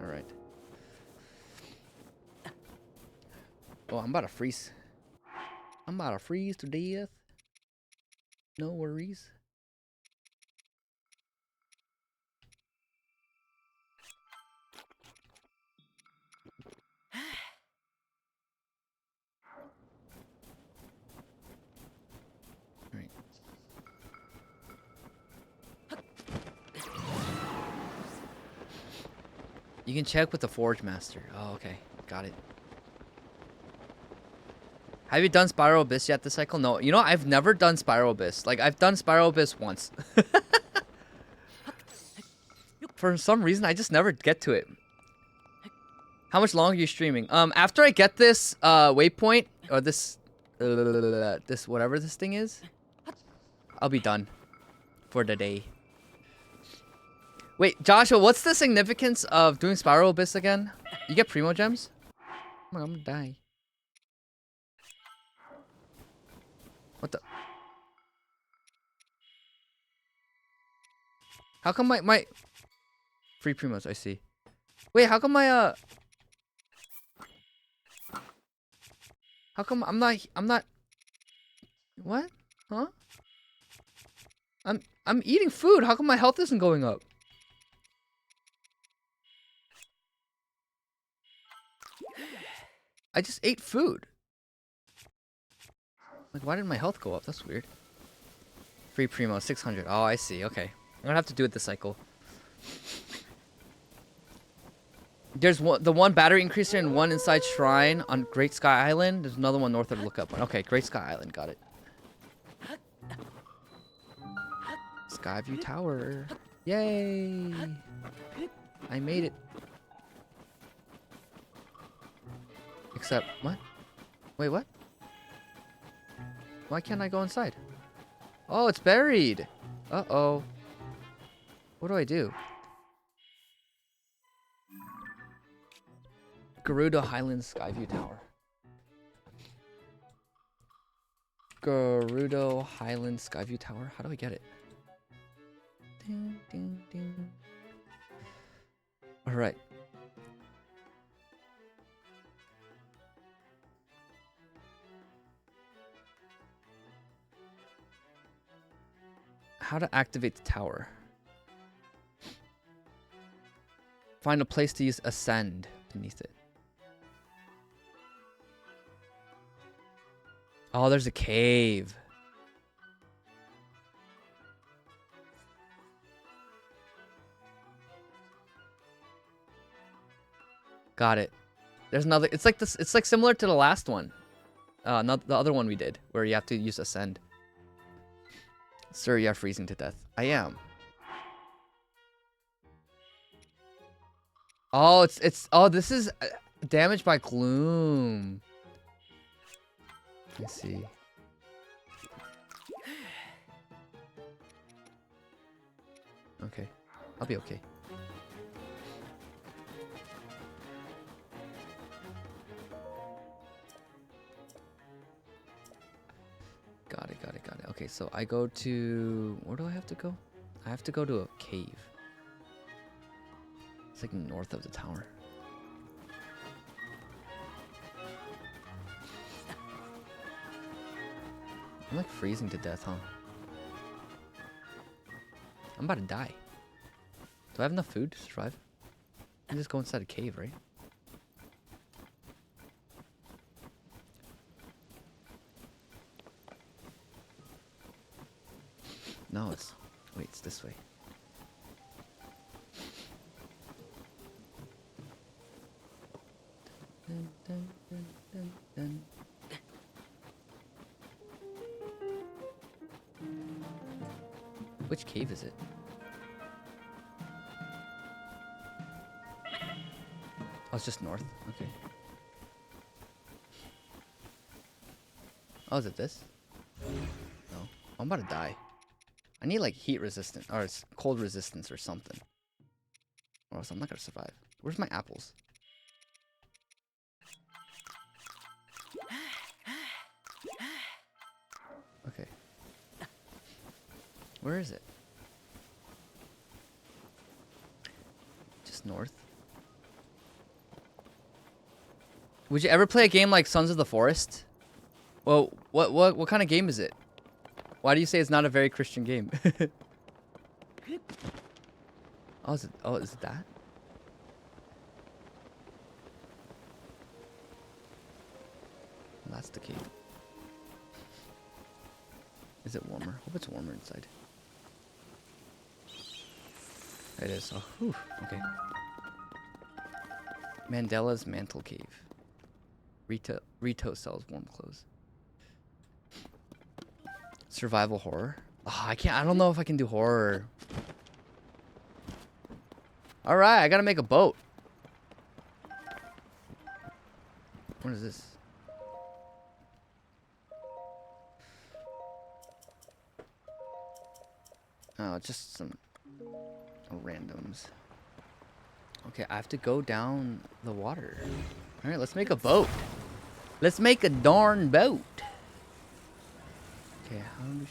Alright. Oh, I'm about to freeze. I'm about to freeze to death. No worries. Alright. You can check with the Forge Master. Oh, okay. Got it. Have you done Spiral Abyss yet this cycle? No. You know, I've never done Spiral Abyss. Like, I've done Spiral Abyss once. For some reason, I just never get to it. How much longer are you streaming? After I get this waypoint, or this whatever this thing is, I'll be done for the day. Wait, Joshua, what's the significance of doing Spiral Abyss again? You get Primo Gems? Oh my God, I'm gonna die. What the? How come my free Primos, I see. Wait, how come my how come I'm not what? Huh? I'm eating food. How come my health isn't going up? I just ate food. Like, why did my health go up? That's weird. Free Primo, 600. Oh, I see. Okay. I'm gonna have to do it this cycle. There's the one battery increaser and one inside shrine on Great Sky Island. There's another one north of the lookup one. Okay, Great Sky Island. Got it. Skyview Tower. Yay! I made it. Except, what? Wait, what? Why can't I go inside? Oh, it's buried. Uh-oh. What do I do? Gerudo Highlands Skyview Tower. Gerudo Highlands Skyview Tower. How do I get it? Ding, ding, ding. All right. How to activate the tower. Find a place to use ascend beneath it. Oh, there's a cave. Got it. There's another. It's like this. It's like similar to the last one. Not the other one we did, where you have to use ascend. Sir, you are freezing to death. I am. Oh, it's. Oh, this is damaged by gloom. I see. Okay, I'll be okay. Got it, got it, got it. Okay, so I go to... Where do I have to go? I have to go to a cave. It's like north of the tower. I'm like freezing to death, huh? I'm about to die. Do I have enough food to survive? I can just go inside a cave, right? No, it's... Wait, it's this way. Dun, dun, dun, dun, dun. Which cave is it? Oh, it's just north. Okay. Oh, is it this? No. I'm about to die. I need like heat resistance or it's cold resistance or something. Or else I'm not gonna survive. Where's my apples? Okay. Where is it? Just north. Would you ever play a game like Sons of the Forest? Well, what kind of game is it? Why do you say it's not a very Christian game? Oh, is it that? That's the cave. Is it warmer? Hope it's warmer inside. It is. Oh, whew. Okay. Mandela's Mantle Cave. Rito sells warm clothes. Survival horror. Oh, I can't. I don't know if I can do horror. All right, I gotta make a boat. What is this? Oh, just some randoms. Okay, I have to go down the water. All right, let's make a boat. Let's make a darn boat. Okay,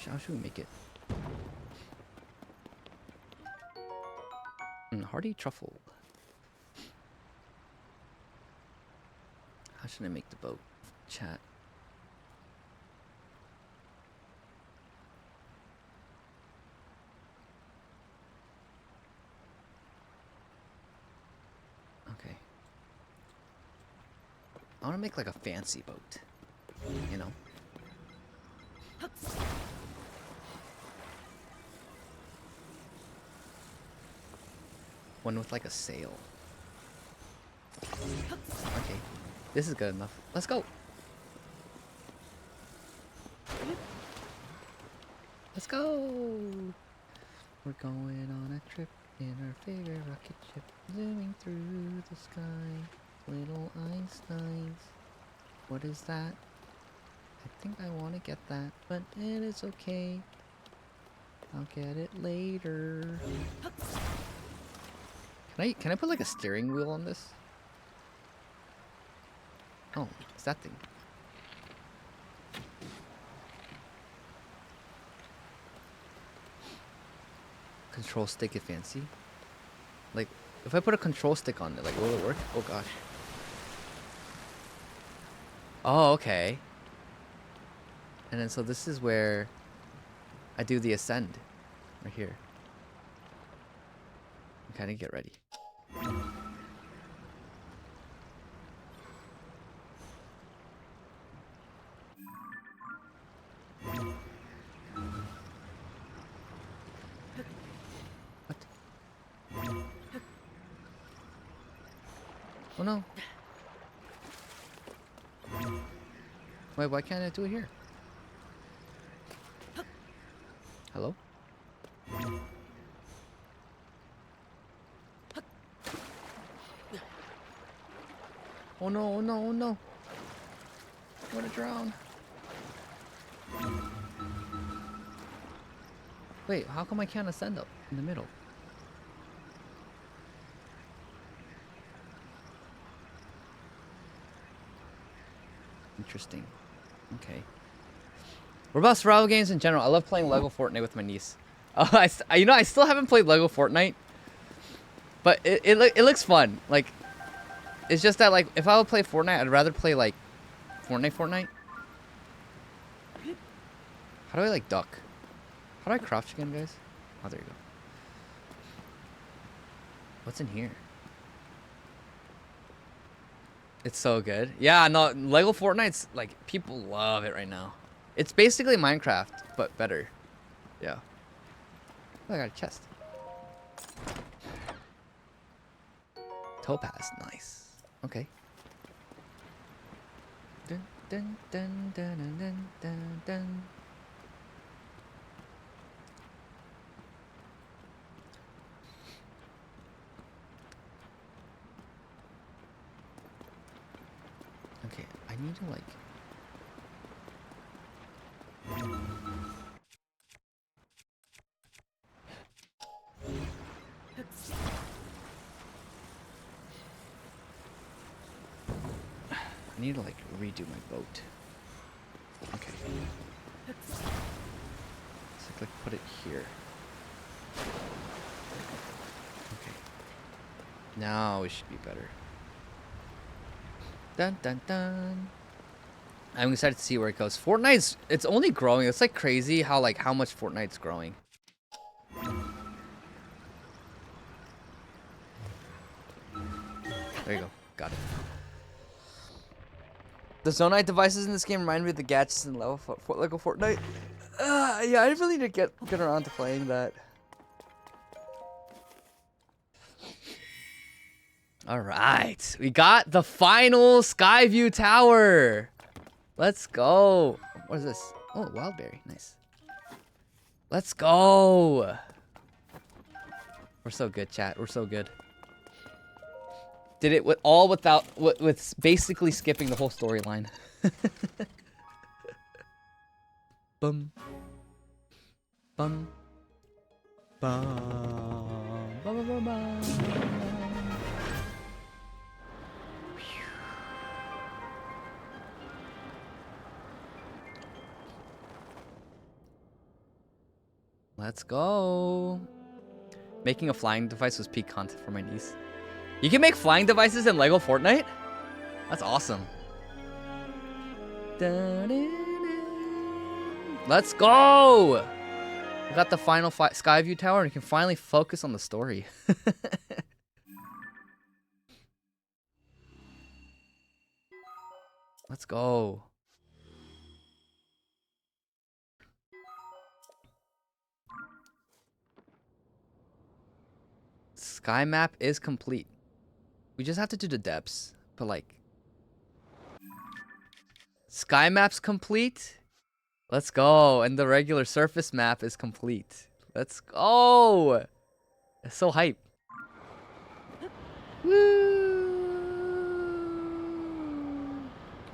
how should we make it? Hearty truffle. How should I make the boat? Chat. Okay. I want to make like a fancy boat. You know? One with like a sail. Okay. This is good enough. Let's go. Let's go. We're going on a trip in our favorite rocket ship, zooming through the sky. Little Einsteins. What is that? I think I want to get that, but it is okay. I'll get it later. Can I put like a steering wheel on this? Oh, it's that thing. Control stick if fancy. Like, if I put a control stick on it, like, will it work? Oh gosh. Oh, okay. And then so this is where I do the ascend. Right here. Kind of get ready. What? Oh no. Wait, why can't I do it here? Hello? Oh no, oh no, oh no. I'm gonna drown. Wait, how come I can't ascend up in the middle? Interesting. Okay. What about survival games in general? I love playing Lego Fortnite with my niece. You know, I still haven't played Lego Fortnite, but it looks fun. Like, it's just that, like, if I would play Fortnite, I'd rather play like Fortnite. How do I like duck? How do I crouch again, guys? Oh, there you go. What's in here? It's so good. Yeah, no, Lego Fortnite's like, people love it right now. It's basically Minecraft, but better. Yeah. Oh, I got a chest. Topaz, nice. Okay. Dun dun dun dun dun dun dun dun. Okay, I need to like. I need to like redo my boat. Okay. So like put it here. Okay. Now it should be better. Dun dun dun. I'm excited to see where it goes. Fortnite's, it's only growing. It's like crazy how much Fortnite's growing. There you go. Got it. The Zonite devices in this game remind me of the gadgets in Lego Fortnite. Yeah, I really need to get around to playing that. All right. We got the final Skyview Tower. Let's go. What is this? Oh, wildberry. Nice. Let's go. We're so good, chat. We're so good. Did it with basically skipping the whole storyline. Bum. Bum. Bum. Bum, bum, bum, bum. Let's go. Making a flying device was peak content for my niece. You can make flying devices in Lego Fortnite? That's awesome. Let's go! We got the final Skyview Tower and we can finally focus on the story. Let's go. Sky map is complete. We just have to do the depths, but like... Sky map's complete. Let's go. And the regular surface map is complete. Let's go. It's so hype. Woo.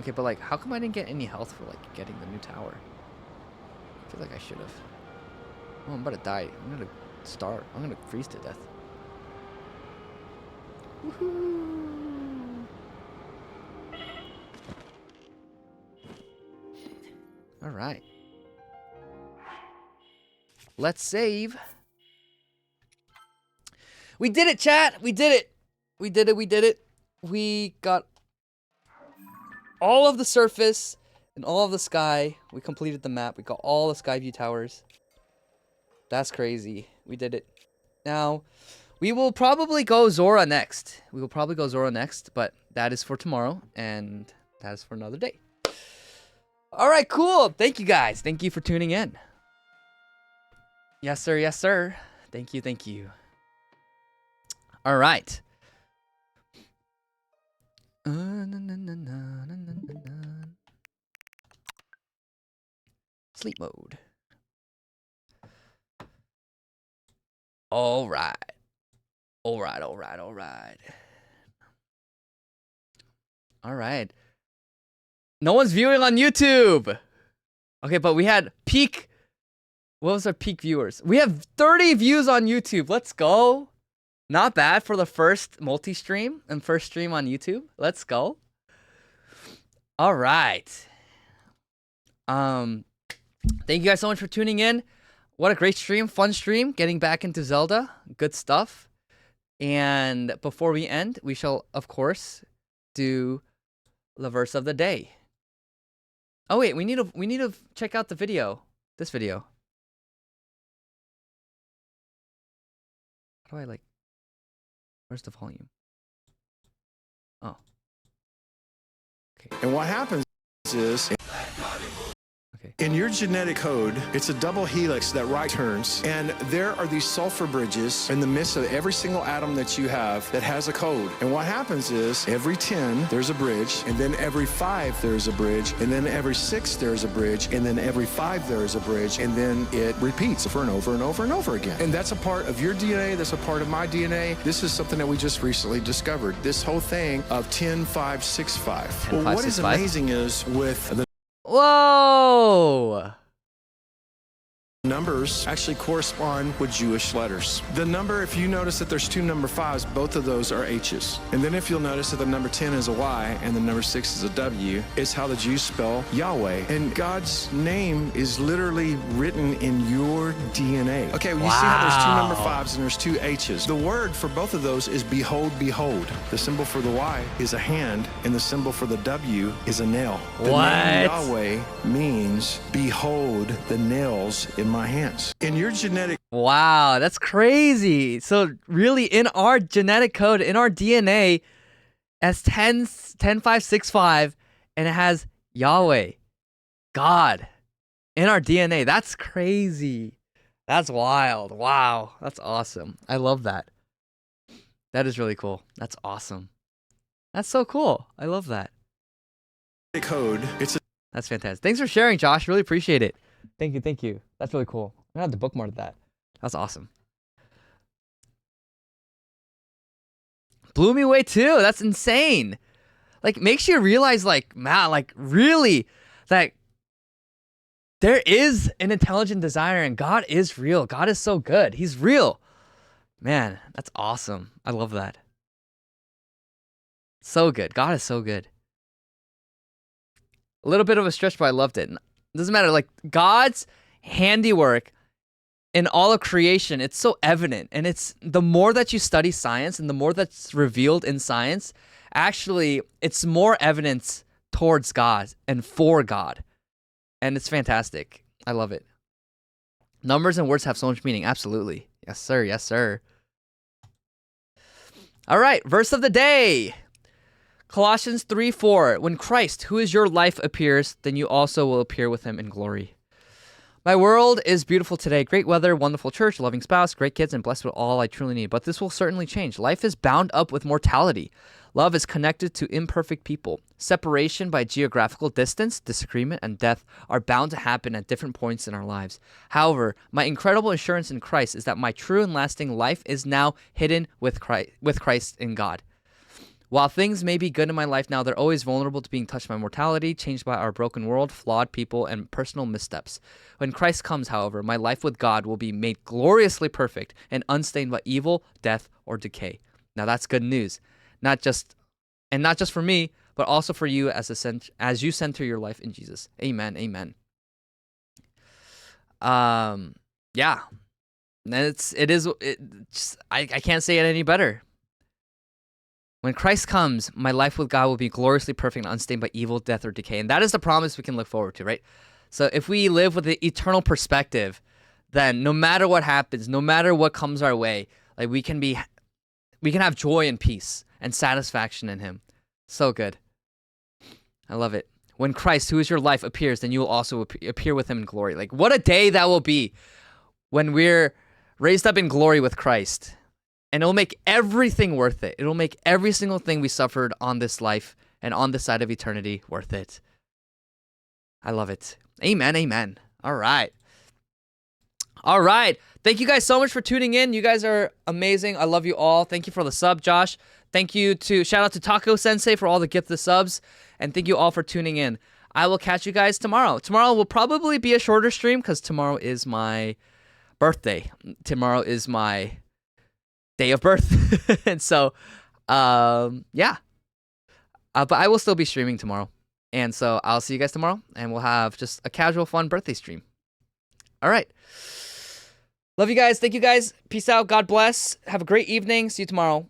Okay, but like, how come I didn't get any health for like getting the new tower? I feel like I should have. Oh, I'm about to die. I'm gonna starve. I'm gonna freeze to death. Woohoo. All right. Let's save. We did it, chat. We did it. We did it. We did it. We got all of the surface and all of the sky. We completed the map. We got all the Skyview towers. That's crazy. We did it. Now, we will probably go Zora next. We will probably go Zora next, but that is for tomorrow, and that is for another day. All right, cool. Thank you, guys. Thank you for tuning in. Yes, sir. Yes, sir. Thank you. Thank you. All right. Sleep mode. All right. All right. All right. All right. All right. No one's viewing on YouTube. Okay, but we had peak. What was our peak viewers? We have 30 views on YouTube. Let's go. Not bad for the first multi-stream and first stream on YouTube. Let's go. All right. Thank you guys so much for tuning in. What a great stream, fun stream, getting back into Zelda. Good stuff. And before we end, we shall, of course, do the verse of the day. Oh wait, we need to check out the video. This video. How do I like? Where's the volume? Oh. Okay. And what happens is, Okay. in your genetic code, it's a double helix that right turns, and there are these sulfur bridges in the midst of every single atom that you have that has a code. And what happens is, every 10, there's a bridge, and then every 5, there's a bridge, and then every 6, there's a bridge, and then every 5, there's a bridge, and then it repeats over and over and over and over again. And that's a part of your DNA, that's a part of my DNA. This is something that we just recently discovered. This whole thing of 10, 5, 6, 5. 10, Well, 5, what 6, is 5? amazing is with the Whoa! numbers actually correspond with Jewish letters. The number, if you notice that there's 2 number 5s, both of those are H's. And then if you'll notice that the number 10 is a Y and the number 6 is a W, it's how the Jews spell Yahweh. And God's name is literally written in your DNA. Okay, well, you see how there's 2 number 5s and there's 2 H's. The word for both of those is behold, behold. The symbol for the Y is a hand, and the symbol for the W is a nail. The name Yahweh means behold the nails in my hands. In your genetic Wow, that's crazy. So really, in our genetic code, in our DNA, as 10, 5, 6, 5, and it has Yahweh, God, in our DNA. That's crazy. That's wild. Wow, that's awesome. I love that. That is really cool. That's awesome. That's so cool. I love that. Code. That's fantastic. Thanks for sharing, Josh. Really appreciate it. Thank you. Thank you. That's really cool. I'm gonna have to bookmark that. That's awesome. Blew me away too. That's insane. Like, makes you realize, like, man, like, really, that there is an intelligent designer and God is real. God is so good. He's real. Man, that's awesome. I love that. So good. God is so good. A little bit of a stretch, but I loved it. It doesn't matter. Like, God's handiwork in all of creation, it's so evident. And it's the more that you study science and the more that's revealed in science, actually, it's more evidence towards God and for God. And it's fantastic. I love it. Numbers and words have so much meaning. Absolutely. Yes, sir. Yes, sir. All right. Verse of the day. Colossians 3:4. When Christ, who is your life, appears, then you also will appear with him in glory. My world is beautiful today. Great weather, wonderful church, loving spouse, great kids, and blessed with all I truly need. But this will certainly change. Life is bound up with mortality. Love is connected to imperfect people. Separation by geographical distance, disagreement, and death are bound to happen at different points in our lives. However, my incredible assurance in Christ is that my true and lasting life is now hidden with Christ in God. While things may be good in my life now, they're always vulnerable to being touched by mortality, changed by our broken world, flawed people, and personal missteps. When Christ comes, however, my life with God will be made gloriously perfect and unstained by evil, death, or decay. Now that's good news. Not just for me, but also for you as you center your life in Jesus. Amen. Amen. Yeah. And I can't say it any better. When Christ comes, my life with God will be gloriously perfect and unstained by evil, death, or decay. And that is the promise we can look forward to, right? So if we live with the eternal perspective, then no matter what happens, no matter what comes our way, like we can have joy and peace and satisfaction in him. So good. I love it. When Christ, who is your life, appears, then you will also appear with him in glory. Like, what a day that will be when we're raised up in glory with Christ. And it'll make everything worth it. It'll make every single thing we suffered on this life and on this side of eternity worth it. I love it. Amen, amen. All right. All right. Thank you guys so much for tuning in. You guys are amazing. I love you all. Thank you for the sub, Josh. Shout out to Taco Sensei for all the gift of subs. And thank you all for tuning in. I will catch you guys tomorrow. Tomorrow will probably be a shorter stream because tomorrow is my birthday. Tomorrow is my day of birth. And so, yeah. But I will still be streaming tomorrow. And so I'll see you guys tomorrow. And we'll have just a casual, fun birthday stream. All right. Love you guys. Thank you guys. Peace out. God bless. Have a great evening. See you tomorrow.